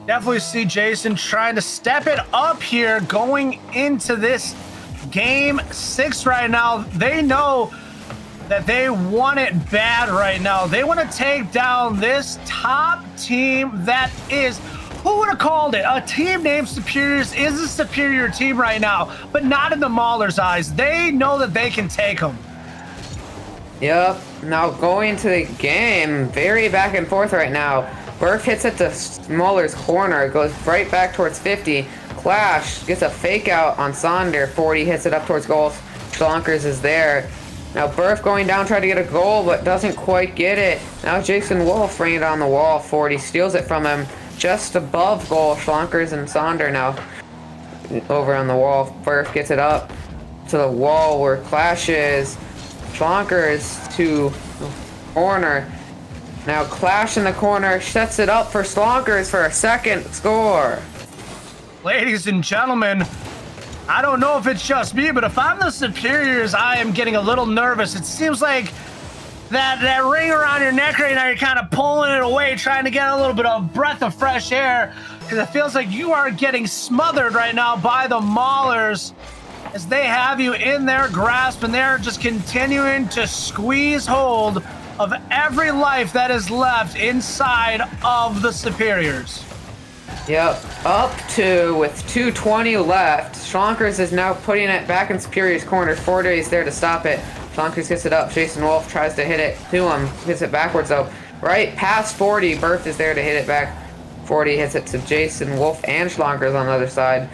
A: Definitely see Jason trying to step it up here going into this game 6 right now. They know that they want it bad right now. They want to take down this top team that is... Who would have called it? A team named Superiors is a superior team right now, but not in the Maulers' eyes. They know that they can take them.
B: Yep. Now going to the game, very back and forth right now. Burf hits it to Maulers' corner, goes right back towards 50. Clash gets a fake out on Sonder. 40 hits it up towards goal. Schlonkers is there. Now Burf going down, trying to get a goal, but doesn't quite get it. Now Jason Wolf bringing it on the wall. 40 steals it from him. Just above goal, Schlonkers and Sonder now over on the wall. Burf gets it up to the wall where Clash is. Schlonkers to corner. Now Clash in the corner sets it up for Slonkers for a second score.
A: Ladies and gentlemen, I don't know if it's just me, but if I'm the Superiors, I am getting a little nervous. It seems like that ring around your neck right now, you're kind of pulling it away, trying to get a little bit of breath of fresh air, because it feels like you are getting smothered right now by the Maulers as they have you in their grasp, and they're just continuing to squeeze hold of every life that is left inside of the Superiors.
B: Yep, up to with 2:20 left. Schlonkers is now putting it back in Superior's corner. 4 days there to stop it. Schlonkers gets it up. Jason Wolf tries to hit it to him. Hits it backwards though. Right past 40. Berth is there to hit it back. 40 hits it to Jason Wolf and Schlonkers on the other side.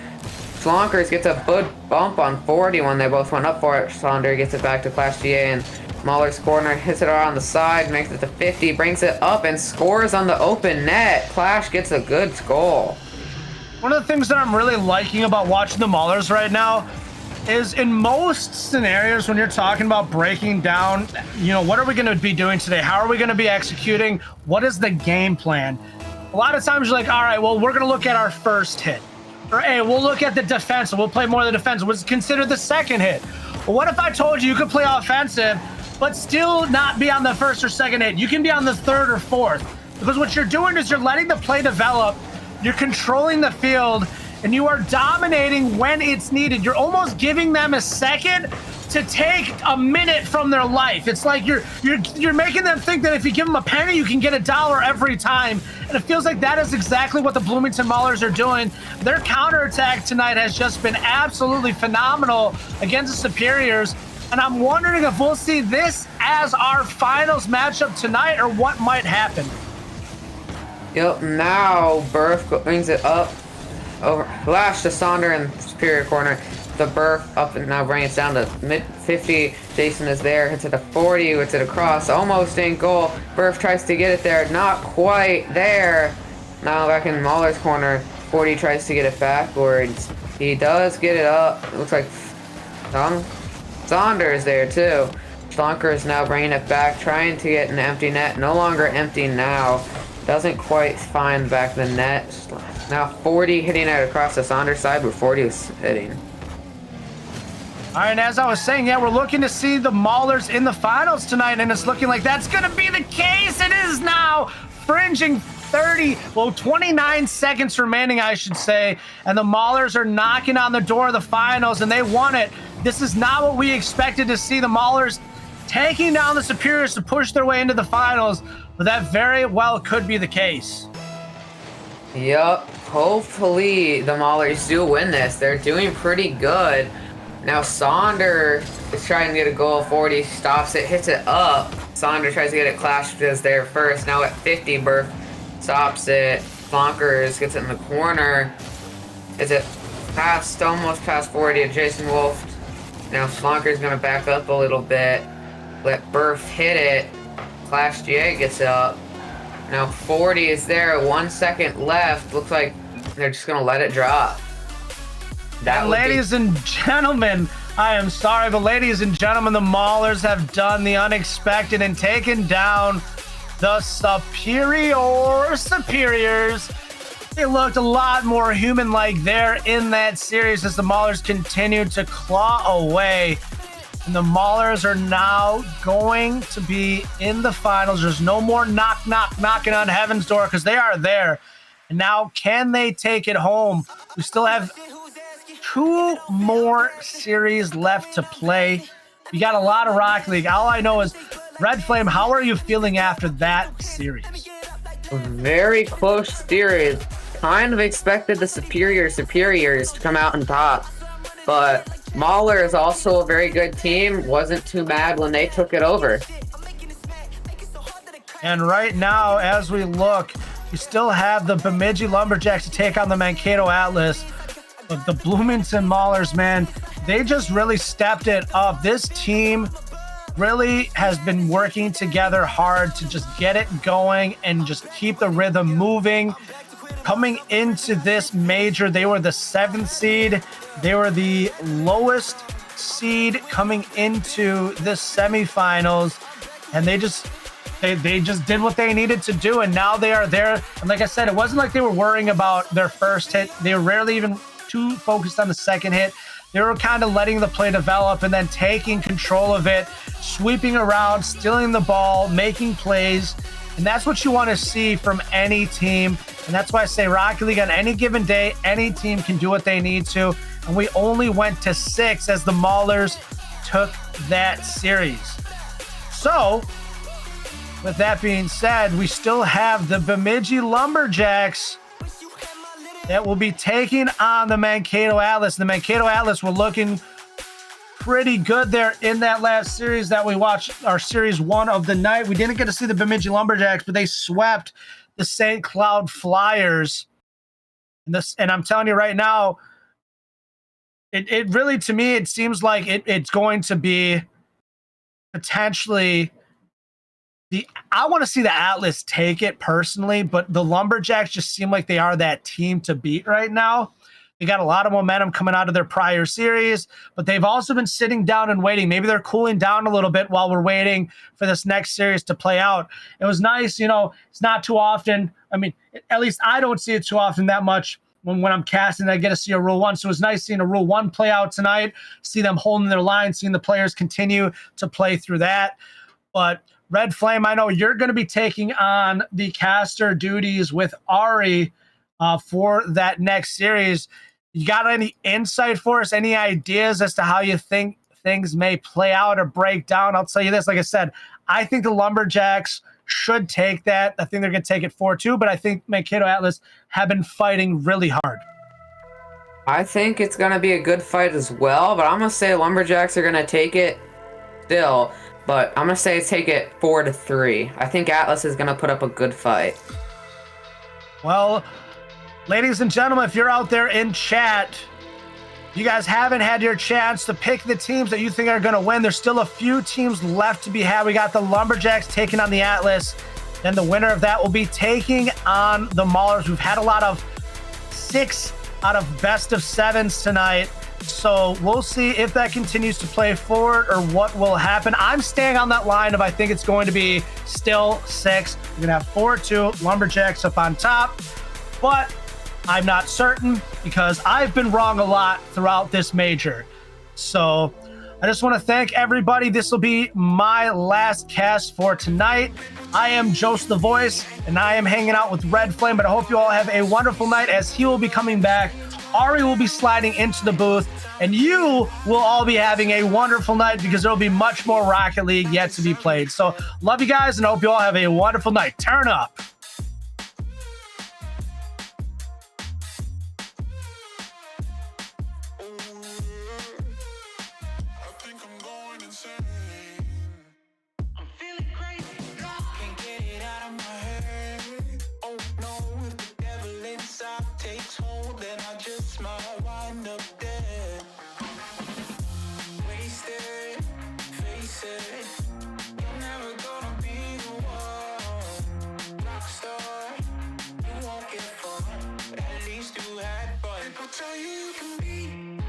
B: Schlonkers gets a good bump on 40 when they both went up for it. Schlonder gets it back to Clash GA, and Mahler's corner hits it around the side, makes it to 50, brings it up and scores on the open net. Clash gets a good goal.
A: One of the things that I'm really liking about watching the Maulers right now is in most scenarios when you're talking about breaking down, you know, what are we going to be doing today? How are we going to be executing? What is the game plan? A lot of times you're like, all right, well, we're going to look at our first hit. Or, hey, we'll look at the defense. We'll play more of the defense. What's considered the second hit? Well, what if I told you could play offensive, but still not be on the first or second hit? You can be on the third or fourth. Because what you're doing is you're letting the play develop. You're controlling the field, and you are dominating when it's needed. You're almost giving them a second to take a minute from their life. It's like you're making them think that if you give them a penny, you can get $1 every time. And it feels like that is exactly what the Bloomington Maulers are doing. Their counterattack tonight has just been absolutely phenomenal against the Superiors. And I'm wondering if we'll see this as our finals matchup tonight, or what might happen.
B: Yep, now Berth brings it up. Over Lash to Sonder in Superior corner. The Berth up and now brings it down to mid 50. Jason is there, hits it to 40, hits it across, almost in goal. Berth tries to get it there, not quite there. Now back in Mahler's corner, 40 tries to get it backwards. He does get it up. It looks like Sonder is there too. Schlonker is now bringing it back, trying to get an empty net. No longer empty now. Doesn't quite find back the net. Now 40 hitting it across the Saunders side where 40 is hitting.
A: All right, and as I was saying, yeah, we're looking to see the Maulers in the finals tonight, and it's looking like that's going to be the case. It is now fringing 29 seconds remaining, I should say, and the Maulers are knocking on the door of the finals, and they won it. This is not what we expected to see, the Maulers taking down the Superiors to push their way into the finals, but that very well could be the case.
B: Yup, hopefully the Maulers do win this. They're doing pretty good. Now Sonder is trying to get a goal. 40 stops it, hits it up. Sonder tries to get it. Clash is there first. Now at 50, Berth stops it. Flonkers gets it in the corner. Is it past, almost past 40 to Jason Wolf. Now Flonker's gonna back up a little bit. Let Berth hit it. Clash GA gets it up. Now 40 is there, 1 second left. Looks like they're just gonna let it drop.
A: And ladies and gentlemen, I am sorry, but ladies and gentlemen, the Maulers have done the unexpected and taken down the Superiors. They looked a lot more human-like there in that series as the Maulers continued to claw away. And the Maulers are now going to be in the finals. There's no more knocking on heaven's door because they are there. And now, can they take it home? We still have 2 more series left to play. We got a lot of Rocket League. All I know is, Red Flame, how are you feeling after that series?
B: Very close series. Kind of expected the Superiors to come out on top. But Mauler is also a very good team. Wasn't too mad when they took it over.
A: And right now, as we look, we still have the Bemidji Lumberjacks to take on the Mankato Atlas. But the Bloomington Maulers, man, they just really stepped it up. This team really has been working together hard to just get it going and just keep the rhythm moving. Coming into this major, they were the 7th seed. They were the lowest seed coming into this semifinals, and they just They just did what they needed to do, and now they are there. And like I said, it wasn't like they were worrying about their first hit. They were rarely even too focused on the second hit. They were kind of letting the play develop and then taking control of it, sweeping around, stealing the ball, making plays. And that's what you want to see from any team. And that's why I say Rocket League on any given day, any team can do what they need to. And we only went to 6 as the Maulers took that series. So, with that being said, we still have the Bemidji Lumberjacks that will be taking on the Mankato Atlas. The Mankato Atlas were looking pretty good there in that last series that we watched, our series 1 of the night. We didn't get to see the Bemidji Lumberjacks, but they swept the St. Cloud Flyers. And I'm telling you right now, it really, to me, it seems like it's going to be potentially I want to see the Atlas take it personally, but the Lumberjacks just seem like they are that team to beat right now. They got a lot of momentum coming out of their prior series, but they've also been sitting down and waiting. Maybe they're cooling down a little bit while we're waiting for this next series to play out. It was nice, it's not too often. I mean, at least I don't see it too often that much when I'm casting. I get to see a Rule 1. So it was nice seeing a Rule 1 play out tonight, see them holding their line, seeing the players continue to play through that. But Red Flame, I know you're going to be taking on the caster duties with Ari for that next series. You got any insight for us? Any ideas as to how you think things may play out or break down? I'll tell you this. Like I said, I think the Lumberjacks should take that. I think they're going to take it 4-2, but I think Mankato Atlas have been fighting really hard.
B: I think it's going to be a good fight as well, but I'm going to say Lumberjacks are going to take it still. But I'm going to say take it 4-3. I think Atlas is going to put up a good fight.
A: Well, ladies and gentlemen, if you're out there in chat, you guys haven't had your chance to pick the teams that you think are going to win. There's still a few teams left to be had. We got the Lumberjacks taking on the Atlas. Then the winner of that will be taking on the Maulers. We've had a lot of 6 out of best of 7s tonight. So we'll see if that continues to play forward or what will happen. I'm staying on that line of I think it's going to be still 6. We're going to have 4-2 Lumberjacks up on top. But I'm not certain because I've been wrong a lot throughout this major. So I just want to thank everybody. This will be my last cast for tonight. I am Jose the Voice, and I am hanging out with Red Flame, but I hope you all have a wonderful night as he will be coming back. Ari will be sliding into the booth, and you will all be having a wonderful night because there will be much more Rocket League yet to be played. So love you guys, and hope you all have a wonderful night. Turn up.
C: Takes hold, then I just might wind up dead. Wasted, face it. You're never gonna be the one. Rockstar, you won't get far. At least you had fun. People tell you you can be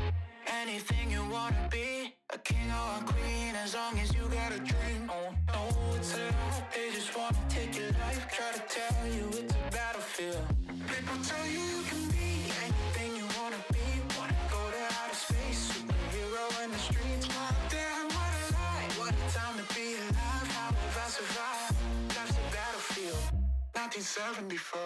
C: anything you wanna be. A king or a queen, as long as you got a dream. Oh no, it's a lie. They just wanna take your life. Try to tell you it's a battlefield. People tell you you can be anything you wanna be. Wanna go to outer space, superhero in the streets. Damn, what a lie. What a time to be alive. How have I survived? Life's a battlefield. 1974.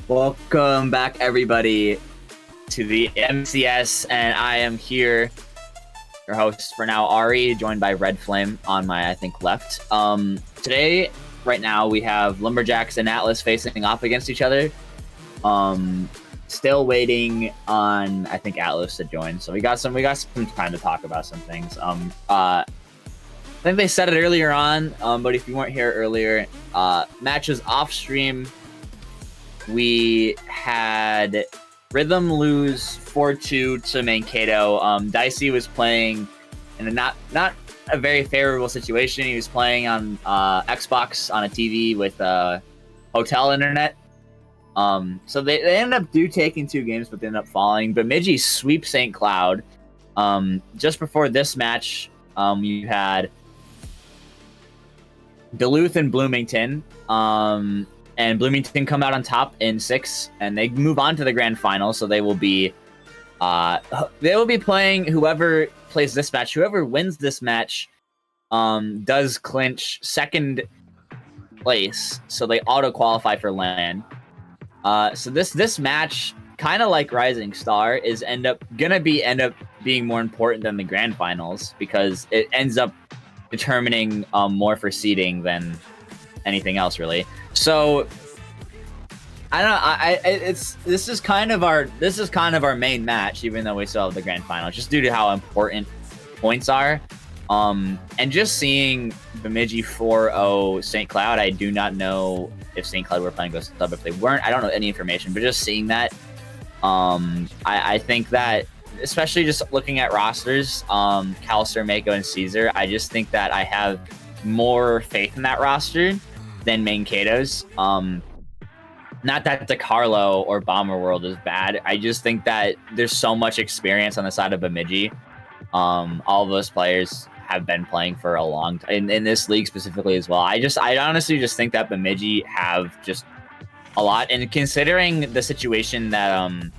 E: Welcome back, everybody, to the MCS, and I am here, your host for now, Ari, joined by Red Flame on my, I think, left. Today, right now, we have Lumberjacks and Atlas facing off against each other. Still waiting on, I think, Atlas to join, so we got some time to talk about some things. I think they said it earlier on, but if you weren't here earlier, matches off stream. We had Rhythm lose 4-2 to Mankato. Dicey was playing in a not a very favorable situation. He was playing on Xbox on a TV with hotel internet. So they ended up taking 2 games, but they ended up falling. Bemidji sweep St. Cloud. Just before this match, you had Duluth and Bloomington. And Bloomington come out on top in 6, and they move on to the grand final. So they will be playing whoever plays this match. Whoever wins this match does clinch 2nd place, so they auto qualify for LAN. So this match, kind of like Rising Star, is end up being more important than the grand finals because it ends up determining more for seeding than anything else really. So I don't know. This is kind of our main match, even though we still have the grand final, just due to how important points are. And just seeing Bemidji 4-0 St. Cloud, I do not know if St. Cloud were playing Ghost Sub. If they weren't, I don't know any information. But just seeing that, I think that, especially just looking at rosters, Calcer, Mako, and Caesar, I just think that I have more faith in that roster than Mankato's. Not that DeCarlo or Bomber World is bad. I just think that there's so much experience on the side of Bemidji. All of those players have been playing for a long time in this league specifically as well. I honestly just think that Bemidji have just a lot. And considering the situation that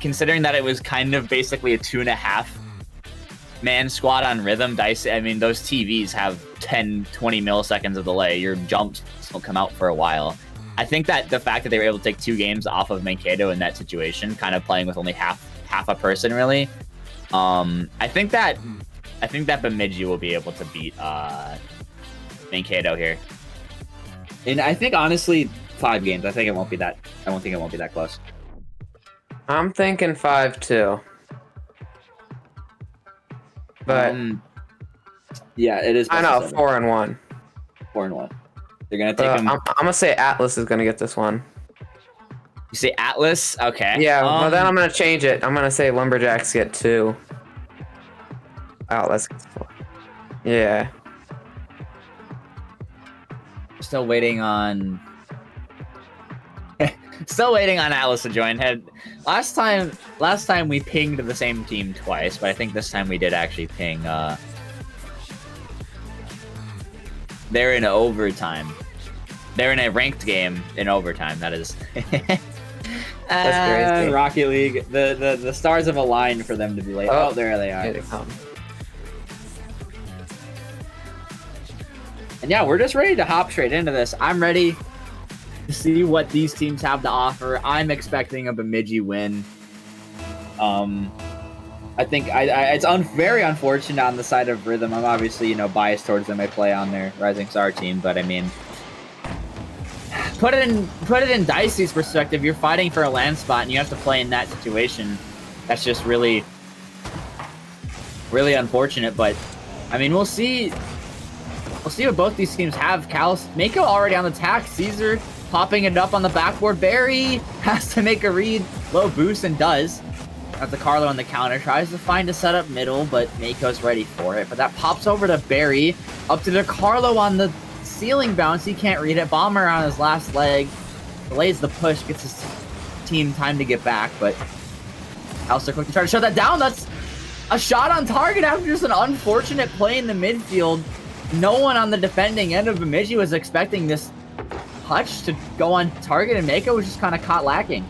E: considering that it was kind of basically a 2.5 man squad on Rhythm Dice, I mean, those TVs have 10, 20 milliseconds of delay. Your jumps don't come out for a while. I think that the fact that they were able to take 2 games off of Mankato in that situation, kind of playing with only half a person really, I think that Bemidji will be able to beat Mankato here. And I think honestly 5 games. I don't think it won't be that close.
B: I'm thinking 5-2. But
E: yeah, it is.
B: I know 4-1.
E: 4-1. They're gonna take him.
B: I'm gonna say Atlas is gonna get this one.
E: You say Atlas? Okay.
B: Yeah, well then I'm gonna change it. I'm gonna say Lumberjacks get 2. Atlas gets 4. Yeah.
E: Still waiting on. Still waiting on Atlas to join. Last time we pinged the same team twice, but I think this time we did actually ping. They're in overtime. They're in a ranked game in overtime. That is.
B: That's crazy.
E: Rocket League. The stars have aligned for them to be late. Oh, there they are.
B: Here they come.
E: And yeah, we're just ready to hop straight into this. I'm ready to see what these teams have to offer. I'm expecting a Bemidji win. I think it's very unfortunate on the side of Rhythm. I'm obviously, biased towards them. I play on their Rising Star team, but I mean, put it in Dicey's perspective. You're fighting for a land spot, and you have to play in that situation. That's just really, really unfortunate. But I mean, we'll see. We'll see what both these teams have. Mako already on the attack. Caesar popping it up on the backboard. Barry has to make a read. Low boost and does. Got the Carlo on the counter. Tries to find a setup middle, but Mako's ready for it. But that pops over to Barry. Up to the Carlo on the ceiling bounce. He can't read it. Bomber on his last leg. Delays the push. Gets his team time to get back. But Alistair quick to try to shut that down. That's a shot on target after just an unfortunate play in the midfield. No one on the defending end of Bemidji was expecting this touch to go on target, and Mako was just kind of caught lacking.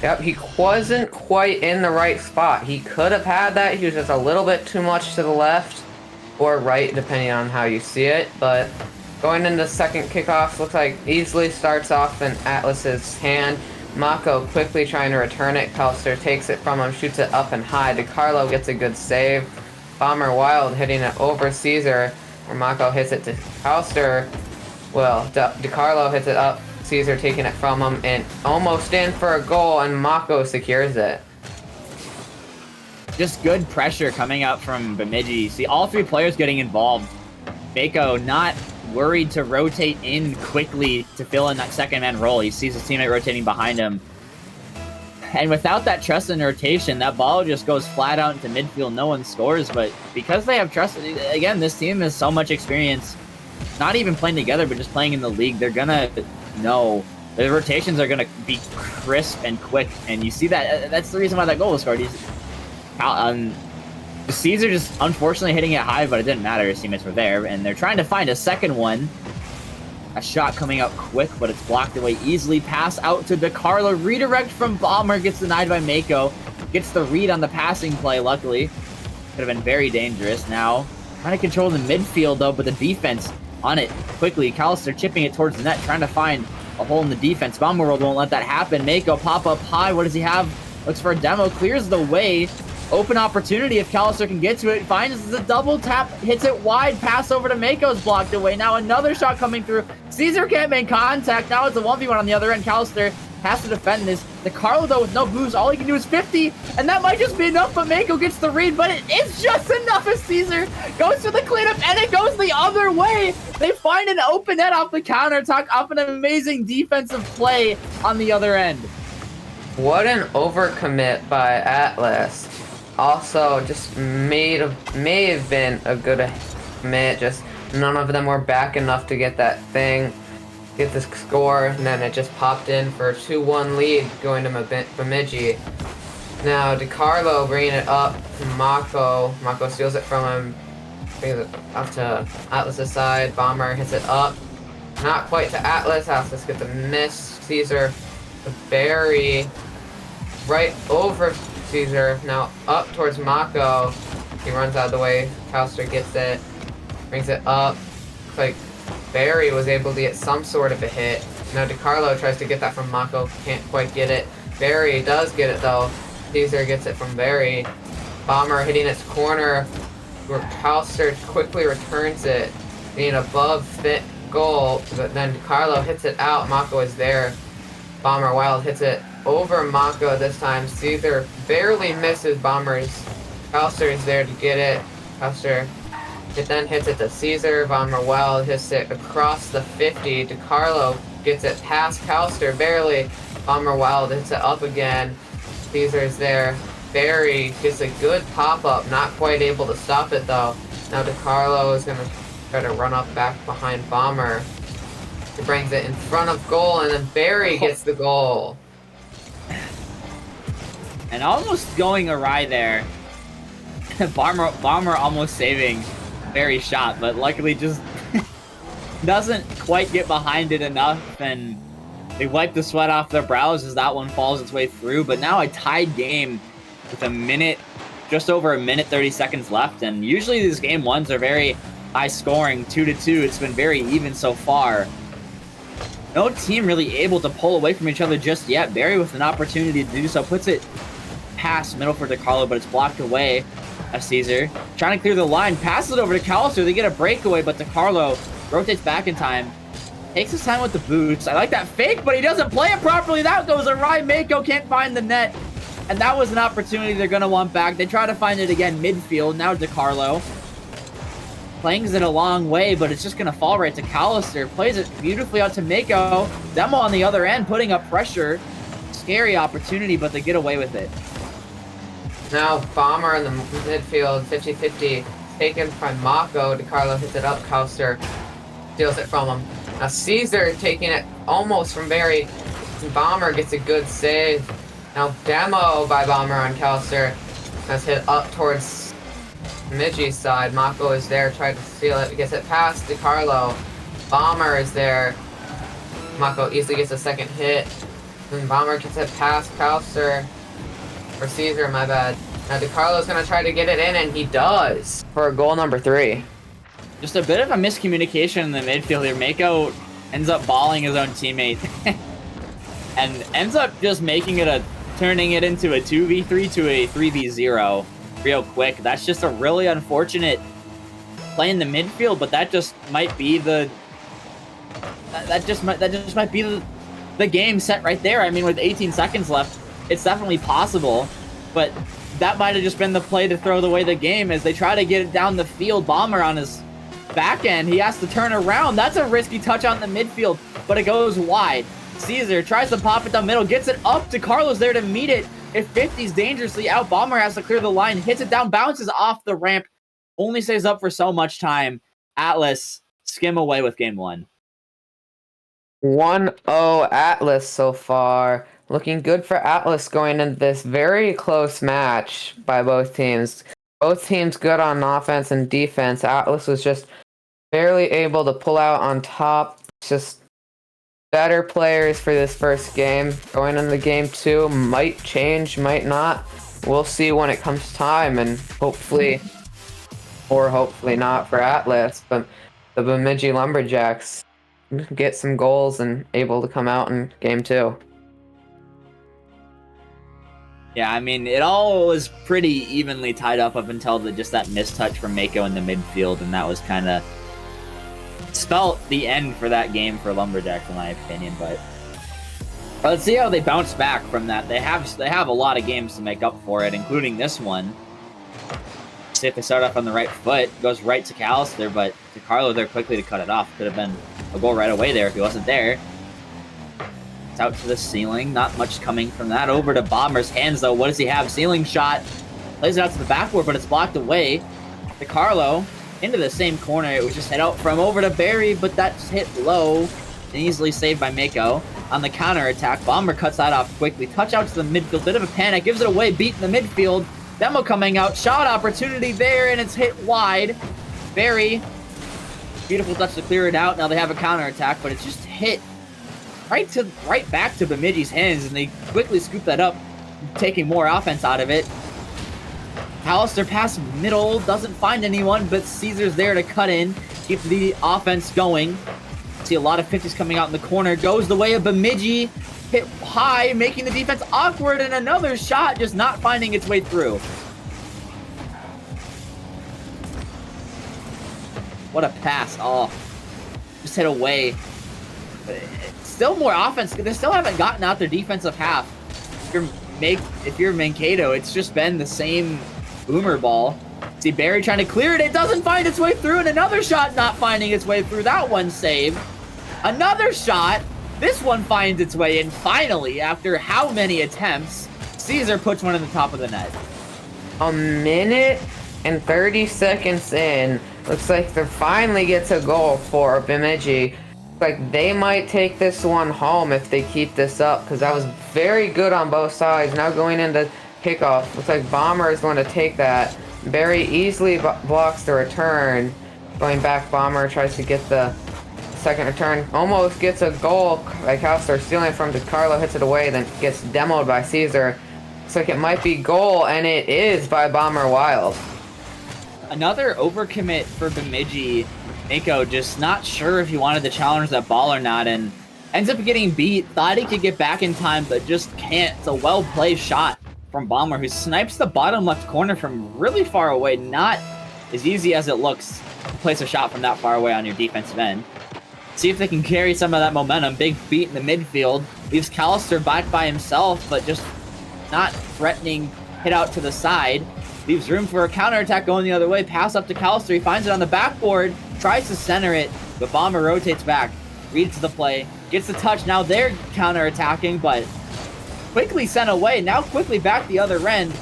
B: Yep, he wasn't quite in the right spot. He could have had that. He was just a little bit too much to the left or right, depending on how you see it. But going into second kickoff, looks like easily starts off in Atlas's hand. Mako quickly trying to return it. Calster takes it from him, shoots it up and high. DeCarlo gets a good save. Bomber Wild hitting it over Caesar, where Mako hits it to Calster. Well, DeCarlo hits it up, Caesar taking it from him, and almost in for a goal, and Mako secures it.
E: Just good pressure coming out from Bemidji. See, all 3 players getting involved. Mako not worried to rotate in quickly to fill in that second man role. He sees his teammate rotating behind him. And without that trust in rotation, that ball just goes flat out into midfield. No one scores, but because they have trust, again, this team has so much experience, not even playing together, but just playing in the league. They're gonna know the rotations are gonna be crisp and quick, and you see that. That's the reason why that goal was scored. Caesar just unfortunately hitting it high, but it didn't matter. His teammates were there, and they're trying to find a second one. A shot coming out quick, but it's blocked away easily. Pass out to DeCarlo. Redirect from Bomber. Gets denied by Mako. Gets the read on the passing play, luckily. Could have been very dangerous. Now, trying to control the midfield, though, but the defense on it quickly. Callister chipping it towards the net, trying to find a hole in the defense. Bomber World won't let that happen. Mako pop up high. What does he have? Looks for a demo. Clears the way. open opportunity if Callister can get to it. Finds the double tap, hits it wide, pass over to Mako's blocked away. Now another shot coming through. Caesar can't make contact. Now it's a 1v1 on the other end. Callister has to defend this. The Carlo, though, with no boost, all he can do is 50, and that might just be enough, but Mako gets the read, but it is just enough as Caesar goes for the cleanup, and it goes the other way. They find an open net off the counter attack, off an amazing defensive play on the other end.
B: What an overcommit by Atlas. Also, just may have been a good commit, just none of them were back enough to get that thing. Get this score, and then it just popped in for a 2-1 lead going to Bemidji. Now DeCarlo bringing it up to Mako. Mako steals it from him, brings it up to Atlas's side. Bomber hits it up, not quite to Atlas. Atlas gets a miss. Caesar, the berry, right over Caesar. Now up towards Mako. He runs out of the way. Callister gets it, brings it up. Looks like Barry was able to get some sort of a hit. Now DeCarlo tries to get that from Mako, can't quite get it. Barry does get it though. Caesar gets it from Barry. Bomber hitting its corner, where Callister quickly returns it, being above fit goal, but then DeCarlo hits it out. Mako is there. Bomber Wild hits it over Mako this time. Caesar barely misses Bomber's. Callister is there to get it. Callister, it then hits it to Caesar. Bomber Wild hits it across the 50. DeCarlo gets it past Callister barely. Bomber Wild hits it up again. Caesar's there. Barry gets a good pop-up, not quite able to stop it though. Now DeCarlo is going to try to run up back behind Bomber. He brings it in front of goal, and then Barry gets the goal.
E: And almost going awry there. Bomber almost saving Barry's shot, but luckily just doesn't quite get behind it enough, and they wipe the sweat off their brows as that one falls its way through. But now a tied game with just over a minute 30 seconds left, and usually these game ones are very high scoring, 2-2. It's been very even so far. No team really able to pull away from each other just yet. Barry with an opportunity to do so puts it past middle for DeCarlo, but it's blocked away. Caesar trying to clear the line, passes it over to Callister. They get a breakaway, but DeCarlo rotates back in time, takes his time with the boots. I like that fake, but he doesn't play it properly. That goes awry. Mako can't find the net, and that was an opportunity they're going to want back. They try to find it again midfield. Now DeCarlo plays it a long way, but it's just going to fall right to Callister. Plays it beautifully out to Mako. Demo on the other end, putting up pressure. Scary opportunity, but they get away with it.
B: Now Bomber in the midfield, 50-50, taken by Mako. DeCarlo hits it up. Callister steals it from him. Now Caesar taking it almost from Barry. Bomber gets a good save. Now demo by Bomber on Callister. That's hit up towards Midgie's side. Mako is there, trying to steal it. Gets it past DeCarlo. Bomber is there. Mako easily gets a second hit. And Bomber gets it past Callister. Or Caesar, my bad. Now DeCarlo's gonna try to get it in, and he does for goal number 3.
E: Just a bit of a miscommunication in the midfield here. Mako ends up balling his own teammate and ends up just turning it into a 2v3 to a 3v0 real quick. That's just a really unfortunate play in the midfield, but that just might be the game set right there. I mean, with 18 seconds left, it's definitely possible, but that might have just been the play to throw away the game as they try to get it down the field. Bomber on his back end, he has to turn around. That's a risky touch on the midfield, but it goes wide. Caesar tries to pop it down middle, gets it up to Carlos there to meet it. It 50s dangerously out. Bomber has to clear the line, hits it down, bounces off the ramp, only stays up for so much time. Atlas skim away with game 1.
B: 1-0 Atlas so far. Looking good for Atlas going into this very close match by both teams. Both teams good on offense and defense. Atlas was just barely able to pull out on top. Just better players for this first game. Going into game 2 might change, might not. We'll see when it comes time, and hopefully not for Atlas, but the Bemidji Lumberjacks get some goals and able to come out in game 2.
E: Yeah, I mean, it all was pretty evenly tied up until just that mistouch from Mako in the midfield, and that was kind of spelt the end for that game for Lumberjacks, in my opinion. But let's see how they bounce back from that. They have a lot of games to make up for it, including this one. See if they start off on the right foot. Goes right to Callister, but DeCarlo there quickly to cut it off. Could have been a goal right away there if he wasn't there. It's out to the ceiling. Not much coming from that. Over to Bomber's hands, though. What does he have? Ceiling shot. Plays it out to the backboard, but it's blocked away. DeCarlo into the same corner. It was just hit out from over to Barry, but that's hit low and easily saved by Mako. On the counter attack, Bomber cuts that off quickly. Touch out to the midfield. Bit of a panic. Gives it away. Beat in the midfield. Demo coming out. Shot opportunity there, and it's hit wide. Barry. Beautiful touch to clear it out. Now they have a counter attack, but it's just hit right back to Bemidji's hands, and they quickly scoop that up, taking more offense out of it. Callister pass middle, doesn't find anyone, but Caesar's there to cut in, keep the offense going. See a lot of pitches coming out in the corner. Goes the way of Bemidji. Hit high, making the defense awkward, and another shot just not finding its way through. What a pass. Oh, just hit away. Still more offense. They still haven't gotten out their defensive half. If you're Mankato, it's just been the same boomer ball. See Barry trying to clear it. It doesn't find its way through, and another shot not finding its way through. That one saved. Another shot. This one finds its way in finally after how many attempts. Caesar puts one in the top of the net.
B: A minute and 30 seconds in. Looks like there finally gets a goal for Bemidji. Like they might take this one home if they keep this up, because that was very good on both sides. Now going into kickoff, looks like Bomber is going to take that. Barry easily blocks the return. Going back, Bomber tries to get the second return. Almost gets a goal. Like Callister stealing from DeCarlo, hits it away, then gets demoed by Caesar. Looks like it might be goal, and it is by Bomber Wild.
E: Another overcommit for Bemidji. Mako just not sure if he wanted to challenge that ball or not, and ends up getting beat. Thought he could get back in time, but just can't. It's a well-played shot from Bomber, who snipes the bottom left corner from really far away. Not as easy as it looks to place a shot from that far away on your defensive end. See if they can carry some of that momentum. Big beat in the midfield. Leaves Callister back by himself, but just not threatening. Hit out to the side. Leaves room for a counterattack going the other way. Pass up to Callister. He finds it on the backboard. Tries to center it, but Bomber rotates back. Reads the play. Gets the touch. Now they're counterattacking, but quickly sent away. Now quickly back the other end.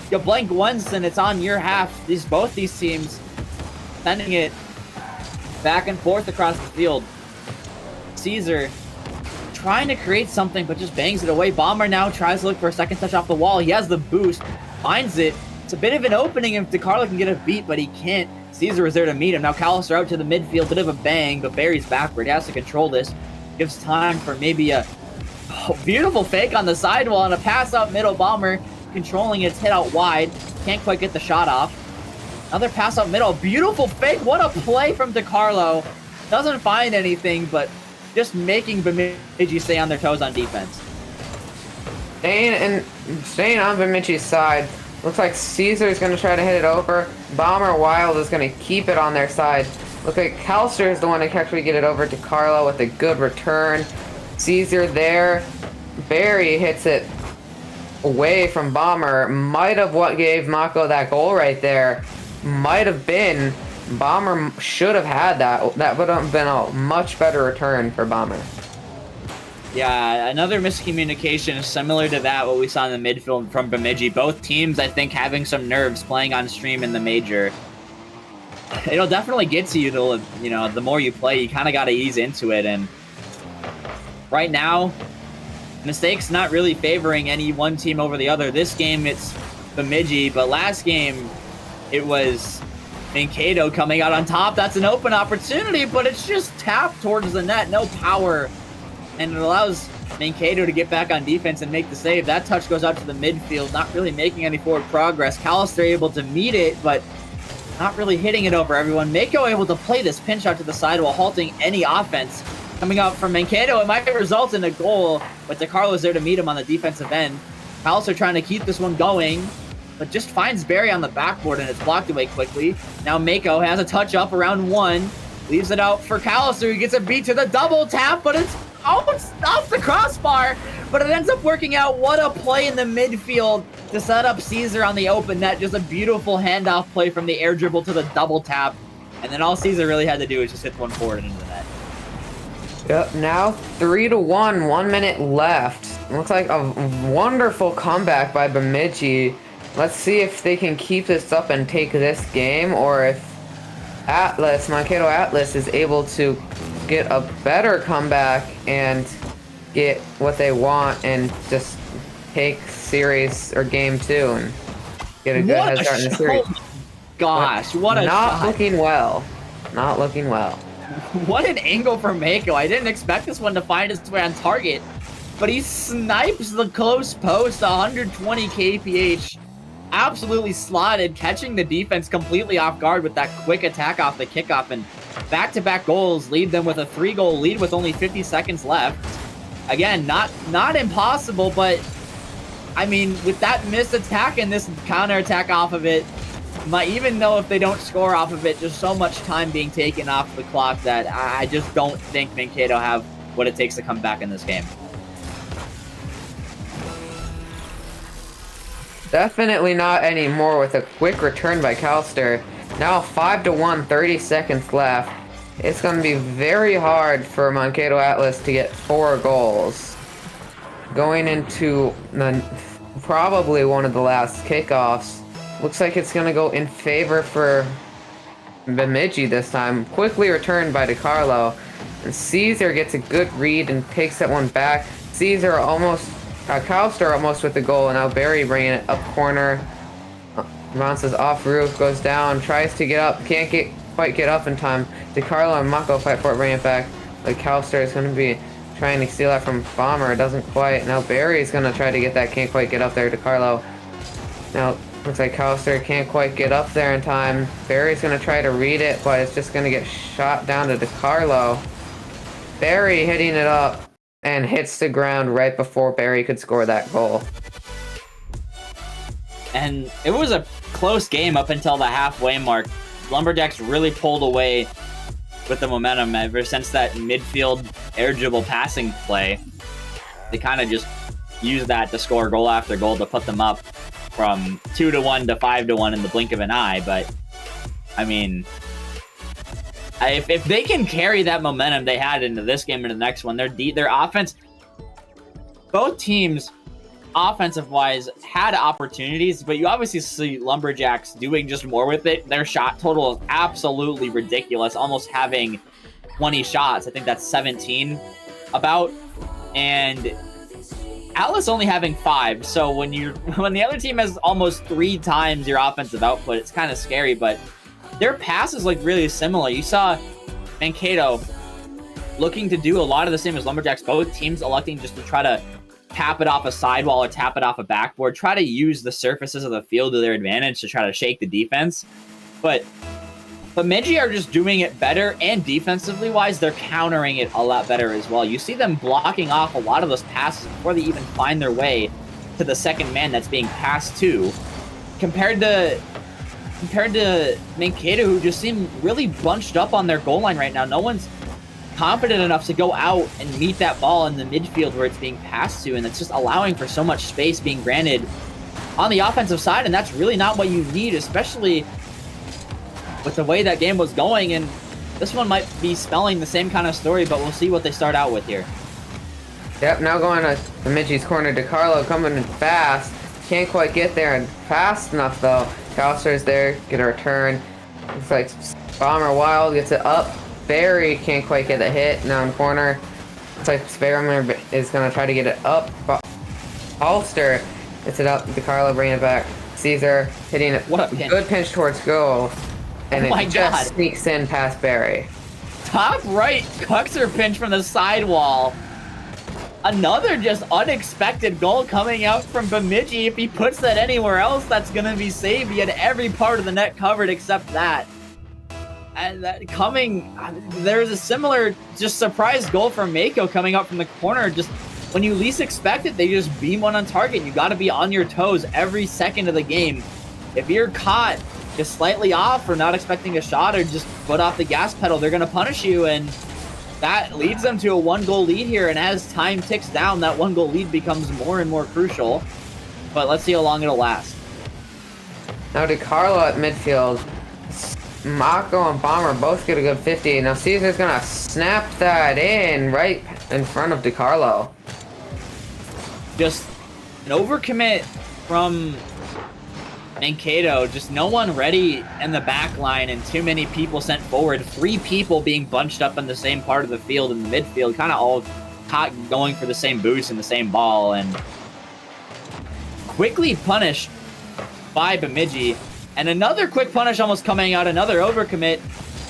E: You blank once and it's on your half. Both these teams sending it back and forth across the field. Caesar trying to create something, but just bangs it away. Bomber now tries to look for a second touch off the wall. He has the boost. Finds it. It's a bit of an opening if DeCarlo can get a beat, but he can't. Caesar is there to meet him. Now Callister out to the midfield. Bit of a bang, but Barry's backward. He has to control this. Gives time for maybe a beautiful fake on the sidewall and a pass out middle. Bomber controlling its hit out wide. Can't quite get the shot off. Another pass out middle. Beautiful fake. What a play from DeCarlo. Doesn't find anything, but just making Bemidji stay on their toes on defense.
B: Staying on Bemidji's side. Looks like Caesar is going to try to hit it over. Bomber Wild is going to keep it on their side. Looks like Callister is the one to actually get it over to Carlo with a good return. Caesar there. Barry hits it away from Bomber. Might have what gave Mako that goal right there. Might have been. Bomber should have had that. That would have been a much better return for Bomber.
E: Yeah, another miscommunication similar to that, what we saw in the midfield from Bemidji. Both teams, I think, having some nerves playing on stream in the major. It'll definitely get to you, the more you play, you kind of got to ease into it. And right now, mistakes not really favoring any one team over the other. This game, it's Bemidji, but last game, it was Mankato coming out on top. That's an open opportunity, but it's just tapped towards the net. No power. And it allows Mankato to get back on defense and make the save. That touch goes out to the midfield, not really making any forward progress. Callister able to meet it, but not really hitting it over everyone. Mako able to play this pinch out to the side while halting any offense coming out from Mankato. It might result in a goal, but DeCarlo's there to meet him on the defensive end. Palliser trying to keep this one going, but just finds Barry on the backboard and it's blocked away quickly. Now Mako has a touch up around 1, leaves it out for Palliser. He gets a beat to the double tap, but it's off the crossbar, but it ends up working out. What a play in the midfield to set up Caesar on the open net. Just a beautiful handoff play from the air dribble to the double tap. And then all Caesar really had to do is just hit one forward and into the net.
B: Yep, now 3-1, 1 minute left. Looks like a wonderful comeback by Bemidji. Let's see if they can keep this up and take this game, or if Mankato Atlas is able to get a better comeback and get what they want and just take series or game 2 and get a good head start in the series.
E: Gosh, what a
B: Not
E: shot.
B: looking well. Not looking well.
E: What an angle for Mako. I didn't expect this one to find its way on target, but he snipes the close post, 120 kph. Absolutely slotted, catching the defense completely off guard with that quick attack off the kickoff, and back-to-back goals lead them with a 3-goal lead with only 50 seconds left. Again, not impossible, but I mean, with that missed attack and this counter-attack off of it, even though if they don't score off of it, just so much time being taken off the clock that I just don't think Mankato have what it takes to come back in this game.
B: Definitely not anymore with a quick return by Calster. Now 5-1, 30 seconds left. It's going to be very hard for Mankato Atlas to get 4 goals. Going into probably one of the last kickoffs. Looks like it's going to go in favor for Bemidji this time. Quickly returned by DeCarlo. And Caesar gets a good read and takes that one back. Caesar almost... Calster almost with the goal, and now Barry bringing it up corner. Bounces off roof, goes down, tries to get up, can't quite get up in time. DeCarlo and Mako fight for it, bring it back. But Calster is going to be trying to steal that from Bomber, doesn't quite. Now Barry's going to try to get that, can't quite get up there. DeCarlo. Now looks like Calster can't quite get up there in time. Barry's going to try to read it, but it's just going to get shot down to DeCarlo. Barry hitting it up and hits the ground right before Barry could score that goal.
E: And it was a close game up until the halfway mark. Lumberjacks really pulled away with the momentum ever since that midfield air dribble passing play. They kind of just used that to score goal after goal to put them up from 2-1 to 5-1 in the blink of an eye. But, I mean... If they can carry that momentum they had into this game and the next one, their offense, both teams, offensive-wise, had opportunities, but you obviously see Lumberjacks doing just more with it. Their shot total is absolutely ridiculous, almost having 20 shots. I think that's 17 about, and Atlas only having 5. So when the other team has almost 3 times your offensive output, it's kind of scary, but their passes look really similar. You saw Mankato looking to do a lot of the same as Lumberjacks. Both teams electing just to try to tap it off a sidewall or tap it off a backboard. Try to use the surfaces of the field to their advantage to try to shake the defense. But Bemidji are just doing it better, and defensively wise, they're countering it a lot better as well. You see them blocking off a lot of those passes before they even find their way to the second man that's being passed to. Compared to Mankato, who just seem really bunched up on their goal line right now. No one's confident enough to go out and meet that ball in the midfield where it's being passed to, and it's just allowing for so much space being granted on the offensive side, and that's really not what you need, especially with the way that game was going. And this one might be spelling the same kind of story, but we'll see what they start out with here.
B: Yep, now going to Bemidji's corner. DeCarlo coming in fast. Can't quite get there and fast enough, though. Calster's there, get a return. Looks like Bomber Wild gets it up. Barry can't quite get the hit. Now in the corner. Looks like Spareman is going to try to get it up. Holster gets it up. DeCarlo bringing it back. Caesar hitting it.
E: What a pinch.
B: Good pinch towards goal. And
E: Oh my
B: it just
E: God.
B: sneaks in past Barry.
E: Top right, Cuxer pinch from the sidewall. Another just unexpected goal coming out from Bemidji. If he puts that anywhere else, that's going to be saved. He had every part of the net covered except that. And there's a similar just surprise goal from Mako coming up from the corner. Just when you least expect it, they just beam one on target. You got to be on your toes every second of the game. If you're caught just slightly off or not expecting a shot or just foot off the gas pedal, they're going to punish you, and that leads them to a 1-goal lead here. And as time ticks down, that 1-goal lead becomes more and more crucial. But let's see how long it'll last.
B: Now DiCarlo at midfield. Mako and Bomber both get a good 50. Now Caesar's gonna snap that in right in front of DiCarlo.
E: Just an overcommit from Mankato. Just no one ready in the back line and too many people sent forward. 3 people being bunched up in the same part of the field in the midfield, kind of all going for the same boost and the same ball, and quickly punished by Bemidji. And another quick punish almost coming out, another overcommit,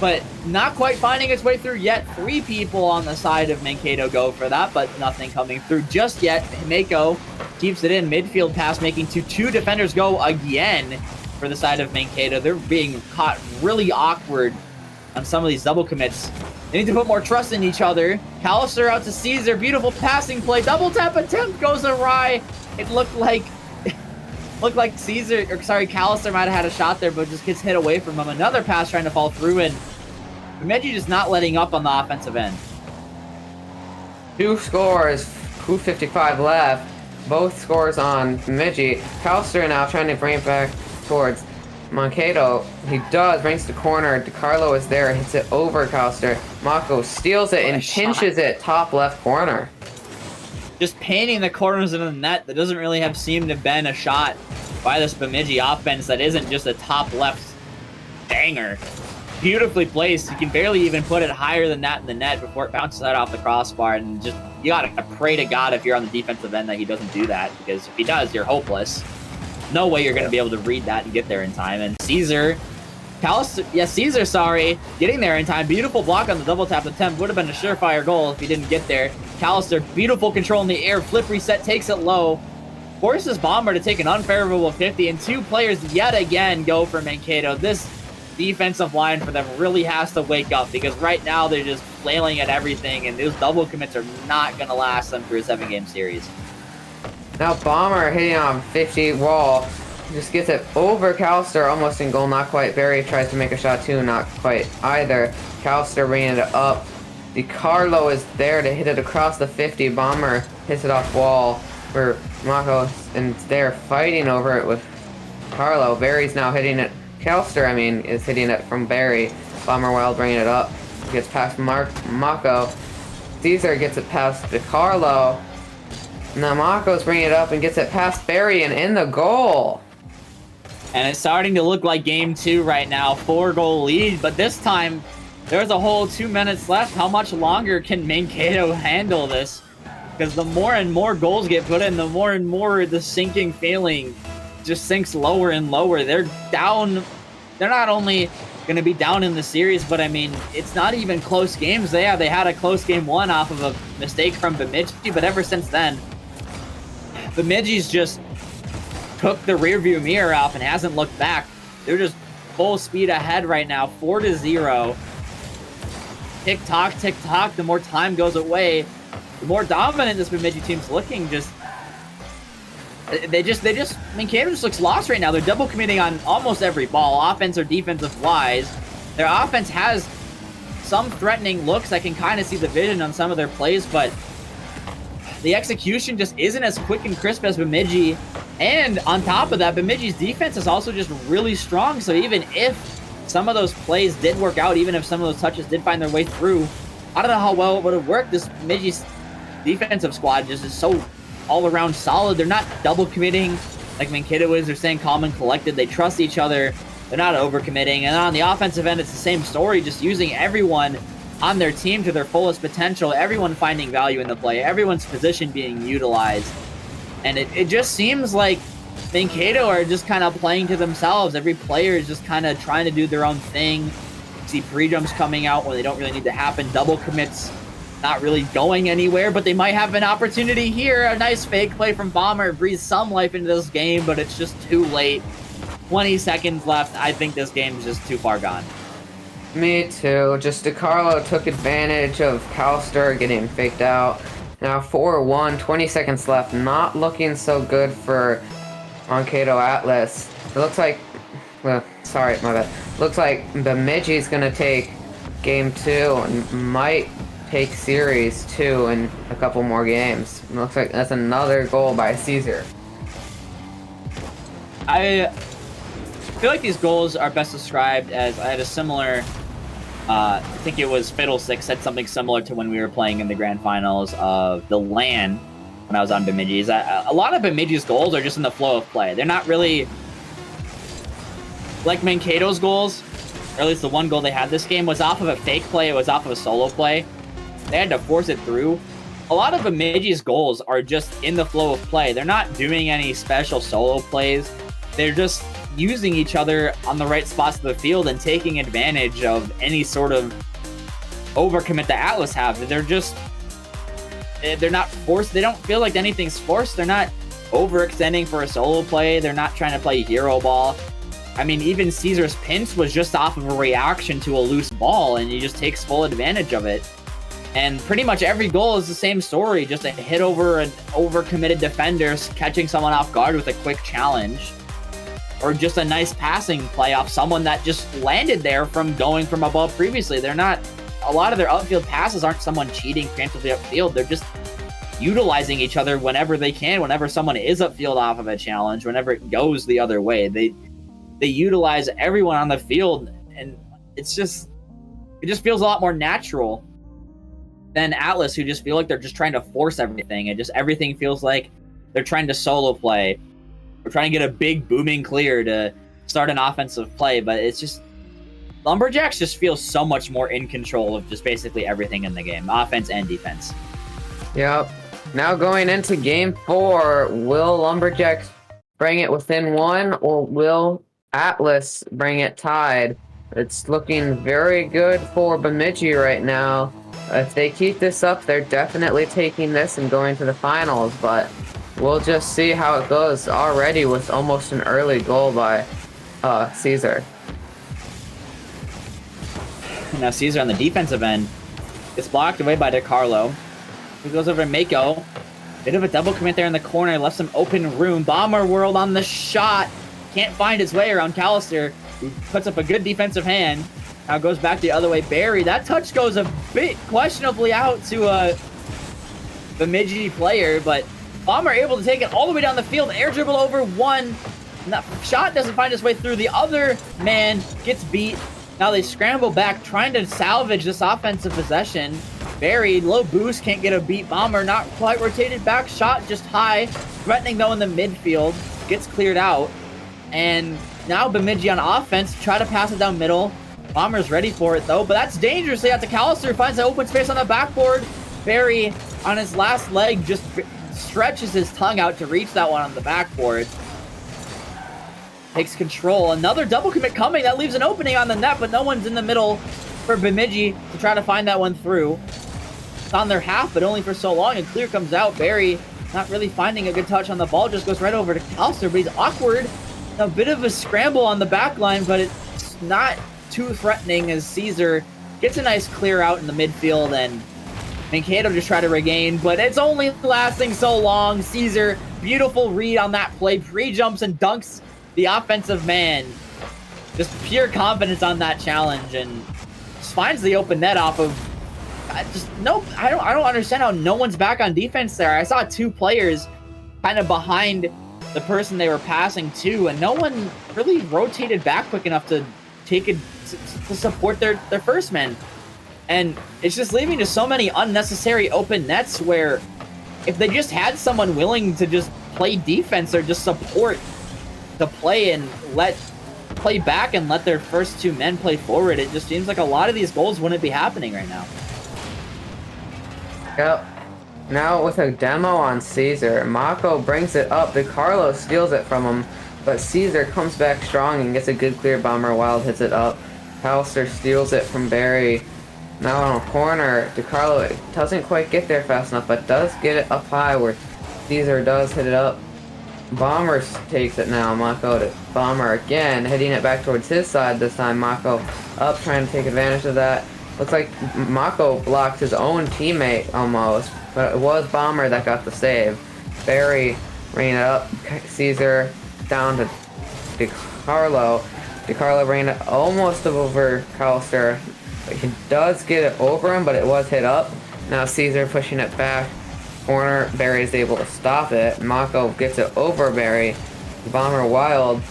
E: but not quite finding its way through yet. 3 people on the side of Mankato go for that, but nothing coming through just yet. Mako keeps it in, midfield pass making to 2 defenders go again for the side of Mankato. They're being caught really awkward on some of these double commits. They need to put more trust in each other. Callister out to Caesar, beautiful passing play, double tap attempt goes awry. It looked like Callister might have had a shot there, but just gets hit away from him. Another pass trying to fall through, and Bemidji just not letting up on the offensive end.
B: 2 scores, 2:55 left. Both scores on Bemidji. Callister now trying to bring it back towards Mankato. He does, brings the corner. DiCarlo is there, hits it over Callister. Mako steals it and pinches it top left corner.
E: Just painting the corners of the net. That doesn't really have seemed to have been a shot by this Bemidji offense that isn't just a top left banger. Beautifully placed. You can barely even put it higher than that in the net before it bounces out off the crossbar, and just you gotta pray to God if you're on the defensive end that he doesn't do that, because if he does, you're hopeless. No way you're gonna be able to read that and get there in time. And Caesar, getting there in time. Beautiful block on the double tap attempt. Would have been a surefire goal if he didn't get there. Callister, beautiful control in the air. Flip reset, takes it low. Forces Bomber to take an unfavorable 50, and 2 players yet again go for Mankato. This defensive line for them really has to wake up, because right now they're just flailing at everything, and those double commits are not going to last them through a 7-game series.
B: Now Bomber hitting on 50 wall. Just gets it over Callister, almost in goal, not quite. Barry tries to make a shot too, not quite either. Callister bringing it up. DiCarlo is there to hit it across the 50. Bomber hits it off wall, where Mako and they're fighting over it with Carlo. Barry's now hitting it. Callister, is hitting it from Barry. Bomber Wild bringing it up. Gets past Mako. Caesar gets it past DiCarlo. Now Mako's bringing it up and gets it past Barry and in the goal.
E: And it's starting to look like game 2 right now. 4-goal lead, but this time there's a whole 2 minutes left. How much longer can Mankato handle this? Because the more and more goals get put in, the more and more the sinking feeling just sinks lower and lower. They're down. They're not only going to be down in the series, but it's not even close games. They had a close game 1 off of a mistake from Bemidji, but ever since then, Bemidji's just took the rearview mirror off and hasn't looked back. They're just full speed ahead right now, 4-0. Tick tock, the more time goes away, the more dominant this Bemidji team's looking. Mankato just looks lost right now. They're double committing on almost every ball, offense or defensive wise. Their offense has some threatening looks. I can kind of see the vision on some of their plays, but the execution just isn't as quick and crisp as Bemidji. And on top of that, Bemidji's defense is also just really strong. So even if some of those plays did work out, even if some of those touches did find their way through, I don't know how well it would have worked. This Bemidji's defensive squad just is so all around solid. They're not double committing like Mankato is. They're staying calm and collected. They trust each other. They're not overcommitting. And on the offensive end, it's the same story, just using everyone on their team to their fullest potential, everyone finding value in the play, everyone's position being utilized. And it just seems like Mankato are just kind of playing to themselves. Every player is just kind of trying to do their own thing. See pre-jumps coming out when they don't really need to happen. Double commits not really going anywhere, but they might have an opportunity here. A nice fake play from Bomber breathes some life into this game, but it's just too late. 20 seconds left. I think this game is just too far gone.
B: Me too. Just DiCarlo took advantage of Callister getting faked out Now 4-1, 20 seconds left. Not looking so good for Mankato Atlas. It looks like, well, sorry, my bad. Looks like Bemidji's gonna take game 2 and might take series 2 in a couple more games. It looks like that's another goal by Caesar.
E: I feel like these goals are best described as I had a similar. I think it was Fiddlesticks said something similar to when we were playing in the grand finals of the LAN when I was on Bemidji's. A lot of Bemidji's goals are just in the flow of play. They're not really like Mankato's goals, or at least the one goal they had this game was off of a fake play. It was off of a solo play. They had to force it through. A lot of Bemidji's goals are just in the flow of play. They're not doing any special solo plays. They're just using each other on the right spots of the field and taking advantage of any sort of overcommit that Atlas have. They're not forced. They don't feel like anything's forced. They're not overextending for a solo play. They're not trying to play hero ball. I mean, even Caesar's pinch was just off of a reaction to a loose ball, and he just takes full advantage of it. And pretty much every goal is the same story, just a hit over an overcommitted defender, catching someone off guard with a quick challenge. Or just a nice passing play off someone that just landed there from going from above previously. They're not, a lot of their upfield passes aren't someone cheating preemptively upfield. They're just utilizing each other whenever they can, whenever someone is upfield off of a challenge, whenever it goes the other way. They utilize everyone on the field, and it just feels a lot more natural than Atlas, who just feel like they're just trying to force everything, and just everything feels like they're trying to solo play. We're trying to get a big booming clear to start an offensive play, but it's just Lumberjacks just feel so much more in control of just basically everything in the game, offense and defense.
B: Yep. Now going into game 4, will Lumberjacks bring it within 1, or will Atlas bring it tied? It's looking very good for Bemidji right now. If they keep this up, they're definitely taking this and going to the finals, but we'll just see how it goes already with almost an early goal by Caesar.
E: Now Caesar on the defensive end is blocked away by DeCarlo, who goes over to Mako. Bit of a double commit there in the corner, left some open room. Bomber World on the shot. Can't find his way around Callister, who puts up a good defensive hand. Now goes back the other way. Barry, that touch goes a bit questionably out to a Bemidji player, but Bomber able to take it all the way down the field. Air dribble over one. And that shot doesn't find its way through. The other man gets beat. Now they scramble back, trying to salvage this offensive possession. Barry, low boost, can't get a beat. Bomber not quite rotated back. Shot just high. Threatening though in the midfield. Gets cleared out. And now Bemidji on offense. Try to pass it down middle. Bomber's ready for it though, but that's dangerously out to Callister. Finds an open space on the backboard. Barry on his last leg just stretches his tongue out to reach that one on the backboard. Takes control. Another double commit coming. That leaves an opening on the net, but no one's in the middle for Bemidji to try to find that one through. It's on their half, but only for so long, and clear comes out. Barry not really finding a good touch on the ball. Just goes right over to Callister, but he's awkward. A bit of a scramble on the back line, but it's not too threatening as Caesar gets a nice clear out in the midfield, and Mankato just try to regain, but it's only lasting so long. Caesar, beautiful read on that play, pre-jumps and dunks the offensive man. Just pure confidence on that challenge, and just finds the open net off of. I don't understand how no one's back on defense there. I saw two players kind of behind the person they were passing to, and no one really rotated back quick enough to take it to support their first men. And it's just leaving to so many unnecessary open nets where if they just had someone willing to just play defense or just support the play and play back and let their first two men play forward, it just seems like a lot of these goals wouldn't be happening right now.
B: Yep. Now with a demo on Caesar, Mako brings it up. DeCarlo steals it from him, but Caesar comes back strong and gets a good clear. Bomber Wild hits it up. Callister steals it from Barry. Now on a corner, DeCarlo doesn't quite get there fast enough, but does get it up high where Caesar does hit it up. Bomber takes it now. Mako to Bomber again, hitting it back towards his side this time. Mako up, trying to take advantage of that. Looks like Mako blocked his own teammate almost, but it was Bomber that got the save. Barry ran it up. Caesar down to DiCarlo. DiCarlo ran it almost over Callister. But he does get it over him, but it was hit up. Now Caesar pushing it back. Corner. Barry's able to stop it. Mako gets it over Barry. Bomber Wild,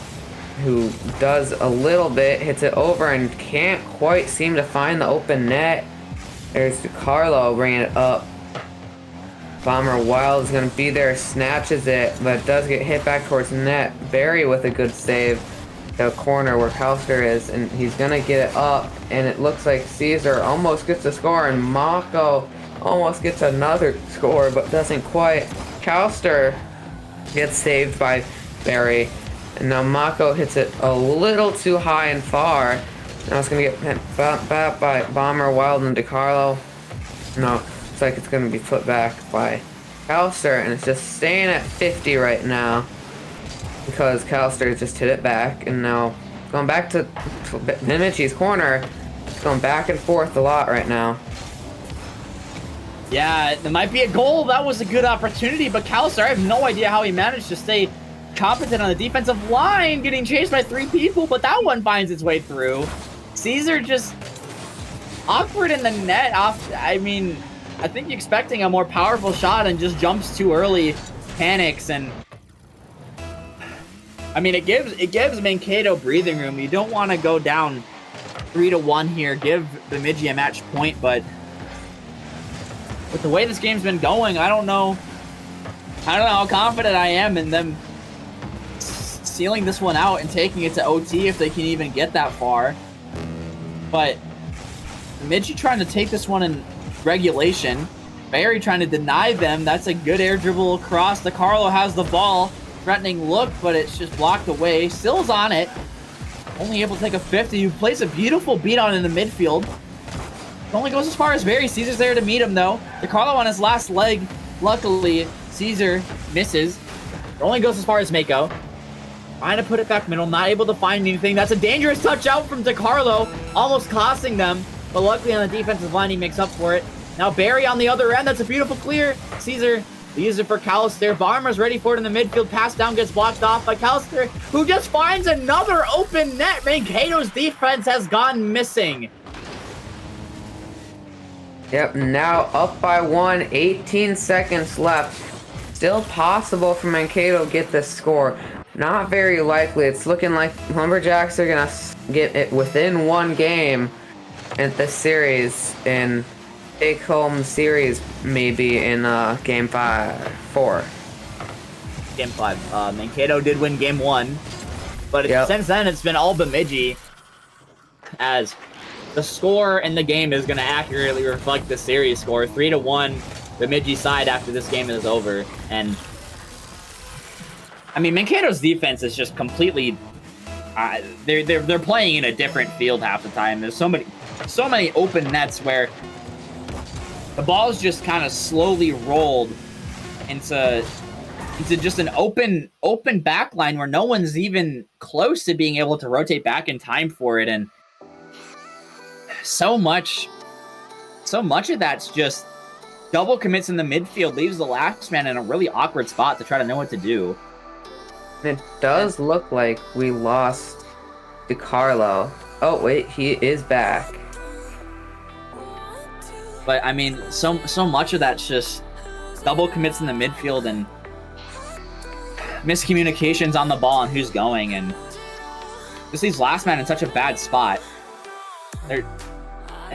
B: who does a little bit, hits it over and can't quite seem to find the open net. There's DiCarlo bringing it up. Bomber Wild is going to be there, snatches it, but does get hit back towards the net. Barry with a good save. The corner where Callister is, and he's going to get it up, and it looks like Caesar almost gets the score, and Mako almost gets another score, but doesn't quite. Callister gets saved by Barry. And now Mako hits it a little too high and far. Now it's going to get hit back by Bomber, Wild, and DiCarlo. No, looks like it's going to be put back by Callister, and it's just staying at 50 right now. Because Callister just hit it back, and now going back to Nimichi's corner. It's going back and forth a lot right now.
E: Yeah, there might be a goal. That was a good opportunity, but Callister, I have no idea how he managed to stay competent on the defensive line, getting chased by 3 people, but that one finds its way through. Caesar just awkward in the net. I mean, I think you're expecting a more powerful shot and just jumps too early, panics, and I mean, it gives Mankato breathing room. You don't want to go down 3-1 here, give Bemidji a match point, but with the way this game's been going, I don't know how confident I am in them sealing this one out and taking it to OT if they can even get that far. But Bemidji trying to take this one in regulation. Barry trying to deny them. That's a good air dribble across. DiCarlo has the ball. Threatening look, but it's just blocked away. Still's on it. Only able to take a 50. Who plays a beautiful beat on in the midfield. Only goes as far as Barry. Caesar's there to meet him, though. DiCarlo on his last leg. Luckily, Caesar misses. Only goes as far as Mako. Trying to put it back middle. Not able to find anything. That's a dangerous touch out from DiCarlo. Almost costing them. But luckily on the defensive line, he makes up for it. Now Barry on the other end. That's a beautiful clear. Caesar leaves it for Callister. Bomber's ready for it in the midfield. Pass down gets blocked off by Callister, who just finds another open net. Mankato's defense has gone missing.
B: Yep, now up by 1, 18 seconds left. Still possible for Mankato to get this score. Not very likely. It's looking like Lumberjacks are going to get it within 1 game at this series, and take home series maybe in game 4.
E: Game 5. Mankato did win game 1, but since then it's been all Bemidji, as the score in the game is going to accurately reflect the series score. 3-1 Bemidji side after this game is over. And I mean, Mankato's defense is just completely they're playing in a different field half the time. There's so many open nets where the ball's just kind of slowly rolled into just an open back line where no one's even close to being able to rotate back in time for it. And so much of that's just double commits in the midfield, leaves the last man in a really awkward spot to try to know what to do.
B: It does look like we lost DiCarlo. Oh wait, he is back.
E: But I mean, so much of that's just double commits in the midfield and miscommunications on the ball and who's going, and just leaves last man in such a bad spot.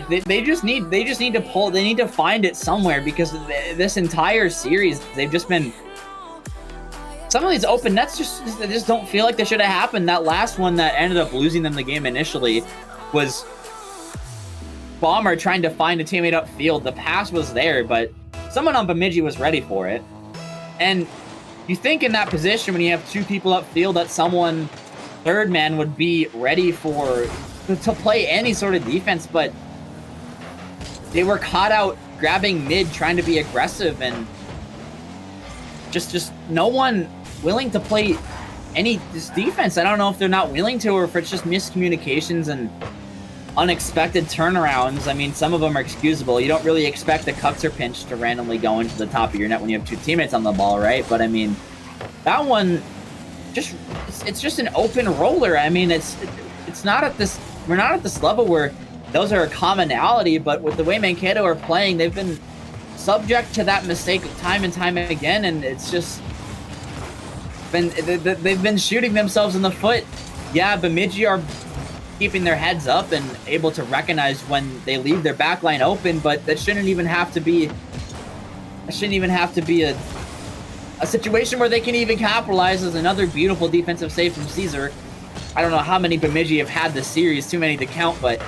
E: They just need to pull. They need to find it somewhere, because this entire series they've just been. Some of these open nets just don't feel like they should have happened. That last one that ended up losing them the game initially was Bomber trying to find a teammate upfield. The pass was there, but someone on Bemidji was ready for it. And you think in that position, when you have 2 people upfield, that someone, third man, would be ready to play any sort of defense, but they were caught out grabbing mid, trying to be aggressive, and just no one willing to play any defense. I don't know if they're not willing to, or if it's just miscommunications and unexpected turnarounds. I mean, some of them are excusable. You don't really expect the cutter pinch to randomly go into the top of your net when you have two teammates on the ball, right? But I mean, that one, it's just an open roller. I mean, it's not at this, we're not at this level where those are a commonality, but with the way Mankato are playing, they've been subject to that mistake time and time again, and it's just they've been shooting themselves in the foot. Yeah, Bemidji are keeping their heads up and able to recognize when they leave their backline open, but that shouldn't even have to be a situation where they can even capitalize. As another beautiful defensive save from Caesar. I don't know how many Bemidji have had this series, too many to count, but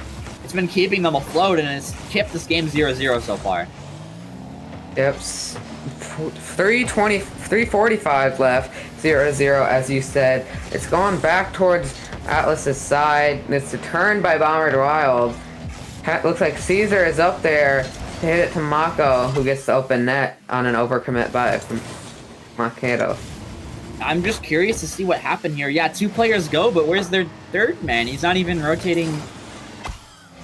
E: it's been keeping them afloat, and it's kept this game 0-0 so far.
B: Yep. 3:45 left, 0-0, as you said. It's going back towards Atlas's side. It's a turn by Bomber Wild. Looks like Caesar is up there to hit it to Mako, who gets the open net on an overcommit by Mankato.
E: I'm just curious to see what happened here. Yeah, 2 players go, but where's their third man? He's not even rotating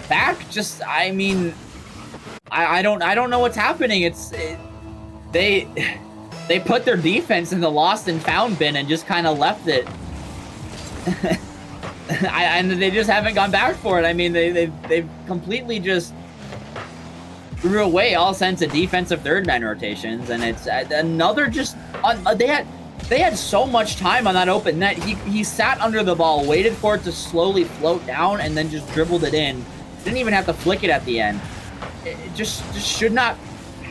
E: back. Just, I mean, I don't know what's happening. They put their defense in the lost and found bin and just kind of left it. And they just haven't gone back for it. I mean, they've completely just threw away all sense of defensive third man rotations, and it's another just they had so much time on that open net. He sat under the ball, waited for it to slowly float down, and then just dribbled it in. Didn't even have to flick it at the end. It just should not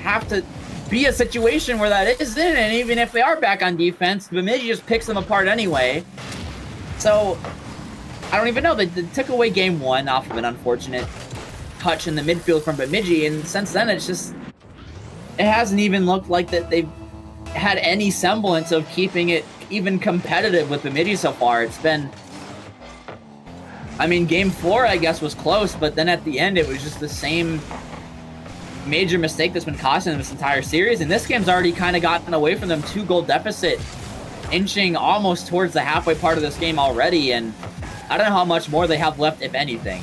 E: have to be a situation where that isn't, and even if they are back on defense, Bemidji just picks them apart anyway. So, I don't even know. They took away game 1 off of an unfortunate touch in the midfield from Bemidji, and since then it hasn't even looked like that they've had any semblance of keeping it even competitive with Bemidji so far. It's been, I mean, game 4 I guess was close, but then at the end it was just the same major mistake that's been costing them this entire series, and this game's already kind of gotten away from them. 2-goal deficit, inching almost towards the halfway part of this game already, and I don't know how much more they have left, if anything.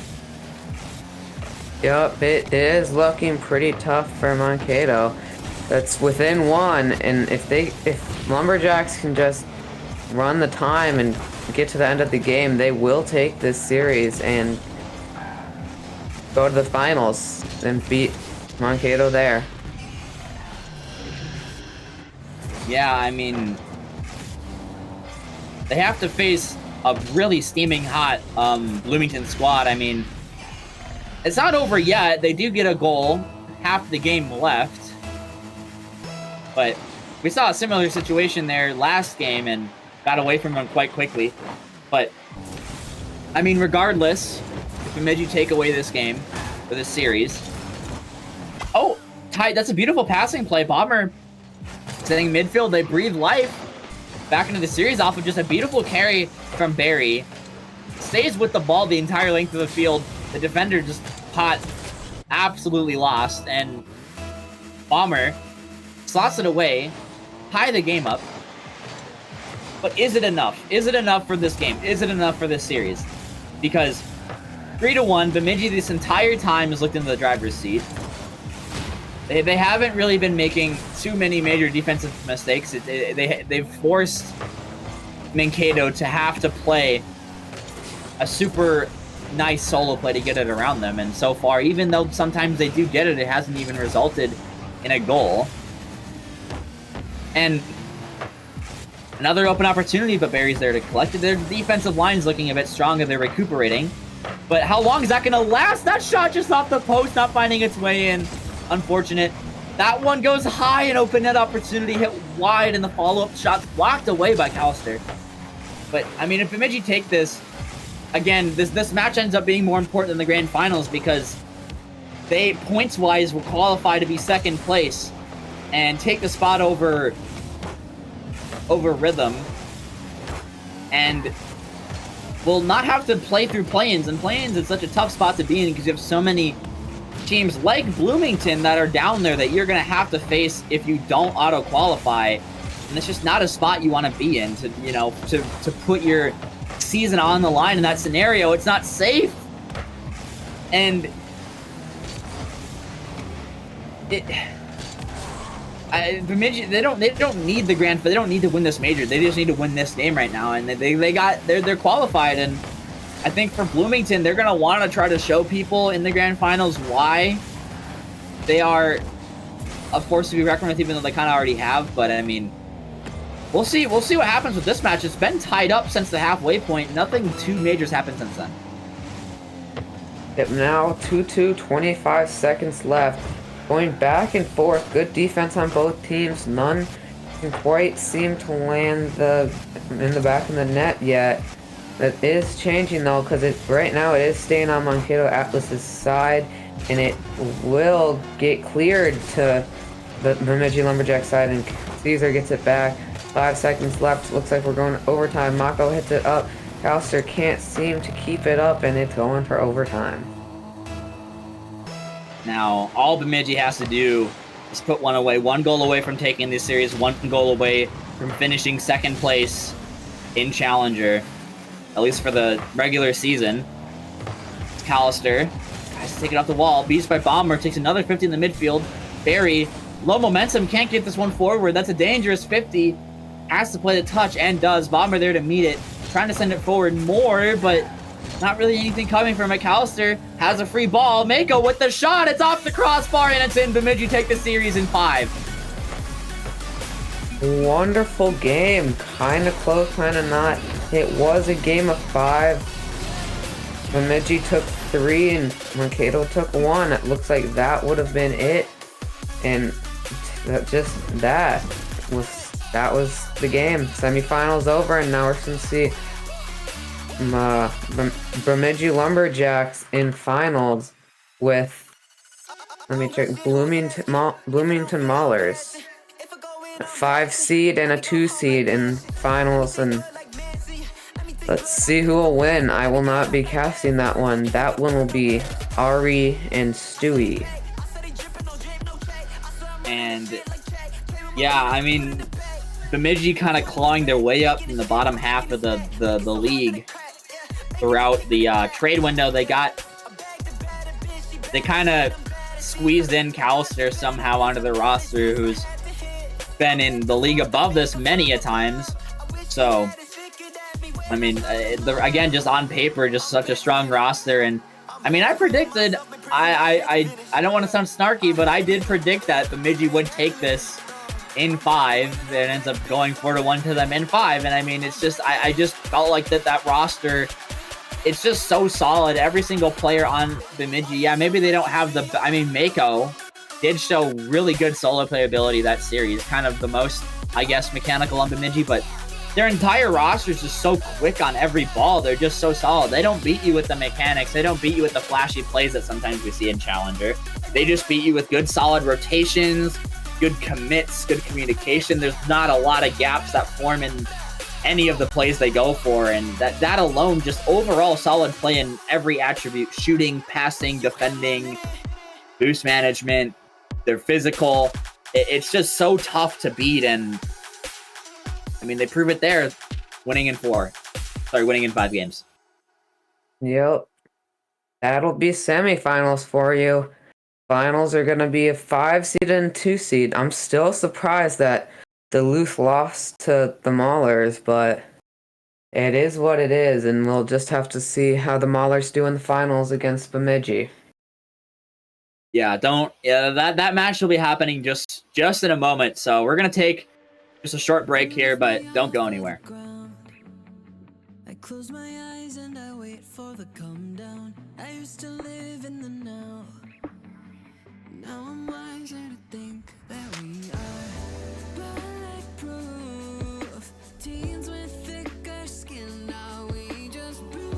B: Yup, it is looking pretty tough for Mankato. That's within 1, and if Lumberjacks can just run the time and get to the end of the game, they will take this series and go to the finals and beat Mankato there.
E: Yeah, I mean, they have to face a really steaming hot Bloomington squad. I mean, it's not over yet. They do get a goal, half the game left. But we saw a similar situation there last game and got away from them quite quickly. But, I mean, regardless, if Bemidji take away this game, or this series. Oh, tight. That's a beautiful passing play. Bomber sitting midfield. They breathe life back into the series off of just a beautiful carry from Barry. Stays with the ball the entire length of the field. The defender just caught absolutely lost, and Bomber slots it away, tie the game up. But is it enough? Is it enough for this game? Is it enough for this series? Because 3-1, Bemidji this entire time has looked into the driver's seat. They haven't really been making too many major defensive mistakes. They've forced Mankato to have to play a super nice solo play to get it around them. And so far, even though sometimes they do get it, it hasn't even resulted in a goal. And another open opportunity, but Barry's there to collect it. Their defensive line's looking a bit stronger. They're recuperating. But how long is that going to last? That shot just off the post, not finding its way in. Unfortunate. That one goes high, an open net opportunity hit wide, and the follow-up shot's blocked away by Calster. But, I mean, if Bemidji take this, again, this match ends up being more important than the grand finals because they, points-wise, will qualify to be second place and take the spot over Rhythm, and will not have to play through play-ins. And play-ins is such a tough spot to be in because you have so many teams like Bloomington that are down there that you're going to have to face if you don't auto-qualify. And it's just not a spot you want to be in to put your season on the line in that scenario. It's not safe. And Bemidji, they don't need the grand. They don't need to win this major. They just need to win this game right now, and they're qualified. And I think for Bloomington, they're gonna want to try to show people in the grand finals why they are a force to be reckoned with, even though they kind of already have. But I mean, we'll see what happens with this match. It's been tied up since the halfway point. Nothing too majors happened since then.
B: Yep, now 2-2, 25 seconds left. Going back and forth. Good defense on both teams. None can quite seem to land in the back of the net yet. That is changing though, because right now it is staying on Mankato Atlas's side, and it will get cleared to the Bemidji Lumberjack side, and Caesar gets it back. 5 seconds left. Looks like we're going to overtime. Mako hits it up. Calster can't seem to keep it up, and it's going for overtime.
E: Now, all Bemidji has to do is put one away. 1 goal away from taking this series. 1 goal away from finishing second place in Challenger, at least for the regular season. Callister has to take it off the wall. Beats by Bomber. Takes another 50 in the midfield. Barry, low momentum. Can't get this one forward. That's a dangerous 50. Has to play the touch and does. Bomber there to meet it. Trying to send it forward more, but not really anything coming from McAllister. Has a free ball. Mako with the shot. It's off the crossbar and it's in. Bemidji take the series in 5.
B: Wonderful game. Kind of close, kind of not. It was a game of 5. Bemidji took 3 and Mankato took 1. It looks like that would have been it. And that was the game. Semifinals over, and now we're going to see Bemidji Lumberjacks in finals with, let me check, Bloomington Maulers. A 5 seed and a 2 seed in finals, and let's see who will win. I will not be casting that one. That one will be Ari and Stewie.
E: And yeah, I mean, Bemidji kind of clawing their way up in the bottom half of the league throughout the trade window. They kind of squeezed in Callister somehow onto the roster, who's been in the league above this many a times. So, I mean, again, just on paper, just such a strong roster. And I mean, I predicted, I don't want to sound snarky, but I did predict that Bemidji would take this in 5. It ends up going 4-1 to them in 5. And I mean, it's just, I just felt like that roster, it's just so solid. Every single player on Bemidji, yeah, maybe they don't have Mako did show really good solo playability that series. Kind of the most, I guess, mechanical on Bemidji, but their entire roster is just so quick on every ball. They're just so solid. They don't beat you with the mechanics. They don't beat you with the flashy plays that sometimes we see in Challenger. They just beat you with good, solid rotations, good commits, good communication. There's not a lot of gaps that form in any of the plays they go for, and that alone, just overall solid play in every attribute: shooting, passing, defending, boost management. They're physical. It's just so tough to beat, and I mean, they prove it there, winning in 5 games.
B: Yep. That'll be semifinals for you. Finals are going to be a 5 seed and 2 seed. I'm still surprised that Duluth lost to the Maulers, but it is what it is, and we'll just have to see how the Maulers do in the finals against Bemidji.
E: Yeah, that match will be happening just in a moment. So we're gonna take just a short break here, but don't go anywhere.
D: I close my eyes and I wait for the come down. I used to live in the now. Now I'm wiser to think that we are bulletproof. Teens with thicker skin, now we just bruise.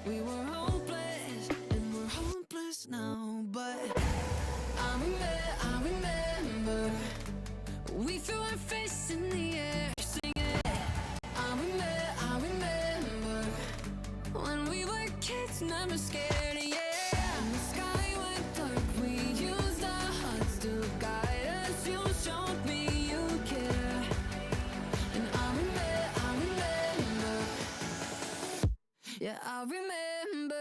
D: We were hopeless and we're hopeless now, but I remember we threw our fists in the air singing. I remember when we were kids, never scared. Yeah, I remember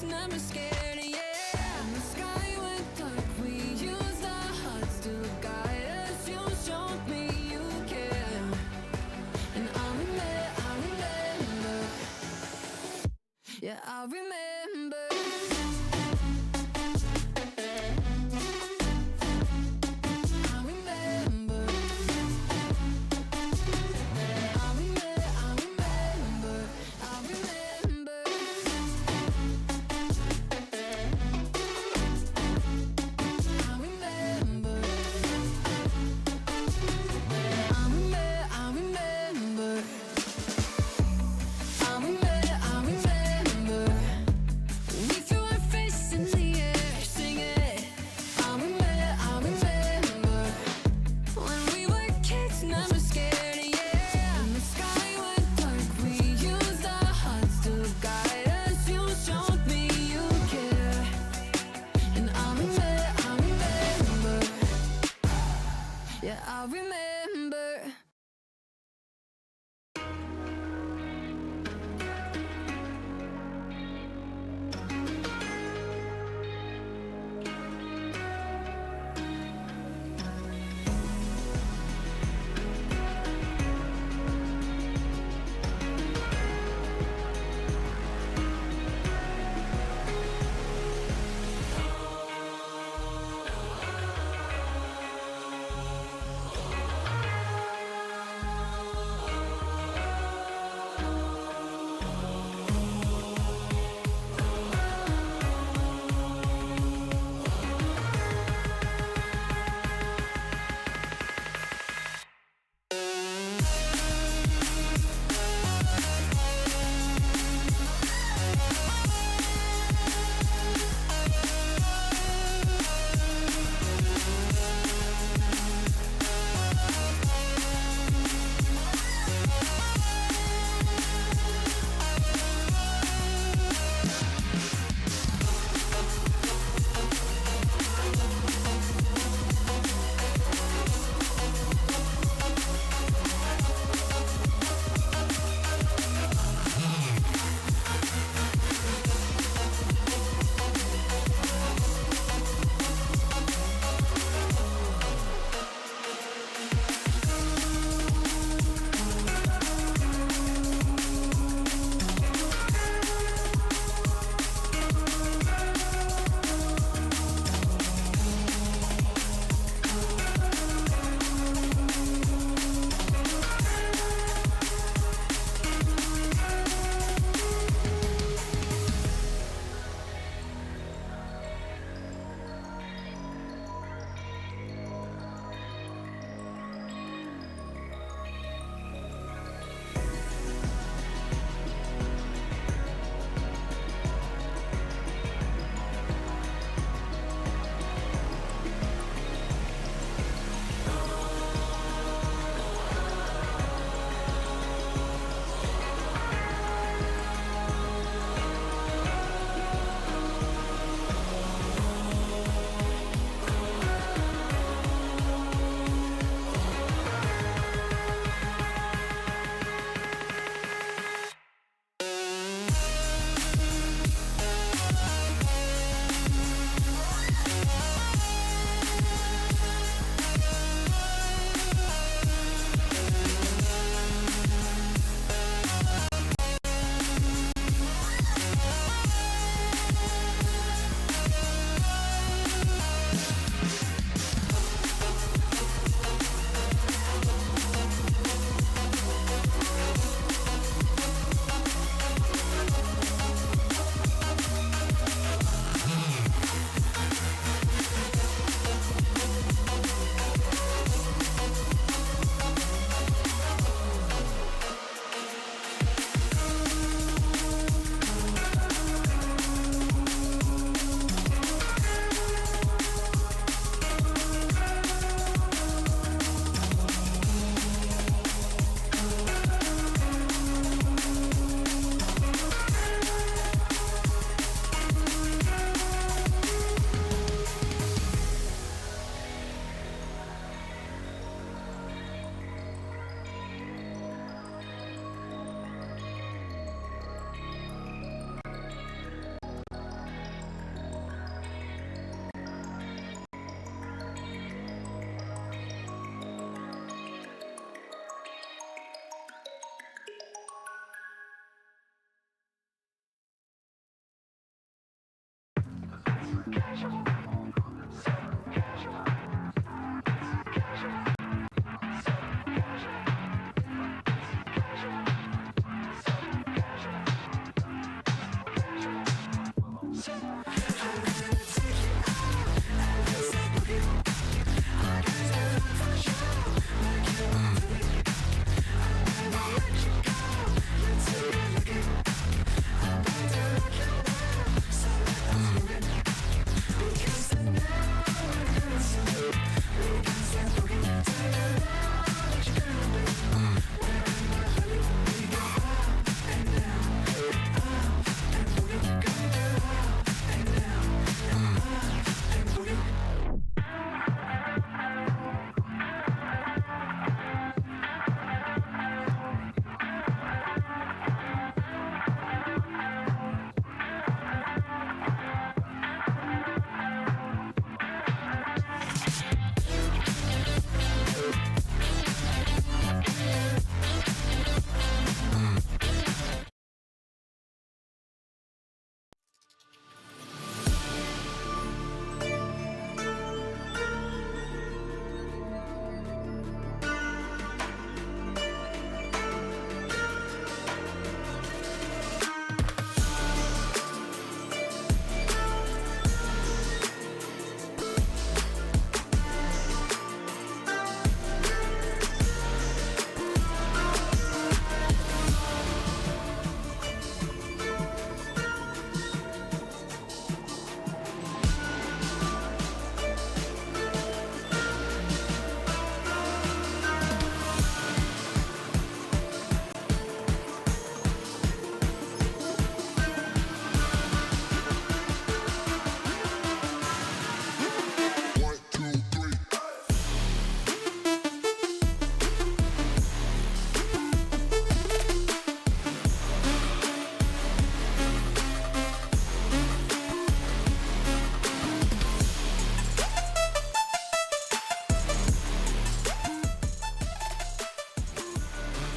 D: never scared, yeah. And the sky went dark, we used our hearts to guide us. You showed me you care, and I remember, yeah, I remember. I remember. We threw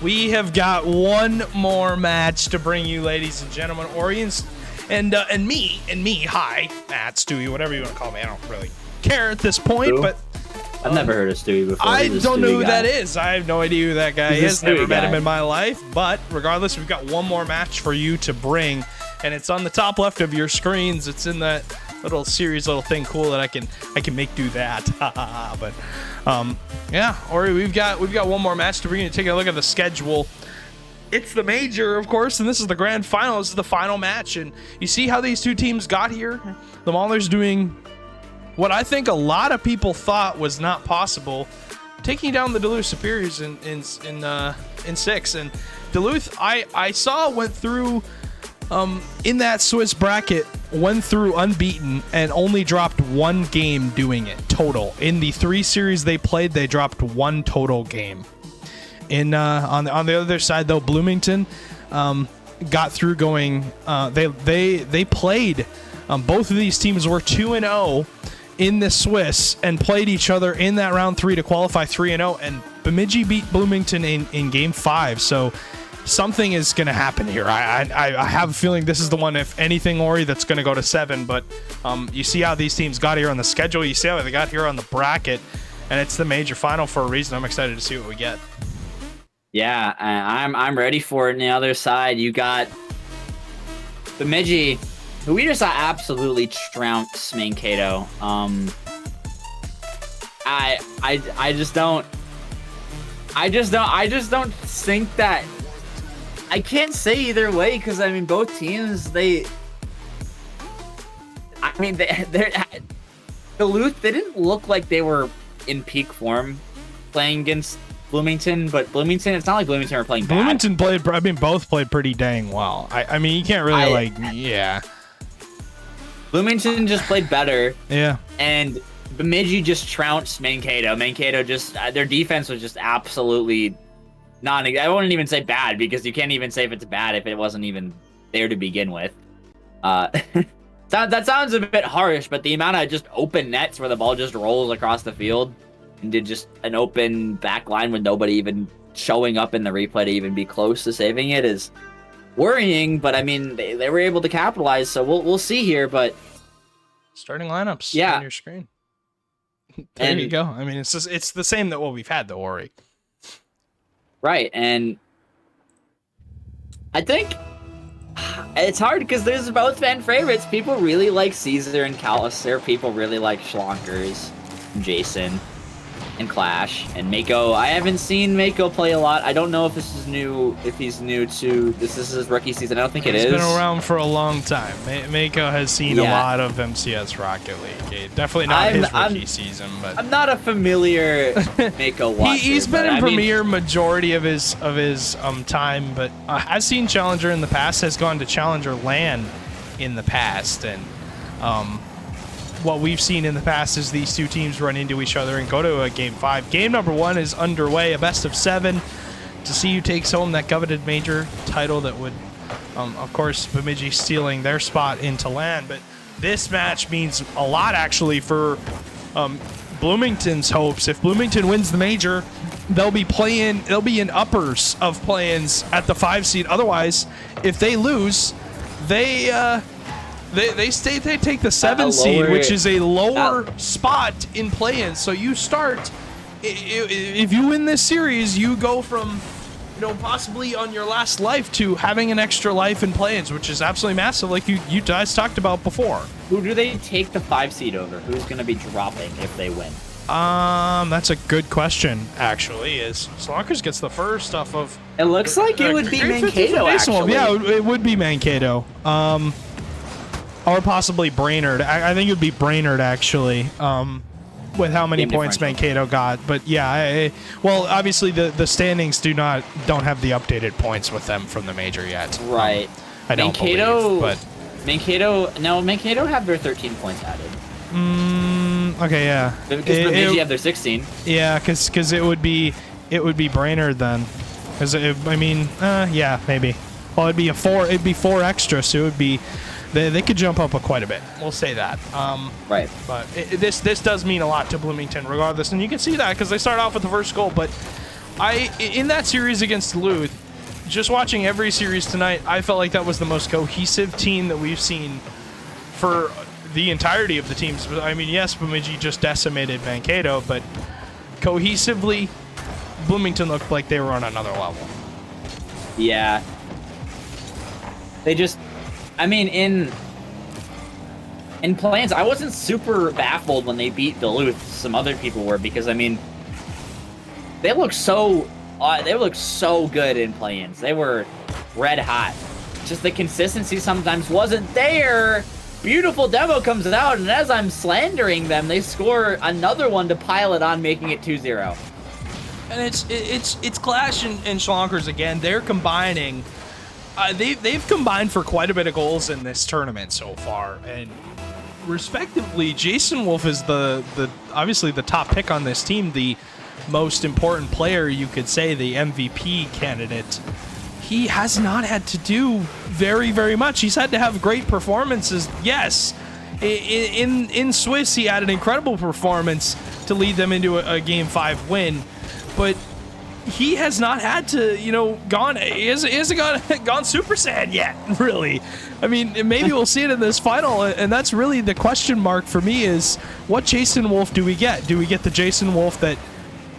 F: We have got one more match to bring you, ladies and gentlemen. Orions and me. Hi, Matt, Stewie, whatever you want to call me. I don't really care at this point,
E: Who?
F: but
E: I've never heard of Stewie before.
F: I
E: He's a
F: don't know
E: Stewie
F: who
E: guy.
F: that is. I have no idea who that guy
E: He's a
F: is. Never
E: Stewie
F: met him
E: guy.
F: in my life. But regardless, we've got one more match for you to bring, and it's on the top left of your screens. It's in that little thing. Cool that I can make do that. But yeah, Ori, we've got one more match to bring you. Take a look at the schedule. It's the major, of course, and this is the grand final. This is the final match, and you see how these two teams got here. The Maulers doing what I think a lot of people thought was not possible, taking down the Duluth Superiors in 6. And Duluth, I saw went through in that Swiss bracket, went through unbeaten and only dropped one game doing it total. In the 3 series they played, they dropped one total game. On the other side, though, Bloomington got through going. They played. Both of these teams were 2-0 in the Swiss and played each other in that round 3 to qualify 3-0. And Bemidji beat Bloomington in game 5. So something is going to happen here. I have a feeling this is the one, if anything, Ori, that's going to go to 7. But you see how these teams got here on the schedule. You see how they got here on the bracket. And it's the major final for a reason. I'm excited to see what we get.
E: Yeah, I'm ready for it. On the other side, you got Bemidji, who we just saw absolutely trounce Mankato. I just don't think that. I can't say either way because I mean both teams they're Duluth, they didn't look like they were in peak form playing against Bloomington, but Bloomington, it's not like Bloomington were playing bad.
F: Bloomington played, I mean, both played pretty dang well. I mean, you can't really, yeah.
E: Bloomington just played better.
F: Yeah.
E: And Bemidji just trounced Mankato. Mankato just, their defense was just absolutely I wouldn't even say bad because you can't even say if it's bad if it wasn't even there to begin with. That sounds a bit harsh, but the amount of just open nets where the ball just rolls across the field and did just an open back line with nobody even showing up in the replay to even be close to saving it is worrying. But I mean, they were able to capitalize, so we'll see here. But
F: Starting lineups
E: Yeah.
F: on your screen. There
E: And-
F: you go. I mean, it's the same that what we've had, though, Ori.
E: Right, and I think it's hard because there's both fan favorites. People really like Caesar and Callister. People really like Schlonkers and Jason and Clash and Mako. I haven't seen Mako play a lot. I don't know if this is new. If he's new to this is his rookie season. I don't think it is.
F: He's been around for a long time. Mako has seen a
E: Yeah.
F: lot of MCS Rocket League. Definitely not his rookie season, but
E: I'm not a familiar Mako watcher.
F: he's been
E: but
F: in
E: I mean,
F: Premier majority of his time, but has seen Challenger in the past. Has gone to Challenger LAN in the past, and what we've seen in the past is these two teams run into each other and go to a game 5. Game number 1 is underway, a best of 7 to see who takes home that coveted major title that would, of course, Bemidji stealing their spot into LAN. But this match means a lot, actually, for Bloomington's hopes. If Bloomington wins the major, they'll be in uppers of play-ins at the 5 seed. Otherwise, if they lose, they take the 7 seed,
E: lower-
F: which is a lower spot in play-ins. So you start, if you win this series, you go from, possibly on your last life to having an extra life in play-ins, which is absolutely massive, like you guys talked about before.
E: Who do they take the 5 seed over? Who's going to be dropping if they win?
F: That's a good question, actually. Is Slonkers gets the first off of...
E: It looks like it would be Mankato, actually.
F: Yeah, it would be Mankato. Or possibly Brainerd. I think it would be Brainerd, actually, with how many
E: Game
F: points
E: differential.
F: Mankato got. But yeah, well, obviously the standings don't have the updated points with them from the major yet.
E: Right.
F: I don't
E: Mankato,
F: believe, but...
E: Mankato have their 13 points added.
F: Okay, yeah.
E: Because Bemidji have their 16.
F: Yeah, because it would be Brainerd then. Because yeah, maybe. Well, it'd be 4 extra, so it would be they could jump up quite a bit. We'll say that.
E: Right.
F: But this does mean a lot to Bloomington, regardless, and you can see that because they start off with the first goal. But in that series against Duluth, just watching every series tonight, I felt like that was the most cohesive team that we've seen for the entirety of the teams. I mean, yes, Bemidji just decimated Mankato, but cohesively, Bloomington looked like they were on another level.
E: Yeah. They just... I mean, in plans, I wasn't super baffled when they beat Duluth. Some other people were, because, I mean, they look so good in play-ins. They were red hot. Just the consistency sometimes wasn't there. Beautiful demo comes out, and as I'm slandering them, they score another one to pile it on, making it 2-0.
F: And it's Clash and Schlonkers again. They're combining. They've combined for quite a bit of goals in this tournament so far, and respectively, Jason Wolf is the obviously the top pick on this team, the most important player, you could say, the MVP candidate. He has not had to do very, very much. He's had to have great performances. Yes, in Swiss, he had an incredible performance to lead them into a Game 5 win, but he has not had to, he hasn't gone Super Saiyan yet, really. I mean, maybe we'll see it in this final, and that's really the question mark for me is, what Jason Wolf do we get? Do we get the Jason Wolf that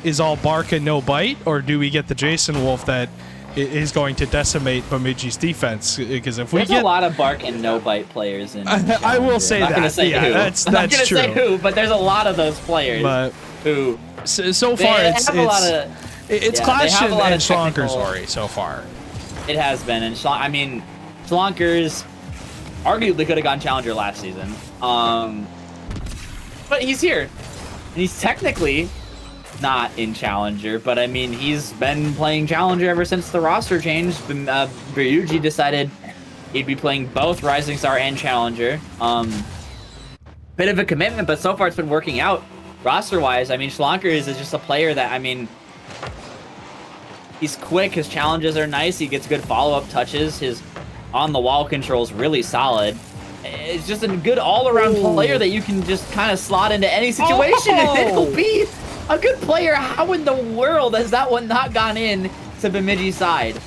F: is all bark and no bite, or do we get the Jason Wolf that is going to decimate Bemidji's defense? Because if we
E: There's
F: get
E: a lot of bark and no bite players in.
F: I will say
E: I'm not
F: that.
E: gonna say
F: yeah,
E: who.
F: that's
E: I'm not gonna
F: true.
E: say who, but there's a lot of those players
F: But
E: who.
F: so far,
E: They
F: it's
E: have a lot of.
F: it's
E: yeah,
F: Clash
E: they have a lot
F: and
E: of
F: Schlonkers,
E: technical-
F: Ori, so far.
E: It has been, and Schlonkers arguably could have gone Challenger last season. But he's here, and he's technically not in Challenger, but I mean, he's been playing Challenger ever since the roster changed. Ryuji decided he'd be playing both Rising Star and Challenger. Bit of a commitment, but so far it's been working out roster-wise. I mean, Schlonkers is just a player that, I mean, he's quick, his challenges are nice, he gets good follow-up touches, his on-the-wall control is really solid. It's just a good all-around player that you can just kind of slot into any situation, and it'll be a good player. How in the world has that one not gone in to Bemidji's side?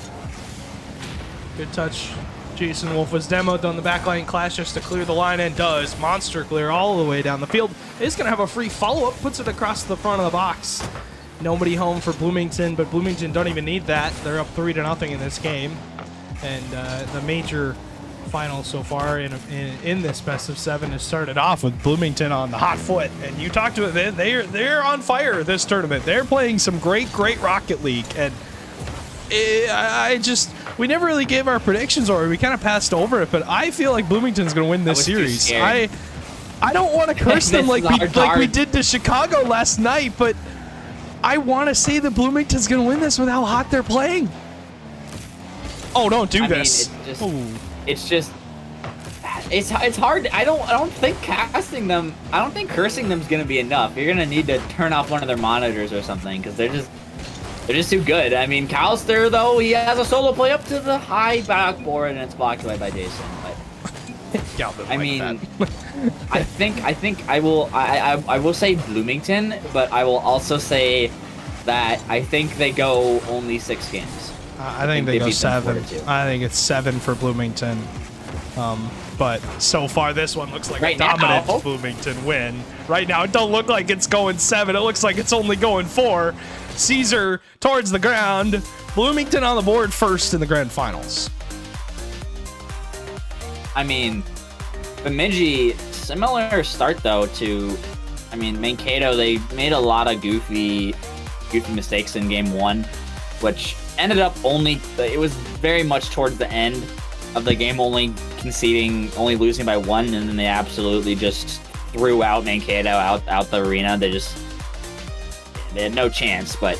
F: Good touch. Jason Wolf was demoed on the backline. Clash just to clear the line and does. Monster clear all the way down the field. Is going to have a free follow-up. Puts it across the front of the box. Nobody home for Bloomington, but Bloomington don't even need that. They're up 3-0 in this game. And the major final so far in this best of 7 has started off with Bloomington on the hot foot. And you talked to it, they're on fire this tournament. They're playing some great Rocket League. And we never really gave our predictions, or we kind of passed over it, but I feel like Bloomington's going to win this series. I don't want to curse them like we did to Chicago last night, but I want to say that Bloomington's going to win this with how hot they're playing. Oh, don't do this.
E: It's hard. I don't think casting them. I don't think cursing them is going to be enough. You're going to need to turn off one of their monitors or something, because they're just too good. I mean, Callister, though, he has a solo play up to the high backboard, and it's blocked away by Jason. But I mean, I think I will say Bloomington, but I will also say that I think they go only 6 games.
F: I think they go 7. I think it's 7 for Bloomington. But so far, this one looks like a dominant Bloomington win. Right now, it don't look like it's going 7. It looks like it's only going 4. Caesar towards the ground. Bloomington on the board first in the grand finals.
E: I mean, Bemidji, similar start though to, I mean, Mankato. They made a lot of goofy mistakes in game 1, which ended up it was very much towards the end of the game, only losing by 1, and then they absolutely just threw out Mankato out the arena. They had no chance, but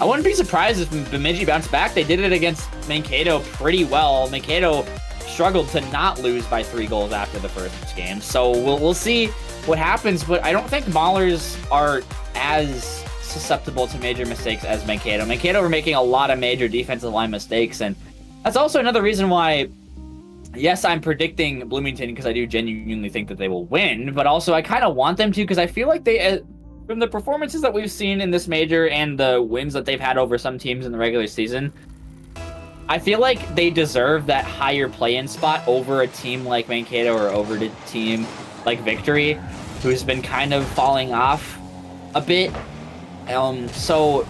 E: I wouldn't be surprised if Bemidji bounced back. They did it against Mankato pretty well. Mankato struggled to not lose by 3 goals after the first game, so we'll see what happens, but I don't think Maulers are as susceptible to major mistakes as Mankato. Mankato were making a lot of major defensive line mistakes, and that's also another reason why, yes, I'm predicting Bloomington because I do genuinely think that they will win, but also I kind of want them to because I feel like they, from the performances that we've seen in this major and the wins that they've had over some teams in the regular season, I feel like they deserve that higher play-in spot over a team like Mankato or over a team like Victory, who's been kind of falling off a bit. So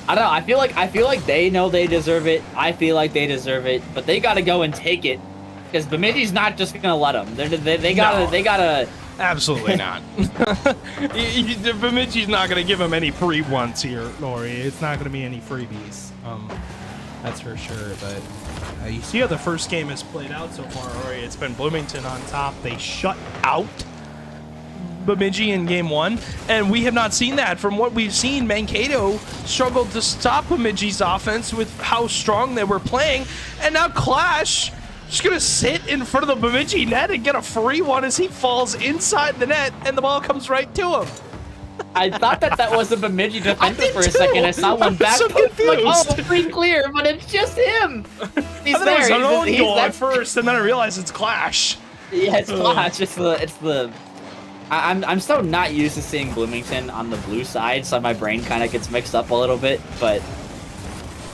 E: I don't know. I feel like they know they deserve it. I feel like they deserve it, but they got to go and take it because Bemidji's not just gonna let them. They gotta.
F: Absolutely not. Bemidji's not gonna give them any free ones here, Lori. It's not gonna be any freebies. That's for sure. But you see how the first game has played out so far, Lori. It's been Bloomington on top. They shut out Bemidji in game 1, and we have not seen that. From what we've seen, Mankato struggled to stop Bemidji's offense with how strong they were playing, and now Clash just gonna sit in front of the Bemidji net and get a free one as he falls inside the net, and the ball comes right to him.
E: I thought that was a Bemidji defender for a second. I saw one back post, like, oh, free clear, but it's just him. He's
F: I there. It was an own goal at first, and then I realized it's Clash.
E: Yeah, it's Clash. It's the. I'm so not used to seeing Bloomington on the blue side, so my brain kind of gets mixed up a little bit. But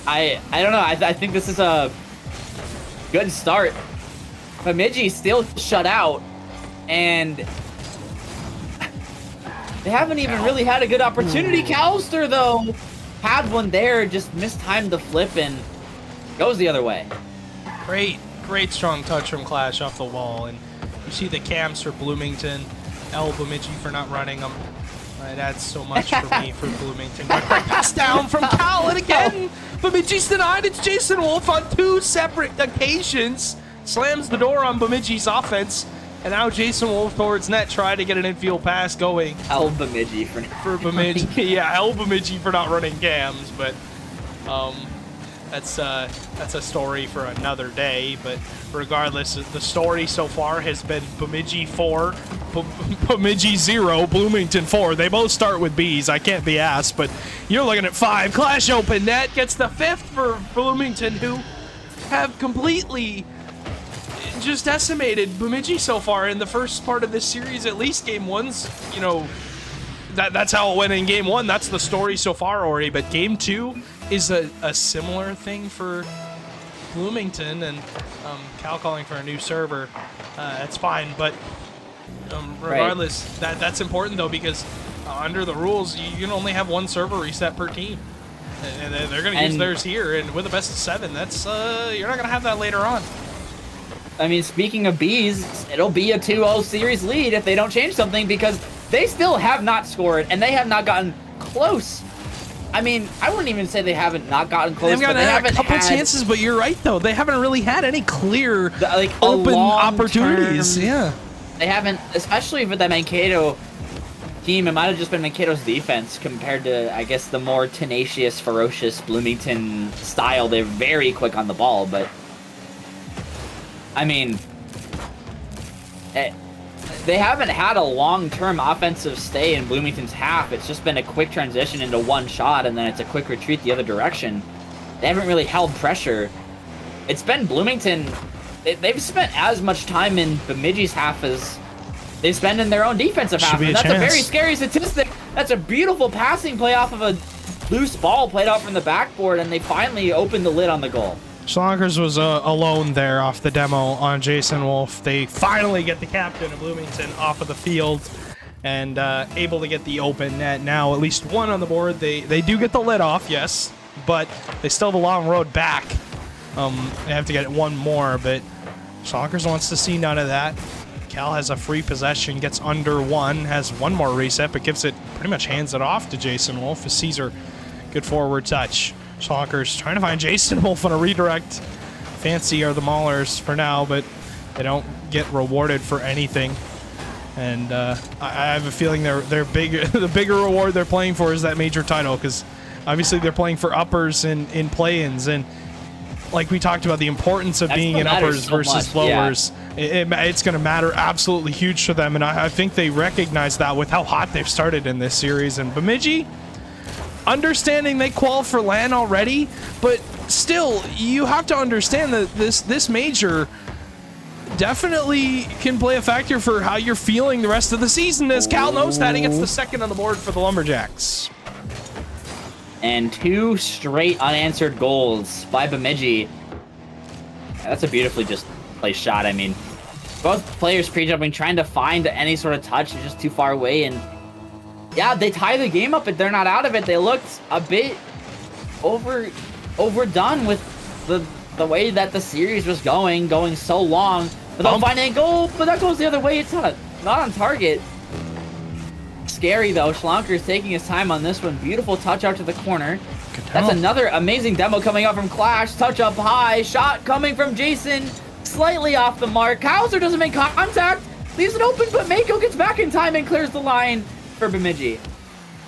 E: I don't know. I think this is a good start. Bemidji still shut out, and they haven't even really had a good opportunity. Callister, though, had one there, just mistimed the flip and goes the other way.
F: Great strong touch from Clash off the wall, and you see the cams for Bloomington. Bemidji for not running them. It adds so much for me for Bloomington. Quick pass down from Cal, and again, Bemidji's denied. It's Jason Wolf on 2 separate occasions. Slams the door on Bemidji's offense, and now Jason Wolf towards net, trying to get an infield pass going.
E: Bemidji
F: for Bemidji. Yeah, Bemidji for not running cams, but that's a story for another day. But regardless, the story so far has been Bemidji 4, Bemidji 0, Bloomington 4. They both start with B's. I can't be asked, but you're looking at 5. Clash open net gets the 5th for Bloomington, who have completely just decimated Bemidji so far in the first part of this series. At least game 1's, you know, that's how it went in game 1. That's the story so far already. But game 2 is a similar thing for Bloomington, and Cal calling for a new server. That's fine, but regardless, that's important though, because under the rules, you can only have one server reset per team. And they're going to use theirs here, and with a best of 7, that's you're not going to have that later on.
E: I mean, speaking of Bees, it'll be a 2-0 series lead if they don't change something, because they still have not scored, and they have not gotten close. I mean, I wouldn't even say they haven't not gotten close,
F: They've
E: but they haven't
F: a couple
E: had
F: chances, but you're right, though. They haven't really had any clear,
E: like,
F: open opportunities. Yeah.
E: They haven't, especially for the Mankato team. It might have just been Mankato's defense compared to, I guess, the more tenacious, ferocious Bloomington style. They're very quick on the ball, but I mean, they haven't had a long-term offensive stay in Bloomington's half. It's just been a quick transition into one shot, and then it's a quick retreat the other direction. They haven't really held pressure. It's been Bloomington. They've spent as much time in Bemidji's half as they spend in their own defensive half. And that's a very scary statistic. That's a beautiful passing play off of a loose ball played out from the backboard, and they finally opened the lid on the goal.
F: Schlonkers was alone there off the demo on Jason Wolf. They finally get the captain of Bloomington off of the field and able to get the open net. Now at least one on the board. They do get the lid off, yes, but they still have a long road back. They have to get one more, but Schlonkers wants to see none of that. Cal has a free possession, gets under one, has one more reset, but gives it, pretty much hands it off to Jason Wolf. A Caesar, good forward touch. Schlonkers trying to find Jason Wolf on a redirect. Fancy are the Maulers for now, but they don't get rewarded for anything. And I have a feeling they're big. The bigger reward they're playing for is that major title, because obviously they're playing for uppers in play-ins, and like we talked about, the importance of being in uppers versus lowers. Yeah. It's going to matter absolutely huge to them, and I think they recognize that with how hot they've started in this series. And Bemidji, understanding they qual for LAN already, but still, you have to understand that this major definitely can play a factor for how you're feeling the rest of the season, as Cal knows that. He gets the second on the board for the Lumberjacks.
E: And 2 straight unanswered goals by Bemidji. That's a beautifully just placed shot. I mean, both players pre-jumping, trying to find any sort of touch, just too far away. And yeah, they tie the game up, but they're not out of it. They looked a bit overdone with the way that the series was going so long without finding a goal. But that goes the other way. It's not on target. Scary though. Schlonkers taking his time on this one. Beautiful touch out to the corner. That's another amazing demo coming out from Clash. Touch up high. Shot coming from Jason. Slightly off the mark. Hauser doesn't make contact. Leaves it open, but Mako gets back in time and clears the line for Bemidji.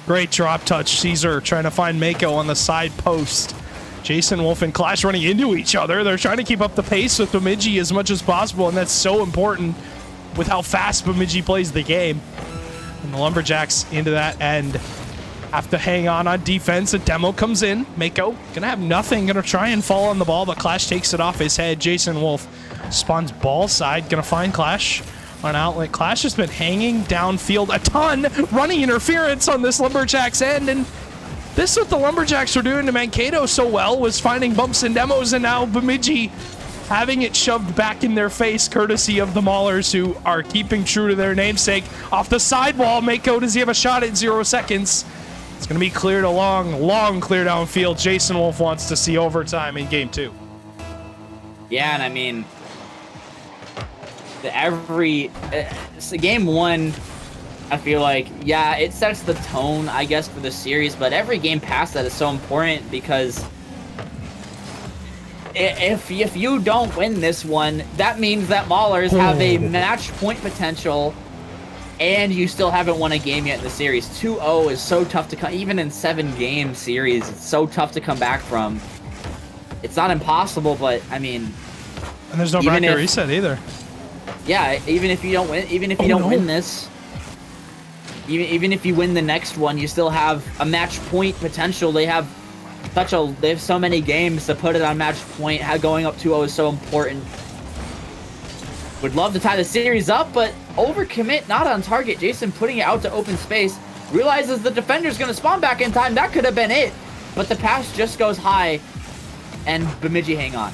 F: Great drop touch. Caesar trying to find Mako on the side post. Jason Wolf and Clash running into each other. They're trying to keep up the pace with Bemidji as much as possible, and that's so important with how fast Bemidji plays the game. And the Lumberjacks into that end have to hang on defense. A demo comes in. Mako gonna have nothing, gonna try and fall on the ball, but Clash takes it off his head. Jason Wolf spawns ball side, gonna find Clash on outlet. Clash has been hanging downfield a ton, running interference on this Lumberjacks end, and this is what the Lumberjacks were doing to Mankato so well, was finding bumps and demos, and now Bemidji having it shoved back in their face, courtesy of the Maulers, who are keeping true to their namesake. Off the sidewall, Mako, does he have a shot at 0 seconds? It's going to be cleared a long clear downfield. Jason Wolf wants to see overtime in game 2.
E: Yeah, and I mean, game 1, I feel like, yeah, it sets the tone, I guess, for the series, but every game past that is so important, because if you don't win this one, that means that Maulers have a match point potential, and you still haven't won a game yet in the series. 2-0 is so tough to come, even in 7-game series, it's so tough to come back from. It's not impossible, but I mean,
F: and there's no bracket reset either.
E: Yeah, even if you don't win, win this, even if you win the next one, you still have a match point potential. They have so many games to put it on match point. How going up 2-0 is so important. Would love to tie the series up, but overcommit, not on target. Jason putting it out to open space, realizes the defender's going to spawn back in time. That could have been it, but the pass just goes high, and Bemidji hang on.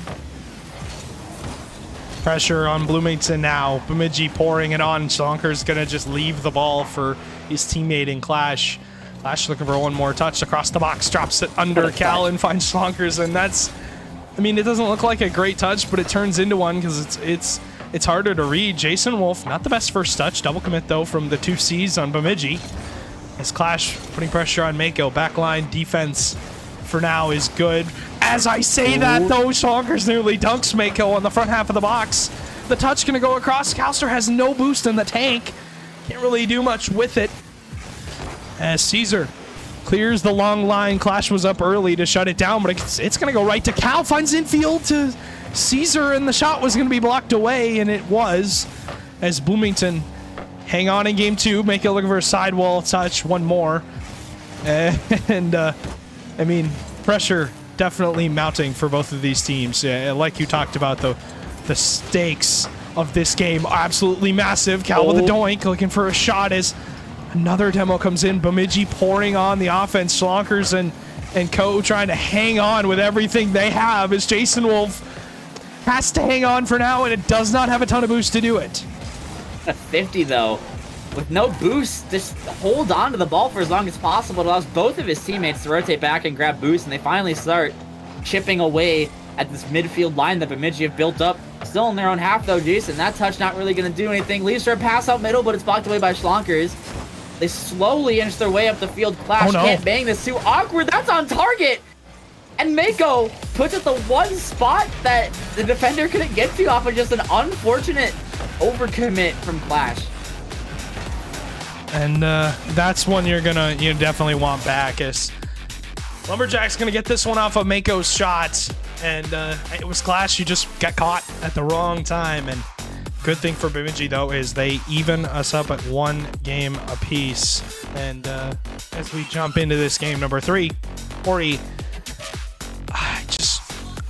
F: Pressure on Bloomington now. Bemidji pouring it on. Schlonker's gonna just leave the ball for his teammate in Clash. Clash looking for one more touch across the box. Drops it under Cal and finds Schlonkers, and that's... I mean, it doesn't look like a great touch, but it turns into one because it's harder to read. Jason Wolf, not the best first touch. Double commit, though, from the 2 Cs on Bemidji. As Clash putting pressure on Mako. Backline defense for now is good. As I say that, though, Schlonkers nearly dunks Mako on the front half of the box. The touch going to go across. Calster has no boost in the tank. Can't really do much with it. As Caesar clears the long line. Clash was up early to shut it down, but it's going to go right to Cal. Finds infield to Caesar, and the shot was going to be blocked away, and it was. As Bloomington hang on in game 2. Make it looking for a sidewall touch. One more. And, I mean, pressure definitely mounting for both of these teams. Like you talked about, the stakes of this game are absolutely massive. Cal with a doink, looking for a shot as another demo comes in. Bemidji pouring on the offense. Schlonkers and Co trying to hang on with everything they have as Jason Wolf has to hang on for now, and it does not have a ton of boost to do it.
E: A 50 though, with no boost, just hold on to the ball for as long as possible. It allows both of his teammates to rotate back and grab boost, and they finally start chipping away at this midfield line that Bemidji have built up. Still in their own half though, Jason. That touch not really going to do anything. Leaves for a pass out middle, but it's blocked away by Schlonkers. They slowly inch their way up the field. Clash can't bang this. Too awkward. That's on target. And Mako puts it the one spot that the defender couldn't get to off of just an unfortunate overcommit from Clash.
F: And that's one you definitely want back, as Lumberjack's gonna get this one off of Mako's shot, and it was Clash who just got caught at the wrong time. And good thing for Bemidji though is they even us up at 1 game apiece. And as we jump into this game number 3, Ori,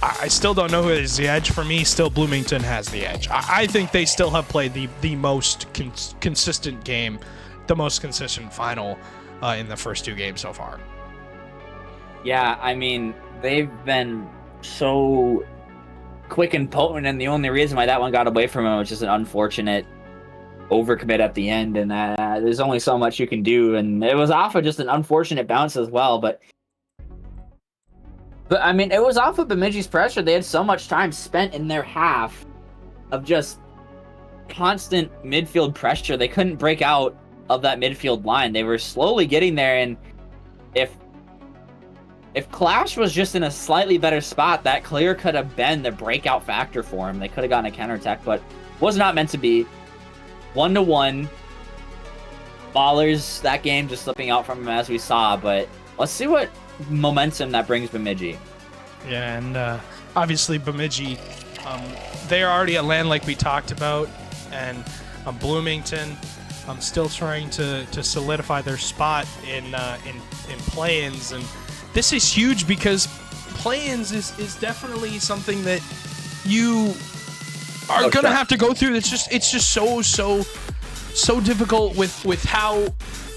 F: I still don't know who is the edge. For me, still Bloomington has the edge. I think they still have played the most consistent game, the most consistent final in the first 2 games so far.
E: Yeah, I mean, they've been so quick and potent, and the only reason why that one got away from him was just an unfortunate overcommit at the end, and there's only so much you can do, and it was off of just an unfortunate bounce as well, but I mean, it was off of Bemidji's pressure. They had so much time spent in their half of just constant midfield pressure. They couldn't break out of that midfield line. They were slowly getting there, and if Clash was just in a slightly better spot, that clear could have been the breakout factor for him. They could have gotten a counterattack, but was not meant to be. 1-1. Ballers, that game just slipping out from him as we saw, but let's see what momentum that brings Bemidji.
F: Yeah, and obviously Bemidji, they're already at land like we talked about, and Bloomington still trying to solidify their spot in play-ins, and this is huge because play-ins is definitely something that you are gonna have to go through. It's just so difficult with how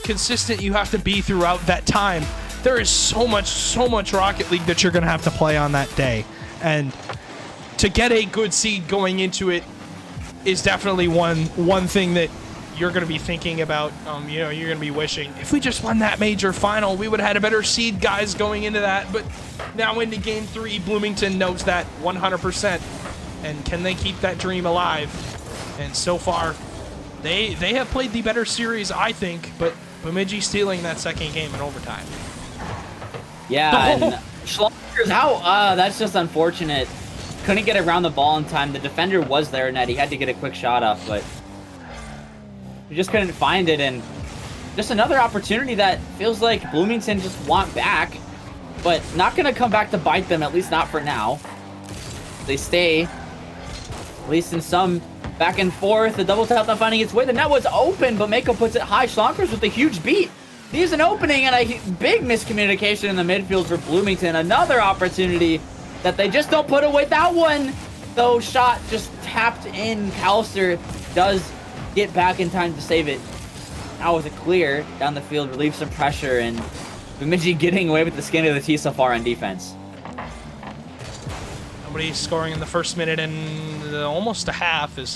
F: consistent you have to be throughout that time. There is so much Rocket League that you're gonna have to play on that day, and to get a good seed going into it is definitely one thing that you're going to be thinking about. You're going to be wishing, if we just won that major final, we would have had a better seed, guys, going into that. But now into game 3, Bloomington knows that 100%. And can they keep that dream alive? And so far, they have played the better series, I think, but Bemidji stealing that second game in overtime.
E: Yeah, and Schlonkers out. That's just unfortunate. Couldn't get around the ball in time. The defender was there, Ned. He had to get a quick shot off, but we just couldn't find it. And just another opportunity that feels like Bloomington just want back, but not going to come back to bite them, at least not for now. They stay, at least in some back and forth. The double tap not finding its way. The net was open, but Mako puts it high. Schlonkers with a huge beat. He's an opening and a big miscommunication in the midfield for Bloomington. Another opportunity that they just don't put away. That one, though, shot just tapped in. Calster does get back in time to save it. Now with a clear down the field, relieve some pressure, and Bemidji getting away with the skin of the teeth so far on defense.
F: Nobody scoring in the first minute and almost a half is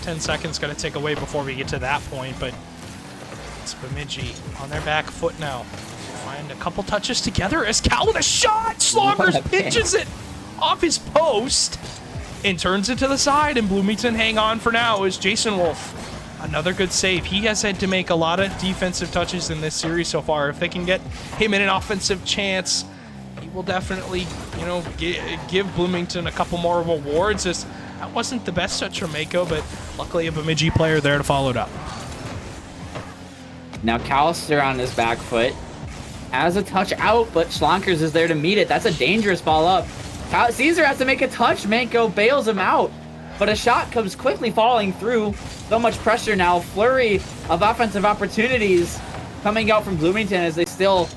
F: 10 seconds going to take away before we get to that point, but it's Bemidji on their back foot now. Find a couple touches together as Cal with a shot! Sloggers pitches it off his post and turns it to the side, and Bloomington hang on for now as Jason Wolf. Another good save. He has had to make a lot of defensive touches in this series so far. If they can get him in an offensive chance, he will definitely, you know, give Bloomington a couple more rewards. As that wasn't the best touch from Mako, but luckily a Bemidji player there to follow it up.
E: Now Callister on his back foot has a touch out, but Schlonkers is there to meet it. That's a dangerous ball up. Caesar has to make a touch. Mako bails him out, but a shot comes quickly falling through. So much pressure now. Flurry of offensive opportunities coming out from Bloomington as they still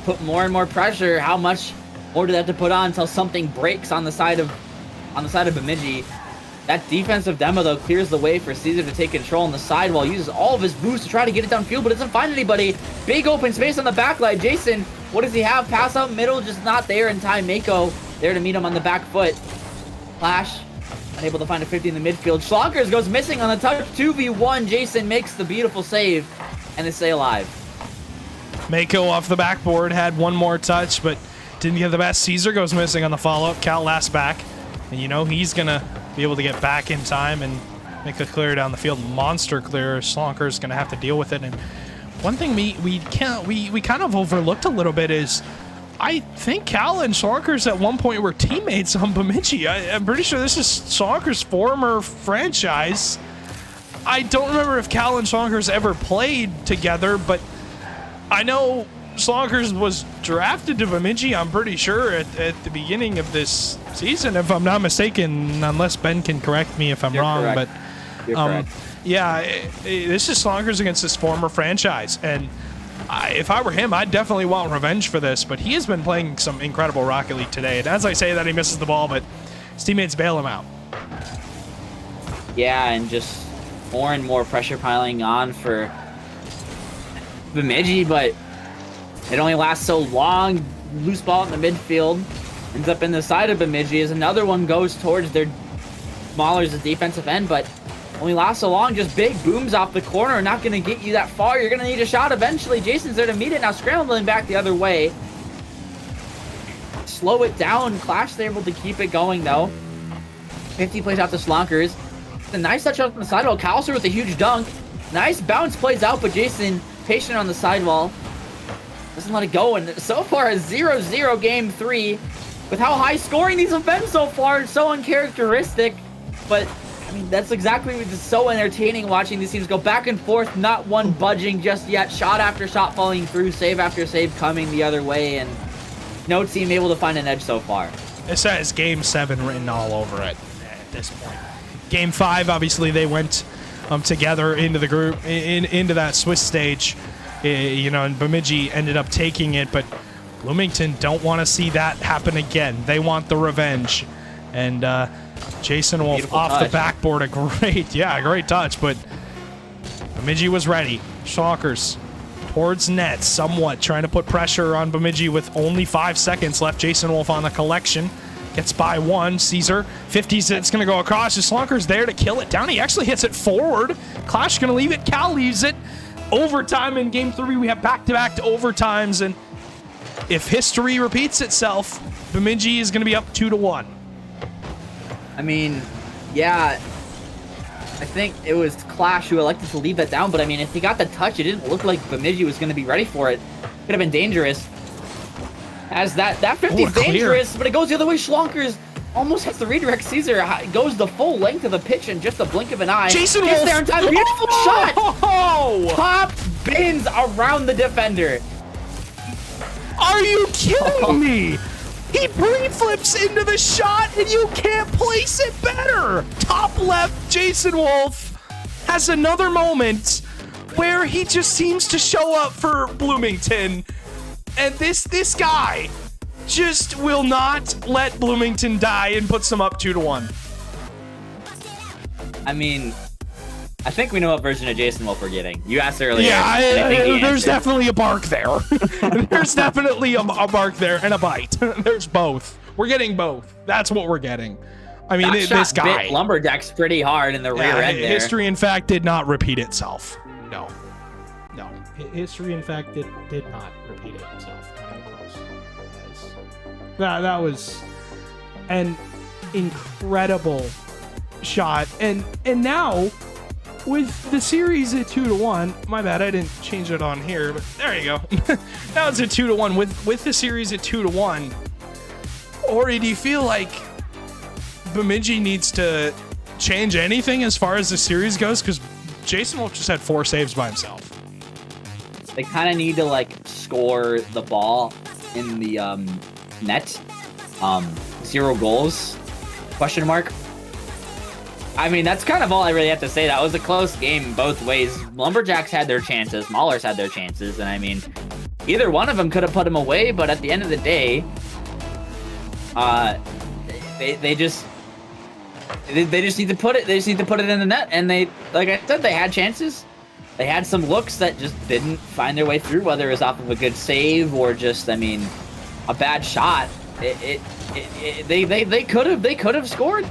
E: put more and more pressure. How much more do they have to put on until something breaks on the side of Bemidji? That defensive demo though clears the way for Caesar to take control on the sidewall. Uses all of his boost to try to get it downfield, but doesn't find anybody. Big open space on the backline. Jason, what does he have? Pass out middle, just not there in time. Mako there to meet him on the back foot. Clash unable to find a 50 in the midfield. Schlonkers goes missing on the touch. 2v1. Jason makes the beautiful save, and they stay alive.
F: Mako off the backboard had one more touch, but didn't get the best. Caesar goes missing on the follow-up. Cal last back, and you know he's gonna be able to get back in time and make a clear down the field. Monster clear. Slonker's gonna have to deal with it. And one thing we kind of overlooked a little bit is I think Cal and Slonkers at one point were teammates on Bemidji. I'm pretty sure this is Slonkers' former franchise. I don't remember if Cal and Slonkers ever played together, but I know Slonkers was drafted to Bemidji, I'm pretty sure, at the beginning of this season, if I'm not mistaken, unless Ben can correct me if I'm wrong.
E: Correct.
F: But
E: You're correct.
F: yeah, this is Slonkers against his former franchise, and if I were him, I'd definitely want revenge for this, but he has been playing some incredible Rocket League today, and as I say that, he misses the ball, but his teammates bail him out.
E: Yeah, and just more and more pressure piling on for Bemidji, but it only lasts so long. Loose ball in the midfield ends up in the side of Bemidji as another one goes towards their Maulers, the defensive end, but only lasts so long. Just big booms off the corner, not going to get you that far. You're going to need a shot eventually. Jason's there to meet it now, scrambling back the other way. Slow it down. Clash is able to keep it going though. 50 plays out to Slonkers. A nice touch up on the sidewall. Callister with a huge dunk. Nice bounce plays out, but Jason patient on the sidewall. Doesn't let it go, and so far a 0-0 game 3. With how high scoring these have been so far, it's so uncharacteristic. But, I mean, that's exactly what's so entertaining watching these teams go back and forth, not one budging just yet. Shot after shot falling through, save after save coming the other way, and no team able to find an edge so far.
F: This has Game 7 written all over it at this point. Game 5, obviously, they went together into the group, into that Swiss stage, you know, and Bemidji ended up taking it, but Bloomington don't want to see that happen again. They want the revenge. And Jason Wolf
E: Beautiful
F: off
E: touch.
F: the backboard, a great touch, but Bemidji was ready. Shockers towards net, somewhat trying to put pressure on Bemidji with only 5 seconds left. Jason Wolf on the collection. Gets by one. Caesar, 50s, it's going to go across. Slonker's there to kill it down. He actually hits it forward. Clash going to leave it. Cal leaves it. Overtime in Game 3. We have back-to-back overtimes, and if history repeats itself, Bemidji is going to be up 2-1.
E: I mean, yeah, I think it was Clash who elected to leave that down, but I mean, if he got the touch, it didn't look like Bemidji was going to be ready for it. Could have been dangerous. As that 50 is dangerous, but it goes the other way. Schlonkers almost hits the redirect. Caesar goes the full length of the pitch in just a blink of an eye.
F: Jason
E: gets
F: Wolf.
E: there in time. Beautiful shot.
F: Oh!
E: Top bins around the defender.
F: Are you kidding me? He pre-flips into the shot, and you can't place it better. Top left, Jason Wolf has another moment where he just seems to show up for Bloomington. And this guy just will not let Bloomington die and puts them up 2-1.
E: I mean, I think we know what version of Jason Wolf we're getting. You asked earlier.
F: Yeah,
E: and I think he
F: there's
E: answered.
F: definitely a bark there. There's definitely a bark there and a bite. There's both We're getting both. That's what we're getting. I mean,
E: That
F: this
E: shot
F: guy.
E: bit Lumberjacks pretty hard in the rear end there.
F: History, in fact, did not repeat itself. No. History, in fact, did not repeat itself. Not even close. That was an incredible shot. And now, with the series at 2-1, my bad, I didn't change it on here, but there you go. Now it's at 2-1. With the series at 2-1, Ori, do you feel like Bemidji needs to change anything as far as the series goes? Because Jason Wolf just had 4 saves by himself.
E: They kind of need to like score the ball in the net. 0 goals? Question mark. I mean, that's kind of all I really have to say. That was a close game both ways. Lumberjacks had their chances, Maulers had their chances, and I mean, either one of them could have put them away. But at the end of the day, they just need to put it. They just need to put it in the net. And they, like I said, they had chances. They had some looks that just didn't find their way through, whether it was off of a good save or just, I mean, a bad shot. They could have scored.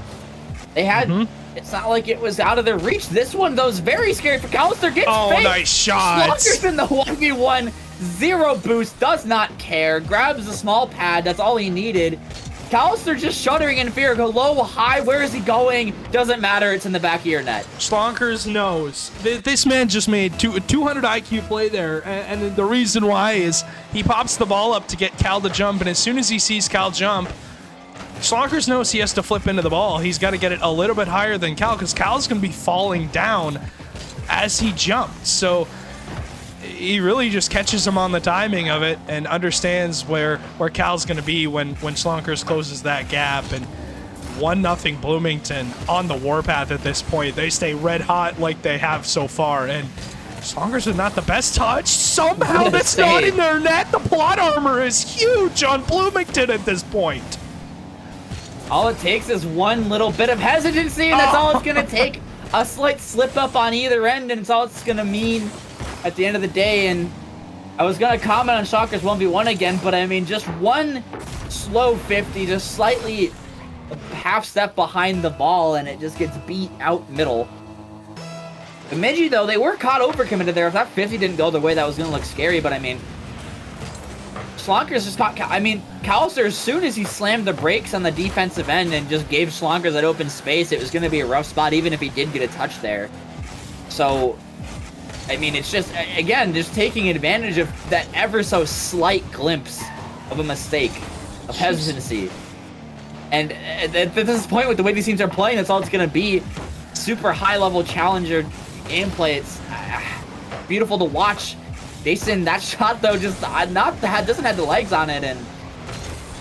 E: They had. It's not like it was out of their reach. This one, though, is very scary for Callister. Gets faked.
F: Nice shots.
E: Slonker's in the 1v1. 0 boost. Does not care. Grabs a small pad. That's all he needed. Callister just shuddering in fear. Go low, high. Where is he going? Doesn't matter. It's in the back of your net.
F: Slonkers knows. This man just made a 200 IQ play there, and the reason why is he pops the ball up to get Cal to jump, and as soon as he sees Cal jump, Slonkers knows he has to flip into the ball. He's got to get it a little bit higher than Cal, because Cal's going to be falling down as he jumped. So he really just catches him on the timing of it and understands where Cal's going to be when Slonkers closes that gap. And 1-0 Bloomington on the warpath at this point. They stay red hot like they have so far. And Slonkers is not the best touch. Somehow that's not in their net. The plot armor is huge on Bloomington at this point.
E: All it takes is one little bit of hesitancy, and that's all it's going to take. A slight slip up on either end, and it's all it's going to mean at the end of the day. And I was going to comment on Shockers 1v1 again, but I mean, just one slow 50, just slightly half step behind the ball, and it just gets beat out middle. Bemidji, though, they were caught overcommitted there. If that 50 didn't go the way, that was going to look scary, but I mean, Slonkers just caught. I mean, Callister, as soon as he slammed the brakes on the defensive end and just gave Slonkers that open space, it was going to be a rough spot, even if he did get a touch there. So, I mean, it's just, again, just taking advantage of that ever so slight glimpse of a mistake, of hesitancy. And at this point, with the way these teams are playing, that's all it's going to be. Super high-level challenger gameplay. It's beautiful to watch. Jason, that shot, though, just doesn't have the legs on it, and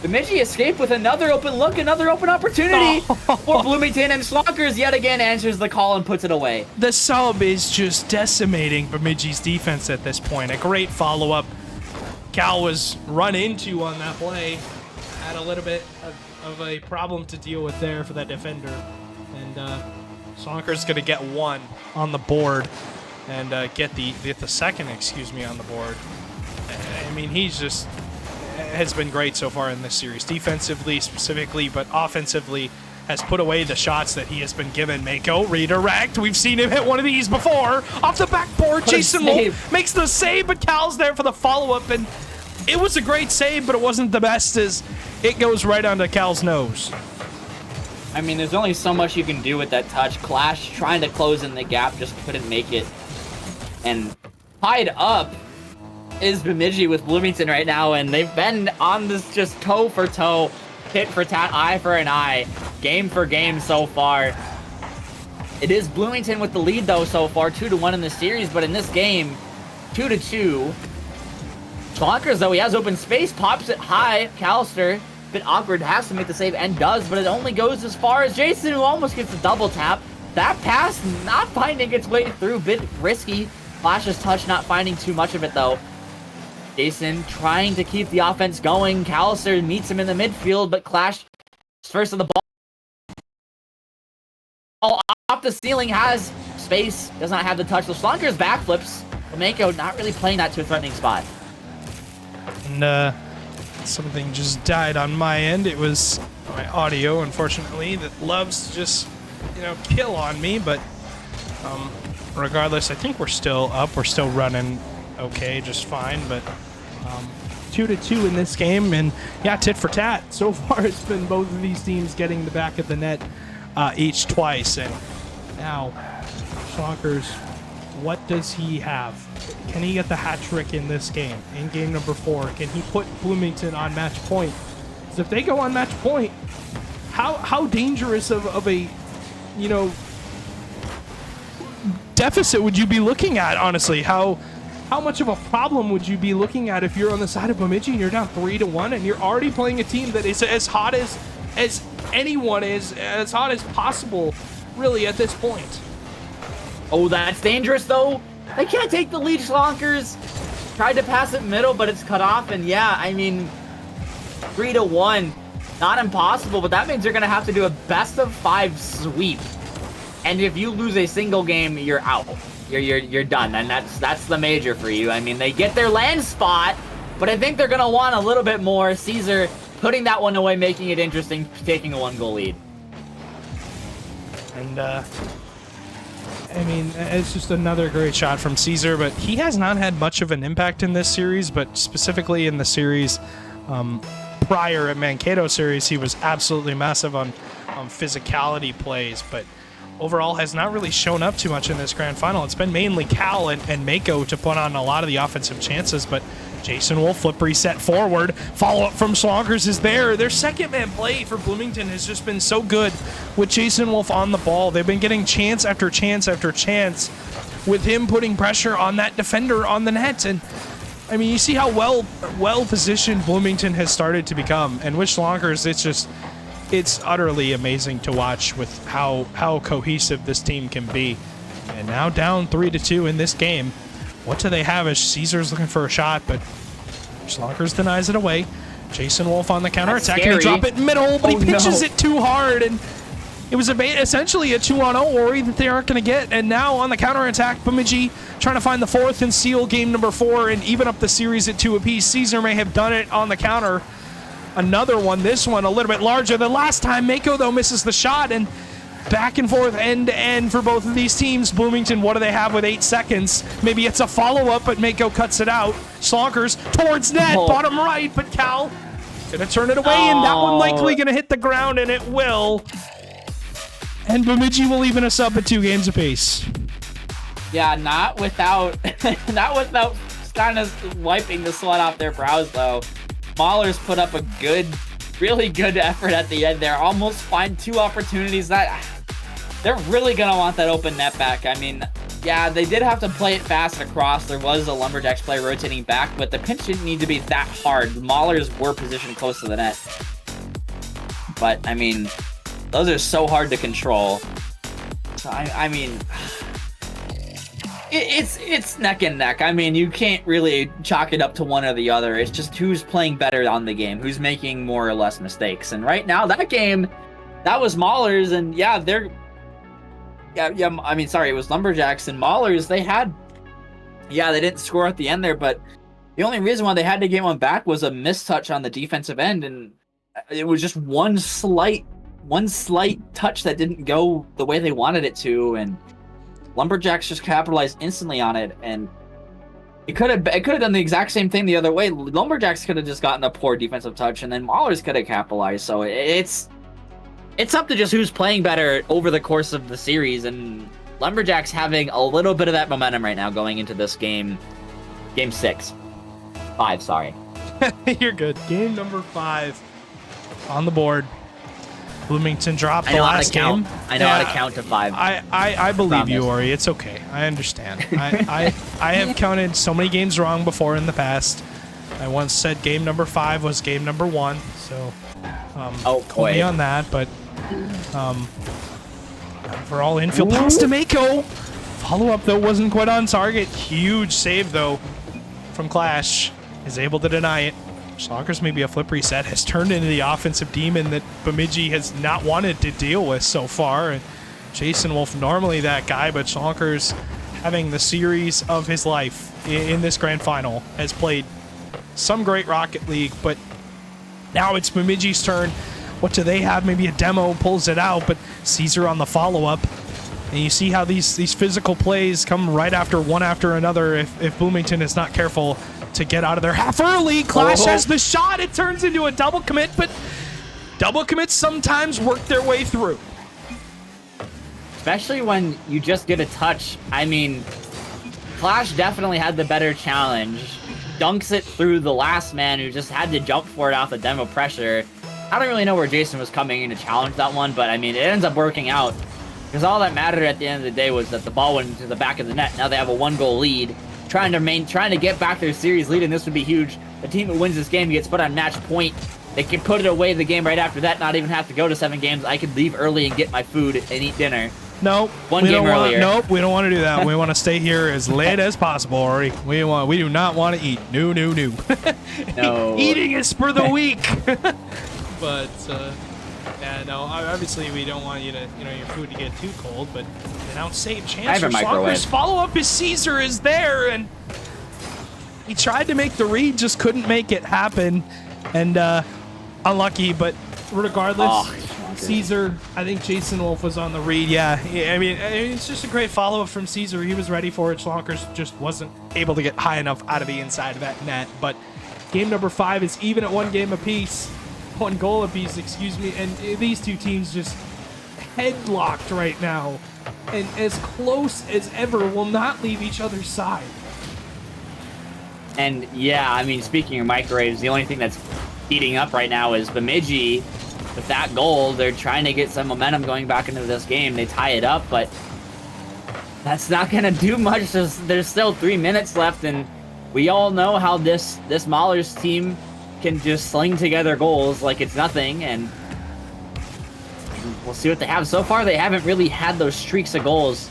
E: Bemidji escaped with another open look, another open opportunity for Bloomington, and Slonkers yet again answers the call and puts it away.
F: The sub is just decimating Bemidji's defense at this point. A great follow-up. Cal was run into on that play. Had a little bit of a problem to deal with there for that defender. And Slonkers going to get 1 on the board. And get the second, on the board. I mean, he's just has been great so far in this series, defensively specifically, but offensively has put away the shots that he has been given. Mako redirect. We've seen him hit one of these before off the backboard. Jason Wolf makes the save, but Cal's there for the follow-up, and it was a great save, but it wasn't the best as it goes right onto Cal's nose.
E: I mean, there's only so much you can do with that touch. Clash trying to close in the gap, just couldn't make it. And tied up is Bemidji with Bloomington right now, and they've been on this just toe for toe, tit for tat, eye for an eye, game for game so far. It is Bloomington with the lead though so far, 2-1 in the series, but in this game, 2-2. Slonkers though, he has open space, pops it high. Callister, bit awkward, has to make the save and does, but it only goes as far as Jason, who almost gets a double tap. That pass not finding its way through, bit risky. Flash's touch not finding too much of it though. Jason trying to keep the offense going. Callister meets him in the midfield, but Clash first of the ball off the ceiling, has space, does not have the touch. The Slonkers backflips. Mako not really playing that to a threatening spot.
F: And Something just died on my end. It was my audio, unfortunately, that loves to just, kill on me. But regardless, I think we're still up. We're still running okay, just fine. But 2-2 in this game, and yeah, tit for tat. So far, it's been both of these teams getting the back of the net each twice. And now, Shockers, what does he have? Can he get the hat trick in this game, in game number 4? Can he put Bloomington on match point? Because if they go on match point, how dangerous of a, deficit would you be looking at, honestly? How much of a problem would you be looking at if you're on the side of Bemidji and you're down 3-1 and you're already playing a team that is as hot as anyone is, as hot as possible, really, at this point?
E: Oh, that's dangerous, though. They can't take the lead. Schlonkers tried to pass it middle, but it's cut off. And yeah, I mean, 3-1, not impossible, but that means you're going to have to do a best-of-5 sweep. And if you lose a single game, you're out. You're done, and that's the major for you. I mean, they get their land spot, but I think they're going to want a little bit more. Caesar putting that one away, making it interesting, taking a 1-goal lead.
F: And, I mean, it's just another great shot from Caesar, but he has not had much of an impact in this series, but specifically in the series prior at Mankato series, he was absolutely massive on physicality plays, but overall has not really shown up too much in this grand final. It's been mainly Cal and Mako to put on a lot of the offensive chances, but Jason Wolf flip reset forward. Follow-up from Slonkers is there. Their second-man play for Bloomington has just been so good with Jason Wolf on the ball. They've been getting chance after chance after chance with him putting pressure on that defender on the net. And, I mean, you see how well-positioned Bloomington has started to become. And with Slonkers, it's utterly amazing to watch with how cohesive this team can be. And now down 3-2 in this game. What do they have as Caesar's looking for a shot, but Slonkers denies it away. Jason Wolf on the counterattack. Can he drop it middle, but he pitches it too hard, and it was essentially a 2-on-0 worry that they aren't going to get. And now on the counterattack, Bemidji trying to find the 4th and seal game number 4 and even up the series at 2 apiece. Caesar may have done it on the counter. Another one, this one a little bit larger than last time. Mako, though, misses the shot, and back and forth, end to end for both of these teams. Bloomington, what do they have with 8 seconds? Maybe it's a follow-up, but Mako cuts it out. Slonkers towards net, bottom right, but Cal gonna turn it away, and that one likely gonna hit the ground, and it will. And Bemidji will even us up at 2 games apiece.
E: Yeah, not without kind of wiping the sweat off their brows, though. Maulers put up a really good effort at the end there. Almost find 2 opportunities that they're really going to want that open net back. I mean, yeah, they did have to play it fast across. There was a Lumberjacks play rotating back, but the pinch didn't need to be that hard. The Maulers were positioned close to the net. But, I mean, those are so hard to control. So, I mean, it's neck and neck. I mean, you can't really chalk it up to one or the other. It's just who's playing better on the game, who's making more or less mistakes. And right now, that game, that was Maulers, and yeah, I mean, sorry, it was Lumberjacks and Maulers. They didn't score at the end there, but the only reason why they had to get one back was a mistouch on the defensive end, and it was just one slight touch that didn't go the way they wanted it to, and Lumberjacks just capitalized instantly on it, and it could have done the exact same thing the other way. Lumberjacks could have just gotten a poor defensive touch, and then Maulers could have capitalized. So it's up to just who's playing better over the course of the series, and Lumberjacks having a little bit of that momentum right now going into this game 5, sorry.
F: You're good. Game number 5 on the board. Bloomington dropped the last game.
E: I know how to count to 5.
F: I believe you, Ori. It's okay. I understand. I have counted so many games wrong before in the past. I once said game number 5 was game number 1, so quote me on that. But for all infield pass to Mako. Follow up though wasn't quite on target. Huge save though from Clash. Is able to deny it. Slonkers maybe a flip reset has turned into the offensive demon that Bemidji has not wanted to deal with so far. And Jason Wolf, normally that guy, but Slonkers having the series of his life in this grand final, has played some great Rocket League, but Now it's Bemidji's turn. What do they have? Maybe a demo pulls it out, but Caesar on the follow-up. And you see how these physical plays come right after one after another if Bloomington is not careful to get out of their half early. Clash has the shot. It turns into a double commit, but double commits sometimes work their way through.
E: Especially when you just get a touch. I mean, Clash definitely had the better challenge. Dunks it through the last man who just had to jump for it off the demo pressure. I don't really know where Jason was coming in to challenge that one, but I mean, it ends up working out. Because all that mattered at the end of the day was that the ball went into the back of the net. Now they have a 1-goal lead. Trying to get back their series lead, and this would be huge. The team that wins this game gets put on match point. They can put it away the game right after that, not even have to go to 7 games. I could leave early and get my food and eat dinner.
F: Nope.
E: One game earlier.
F: Nope, we don't want to do that. We want to stay here as late as possible, Ori. We do not want to eat. No.
E: No.
F: Eating is for the weak. But yeah, no. Obviously, we don't want you to, your food to get too cold. But now save chance for Slonkers. Follow up is Caesar is there, and he tried to make the read, just couldn't make it happen, and unlucky. But regardless. Caesar, I think Jason Wolf was on the read. Yeah, I mean, it's just a great follow-up from Caesar. He was ready for it. Schlonkers just wasn't able to get high enough out of the inside of that net. But game number 5 is even at 1 goal apiece, excuse me. And these two teams just headlocked right now. And as close as ever, will not leave each other's side.
E: And yeah, I mean, speaking of microwaves, the only thing that's heating up right now is Bemidji. With that goal, they're trying to get some momentum going back into this game. They tie it up, but that's not going to do much. There's still 3 minutes left, and we all know how this Maulers team can just sling together goals like it's nothing, and we'll see what they have. So far, they haven't really had those streaks of goals.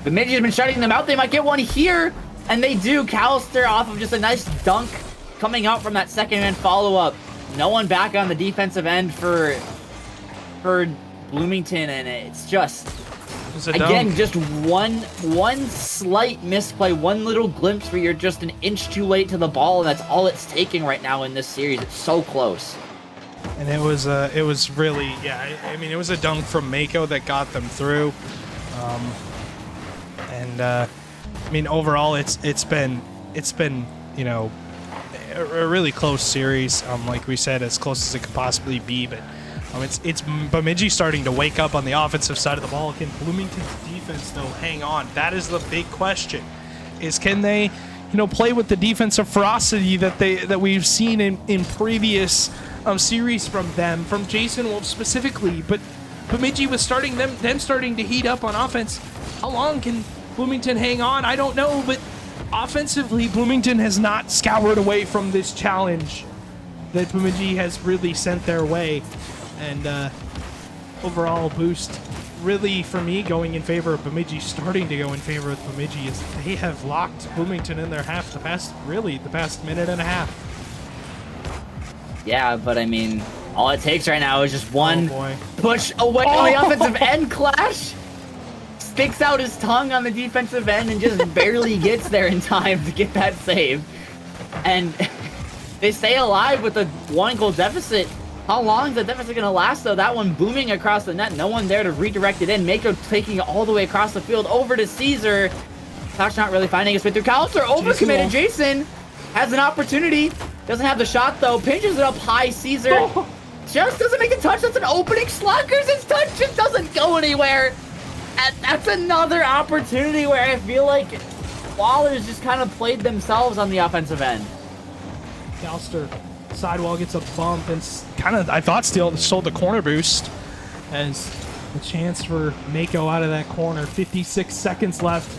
E: Bemidji's been shutting them out. They might get one here, and they do. Callister off of just a nice dunk coming out from that second-man follow-up. No one back on the defensive end for Bloomington, and it's just again just one slight misplay, one little glimpse where you're just an inch too late to the ball, and that's all it's taking right now in this series. It's so close.
F: And it was really, yeah. I mean, it was a dunk from Mako that got them through, I mean, overall, it's been a really close series, like we said, as close as it could possibly be. But it's Bemidji starting to wake up on the offensive side of the ball. Can Bloomington's defense, though, hang on? That is the big question. Is can they, play with the defensive ferocity that we've seen in previous series from them, from Jason Wolf specifically? But Bemidji was starting to heat up on offense. How long can Bloomington hang on? I don't know, but offensively, Bloomington has not scoured away from this challenge that Bemidji has really sent their way. And overall boost, really, for me, going in favor of Bemidji, starting to go in favor of Bemidji, is they have locked Bloomington in their half the past minute and a half.
E: Yeah, but I mean, all it takes right now is just one push away on the offensive end. Clash sticks out his tongue on the defensive end and just barely gets there in time to get that save. And they stay alive with a 1-goal deficit. How long is the deficit going to last, though? That one booming across the net. No one there to redirect it in. Mako taking it all the way across the field over to Caesar. Clash not really finding his way through. Callister overcommitted. Jason has an opportunity. Doesn't have the shot, though. Pinches it up high. Caesar just doesn't make the touch. That's an opening. Slunkers, his touch just doesn't go anywhere. And that's another opportunity where I feel like Wallers just kind of played themselves on the offensive end.
F: Callister, sidewall gets a bump and kind of, I thought, stole the corner boost as a chance for Mako out of that corner. 56 seconds left.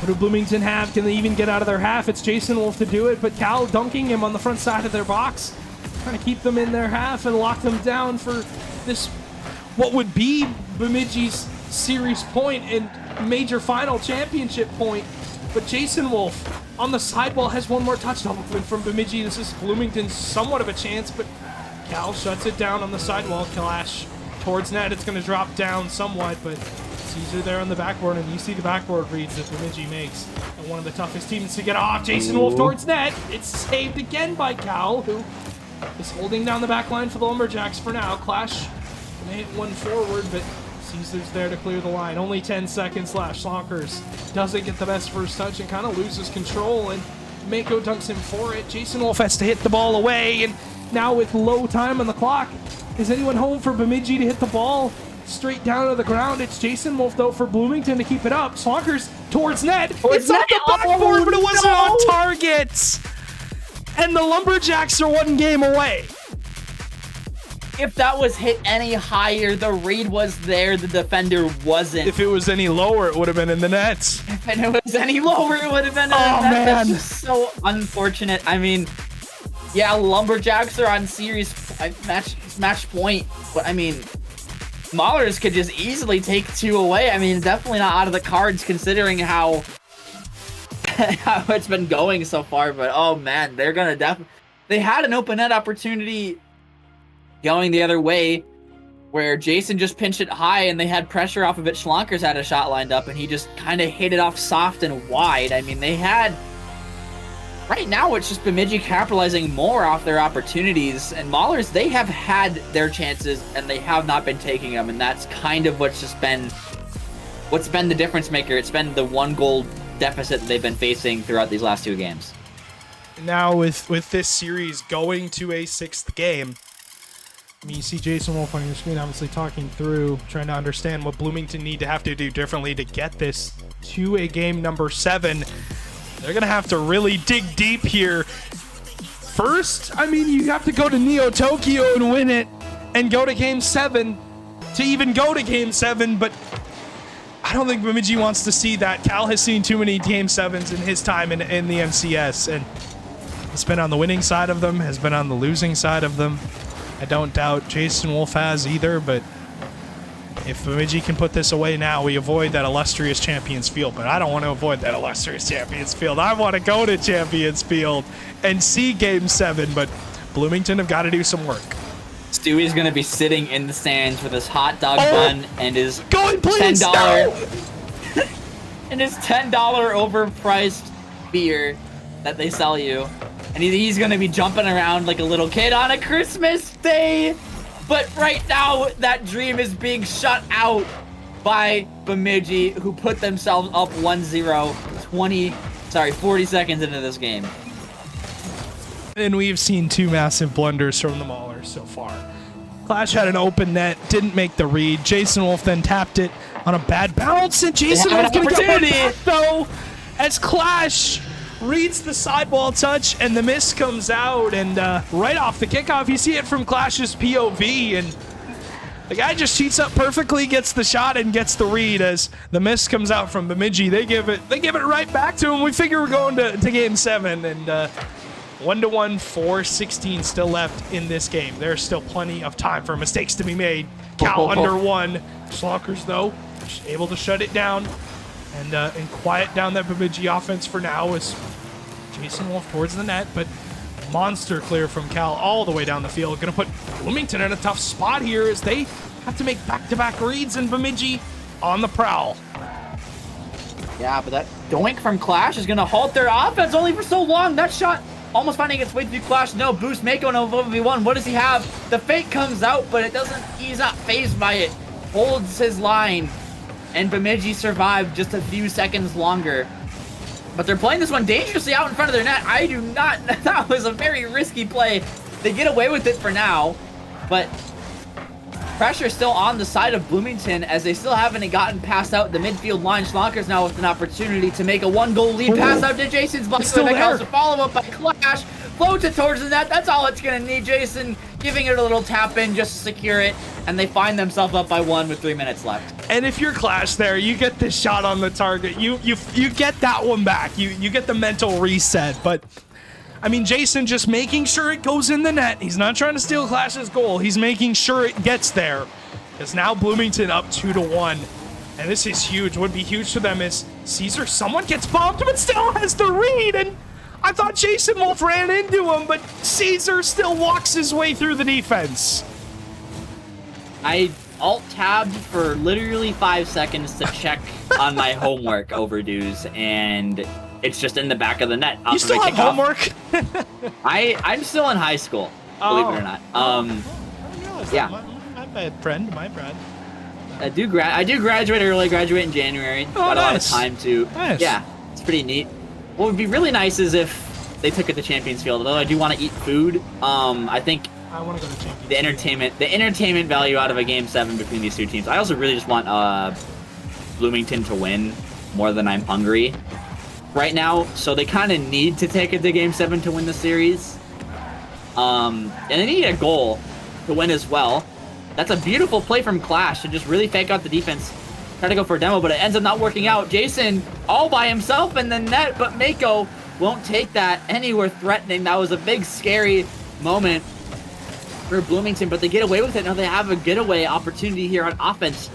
F: What do Bloomington have? Can they even get out of their half? It's Jason Wolf to do it, but Cal dunking him on the front side of their box, trying to keep them in their half and lock them down for this, what would be Bemidji's series point and major final championship point. But Jason Wolf on the sidewall has one more touchdown from Bemidji. This is Bloomington's somewhat of a chance, but Cal shuts it down on the sidewall. Clash towards net. It's going to drop down somewhat, but Caesar there on the backboard, and you see the backboard reads that Bemidji makes. And one of the toughest teams to get off. Jason Wolf towards net. It's saved again by Cal, who is holding down the back line for the Lumberjacks for now. Clash gonna hit one forward, but Caesar's there to clear the line. Only 10 seconds left. Slonkers doesn't get the best first touch and kind of loses control, and Mako dunks him for it. Jason Wolf has to hit the ball away, and now with low time on the clock, is anyone home for Bemidji to hit the ball straight down to the ground? It's Jason Wolf, though, for Bloomington to keep it up. Slonkers towards net. It's on the backboard, but it wasn't on target. And the Lumberjacks are one game away.
E: If that was hit any higher, the read was there, the defender wasn't.
F: If it was any lower, it would have been in the net.
E: If it was any lower, it would have been in the net.
F: Man.
E: That's just so unfortunate. I mean, yeah, Lumberjacks are on series match point, but I mean, Maulers could just easily take 2 away. I mean, definitely not out of the cards considering how it's been going so far. But oh man, they're gonna they had an open net opportunity going the other way, where Jason just pinched it high and they had pressure off of it. Schlonkers had a shot lined up and he just kind of hit it off soft and wide. I mean, they had... Right now, it's just Bemidji capitalizing more off their opportunities. And Maulers, they have had their chances and they have not been taking them. And that's kind of what's been the difference maker. It's been the 1-goal deficit that they've been facing throughout these last 2 games.
F: Now with this series going to a 6th game, I mean, you see Jason Wolf on your screen, obviously talking through, trying to understand what Bloomington need to have to do differently to get this to a game number 7. They're going to have to really dig deep here. First, I mean, you have to go to Neo Tokyo and win it and go to game 7 to even go to game 7, but I don't think Bemidji wants to see that. Cal has seen too many game 7s in his time in the MCS, and he's been on the winning side of them, has been on the losing side of them. I don't doubt Jason Wolf has either, but if Bemidji can put this away now, we avoid that illustrious Champions Field. But I don't want to avoid that illustrious Champions Field. I want to go to Champions Field and see Game 7, but Bloomington have got to do some work.
E: Stewie's going to be sitting in the stands with his hot dog bun and his
F: please,
E: $10
F: no!
E: and his $10 overpriced beer that they sell you. And he's going to be jumping around like a little kid on a Christmas day. But right now, that dream is being shut out by Bemidji, who put themselves up 1-0, 40 seconds into this game.
F: And we've seen 2 massive blunders from the Maulers so far. Clash had an open net, didn't make the read. Jason Wolf then tapped it on a bad bounce, and Jason Wolf going to get one back, though, as Clash reads the sidewall touch and the miss comes out, and right off the kickoff you see it from Clash's POV, and the guy just cheats up perfectly, gets the shot and gets the read. As the miss comes out from Bemidji, they give it right back to him. We figure we're going to game 7, and 1-1, 4:16 still left in this game. There's still plenty of time for mistakes to be made. Cal under 1. Slonkers though able to shut it down and quiet down that Bemidji offense for now, as Jason Wolf towards the net, but monster clear from Cal all the way down the field. Gonna put Bloomington in a tough spot here as they have to make back-to-back reads, and Bemidji on the prowl.
E: Yeah, but that doink from Clash is gonna halt their offense only for so long. That shot almost finding its way through Clash. No boost, Mako no 1v1. What does he have? The fake comes out, but he's not phased by it. Holds his line, and Bemidji survived just a few seconds longer. But they're playing this one dangerously out in front of their net. I do not... That was a very risky play. They get away with it for now, but pressure still on the side of Bloomington as they still haven't gotten past out the midfield line. Schlonkers now with an opportunity to make a 1-goal lead. Pass out to Jason's block. Follow up by Clash. Floats it towards the net. That's all it's going to need. Jason giving it a little tap in just to secure it, and they find themselves up by 1 with 3 minutes left.
F: And if you're Clash there, you get this shot on the target. You get that one back. You get the mental reset. But I mean, Jason just making sure it goes in the net. He's not trying to steal Clash's goal. He's making sure it gets there. Because now Bloomington up 2-1. And this is huge. Would be huge for them is Caesar, someone gets bombed, but still has the read. And I thought Jason Wolf ran into him, but Caesar still walks his way through the defense.
E: I alt-tabbed for literally 5 seconds to check on my homework overdues, and it's just in the back of the net.
F: You still have homework?
E: I'm still in high school. believe it or not.
F: I didn't realize
E: yeah.
F: that. My bad, friend. My bad.
E: I do graduate early. Graduate in January.
F: Oh,
E: Got a lot of
F: nice.
E: time to.
F: Nice.
E: Yeah, it's pretty neat. What would be really nice is if they took it to Champions Field. Although I do want to eat food. I think
F: I want to go to Champions.
E: the entertainment value out of a Game 7 between these two teams. I also really just want Bloomington to win more than I'm hungry right now. So they kind of need to take it to Game 7 to win the series. And they need a goal to win as well. That's a beautiful play from Clash to just really fake out the defense. Try to go for a demo, but it ends up not working out. Jason all by himself in the net, but Mako won't take that anywhere threatening. That was a big, scary moment for Bloomington, but they get away with it. Now they have a getaway opportunity here on offense.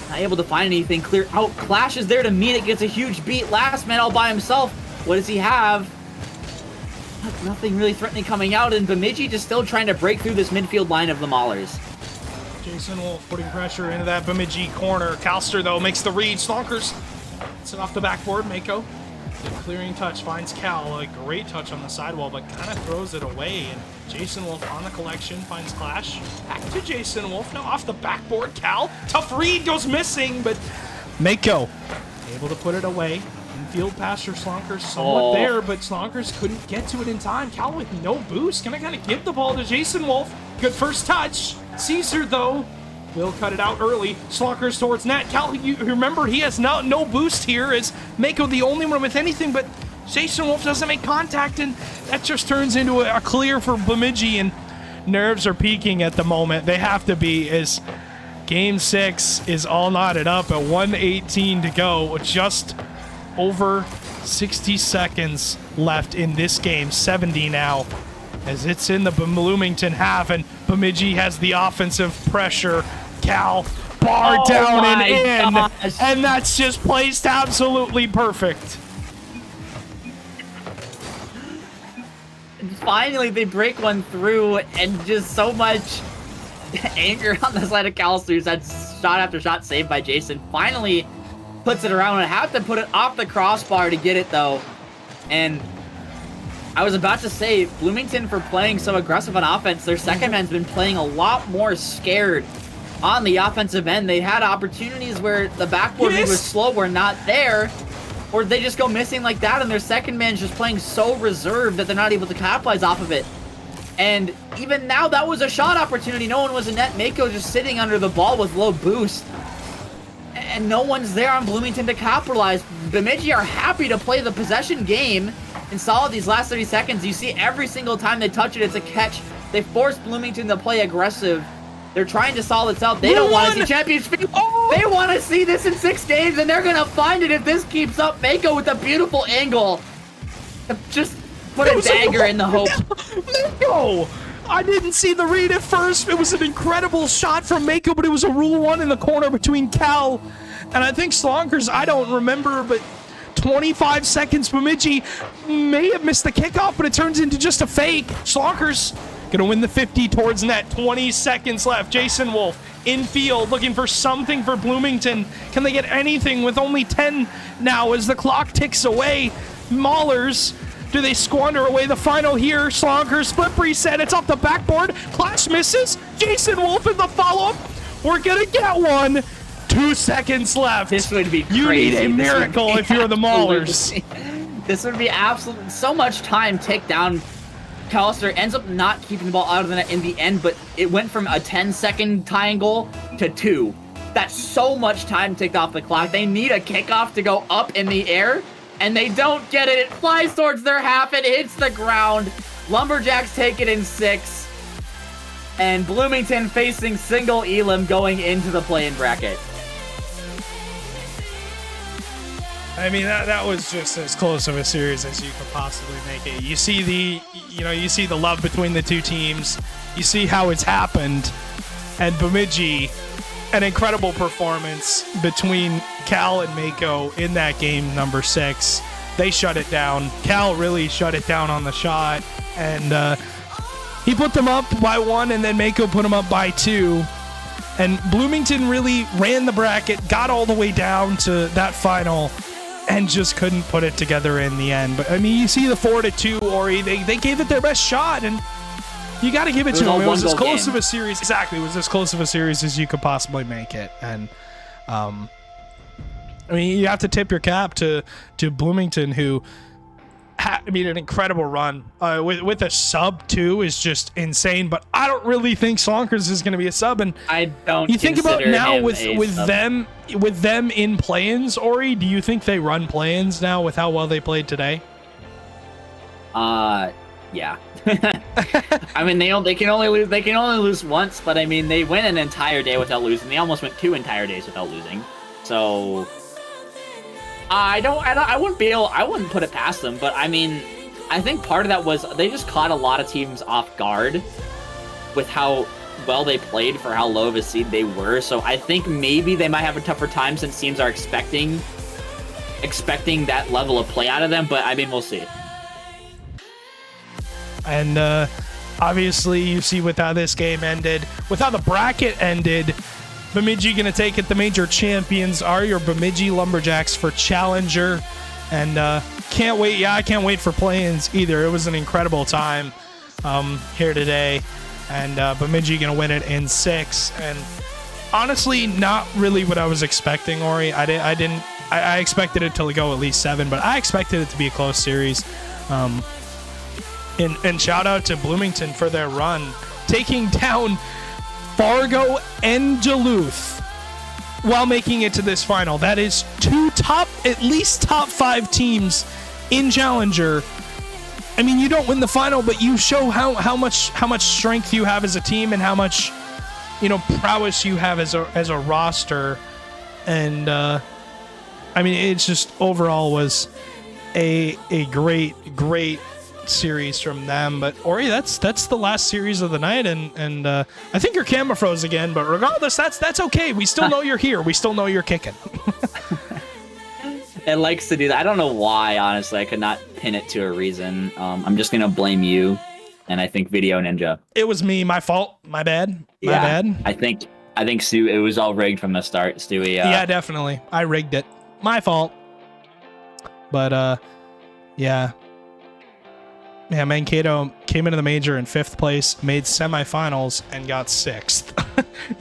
E: Not able to find anything clear out. Clash is there to meet it, gets a huge beat. Last man all by himself. What does he have? Nothing really threatening coming out, and Bemidji just still trying to break through this midfield line of the Maulers.
F: Jason Wolf putting pressure into that Bemidji corner. Calster, though, makes the read. Slonkers gets it off the backboard. Mako, the clearing touch, finds Cal. A great touch on the sidewall, but kind of throws it away. And Jason Wolf on the collection, finds Clash. Back to Jason Wolf, now off the backboard. Cal, tough read, goes missing, but Mako able to put it away. Infield pass for Slonkers somewhat there, but Slonkers couldn't get to it in time. Cal with no boost. Gonna kind of give the ball to Jason Wolf. Good first touch. Caesar, though, will cut it out early. Slonkers towards net. Cal, you remember, he has no boost here. Is Mako the only one with anything, but Jason Wolf doesn't make contact, and that just turns into a clear for Bemidji, and nerves are peaking at the moment. They have to be, as Game 6 is all knotted up at 1:18 to go. Just over 60 seconds left in this game. 70 now, as it's in the Bloomington half, and Bemidji has the offensive pressure. Cal, bar down and in,
E: gosh.
F: and that's just placed absolutely perfect.
E: Finally, they break one through, and just so much anger on the side of Calster. That shot after shot saved by Jason. Finally puts it around. I have to put it off the crossbar to get it, though. And I was about to say, Bloomington, for playing so aggressive on offense, their second man's been playing a lot more scared on the offensive end. They had opportunities where the backboard read was slow, were not there, or they just go missing like that, and their second man's just playing so reserved that they're not able to capitalize off of it. And even now, that was a shot opportunity. No one was in net. Mako just sitting under the ball with low boost. And no one's there on Bloomington to capitalize. Bemidji are happy to play the possession game and solid these last 30 seconds. You see every single time they touch it, it's a catch. They force Bloomington to play aggressive. They're trying to solve this out. They don't want to see championship. They want to see this in 6 games, and they're going to find it if this keeps up. Mako with a beautiful angle. Just put a dagger in the hope.
F: Mako! I didn't see the read at first. It was an incredible shot from Mako, but it was a rule one in the corner between Cal and I think Slonkers. I don't remember, but 25 seconds. Bemidji may have missed the kickoff, but it turns into just a fake. Slonkers gonna win the 50 towards net. 20 seconds left. Jason Wolf infield looking for something for Bloomington. Can they get anything with only 10 now as the clock ticks away? Maulers, do they squander away the final here? Slonkers flip reset. It's off the backboard. Clash misses. Jason Wolf in the follow-up. We're gonna get one. 2 seconds left.
E: This would be crazy.
F: You need a miracle if you're the Maulers.
E: This would be absolutely so much time ticked down. Callister ends up not keeping the ball out of the net in the end, but it went from a 10-second tying goal to 2. That's so much time ticked off the clock. They need a kickoff to go up in the air, and they don't get it. It flies towards their half. It hits the ground. Lumberjacks take it in 6. And Bloomington facing single Elam going into the play-in bracket.
F: I mean, that was just as close of a series as you could possibly make it. You see the love between the two teams. You see how it's happened. And Bemidji, an incredible performance between Cal and Mako in that game number 6. They shut it down. Cal really shut it down on the shot. And he put them up by 1, and then Mako put them up by 2. And Bloomington really ran the bracket, got all the way down to that final, and just couldn't put it together in the end. But I mean, you see the 4-2, Ori, they gave it their best shot, and you got to give it
E: was
F: to
E: all
F: them. It was
E: one
F: as
E: goal
F: close
E: game.
F: of a series. Exactly, it was as close of a series as you could possibly make it. And I mean, you have to tip your cap to Bloomington, who an incredible run with a sub too is just insane. But I don't really think Slonkers is going to be a sub. And
E: I don't.
F: you think about
E: consider
F: now
E: him
F: with
E: a sub.
F: them in play-ins, Ori. Do you think they run play-ins now with how well they played today?
E: Yeah. I mean, they can only lose once, but I mean, they went an entire day without losing. They almost went 2 entire days without losing. So I wouldn't put it past them, but I mean, I think part of that was they just caught a lot of teams off guard with how well they played for how low of a seed they were. So I think maybe they might have a tougher time since teams are expecting that level of play out of them, but I mean, we'll see.
F: And obviously, you see with how this game ended, with how the bracket ended, Bemidji going to take it. The major champions are your Bemidji Lumberjacks for Challenger. And can't wait. Yeah, I can't wait for play-ins either. It was an incredible time here today. And Bemidji going to win it in 6. And honestly, not really what I was expecting, Ori. I expected it to go at least 7, but I expected it to be a close series. And shout out to Bloomington for their run, taking down Fargo and Duluth while making it to this final. That is 2 at least top 5 teams in Challenger. I mean, you don't win the final, but you show how much strength you have as a team and how much, prowess you have as a roster. And I mean, it's just overall was a great series from them. But Ori, that's the last series of the night, and I think your camera froze again, but regardless, that's okay. We still know you're here. We still know you're kicking.
E: It likes to do that. I don't know why, honestly. I could not pin it to a reason. I'm just gonna blame you, and I think Video Ninja.
F: It was me. My fault. My bad.
E: I think Stu. It was all rigged from the start, Stewie.
F: Yeah, definitely. I rigged it. My fault. But yeah. Yeah, Mankato came into the major in 5th place, made semifinals, and got 6th.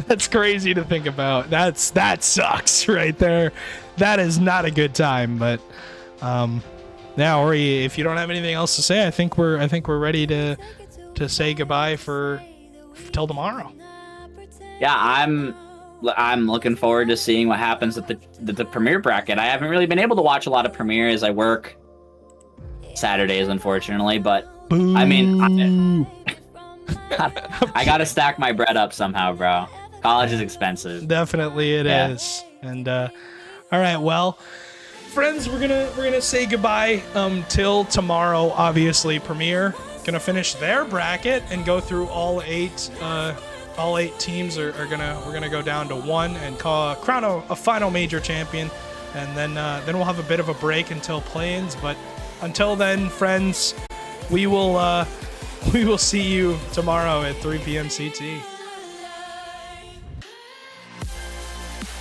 F: That's crazy to think about. That sucks right there. That is not a good time. But now, Ori, if you don't have anything else to say, I think we're ready to say goodbye till tomorrow.
E: Yeah, I'm looking forward to seeing what happens at the Premier bracket. I haven't really been able to watch a lot of Premier as I work Saturdays, unfortunately, but
F: Boo.
E: I mean, I gotta stack my bread up somehow, bro. College is expensive.
F: Definitely it is. And all right, well, friends, we're gonna say goodbye till tomorrow. Obviously, Premier gonna finish their bracket and go through all 8 teams we're gonna go down to 1 and crown a final major champion, and then we'll have a bit of a break until play-ins. But until then, friends, we will see you tomorrow at 3 p.m. CT.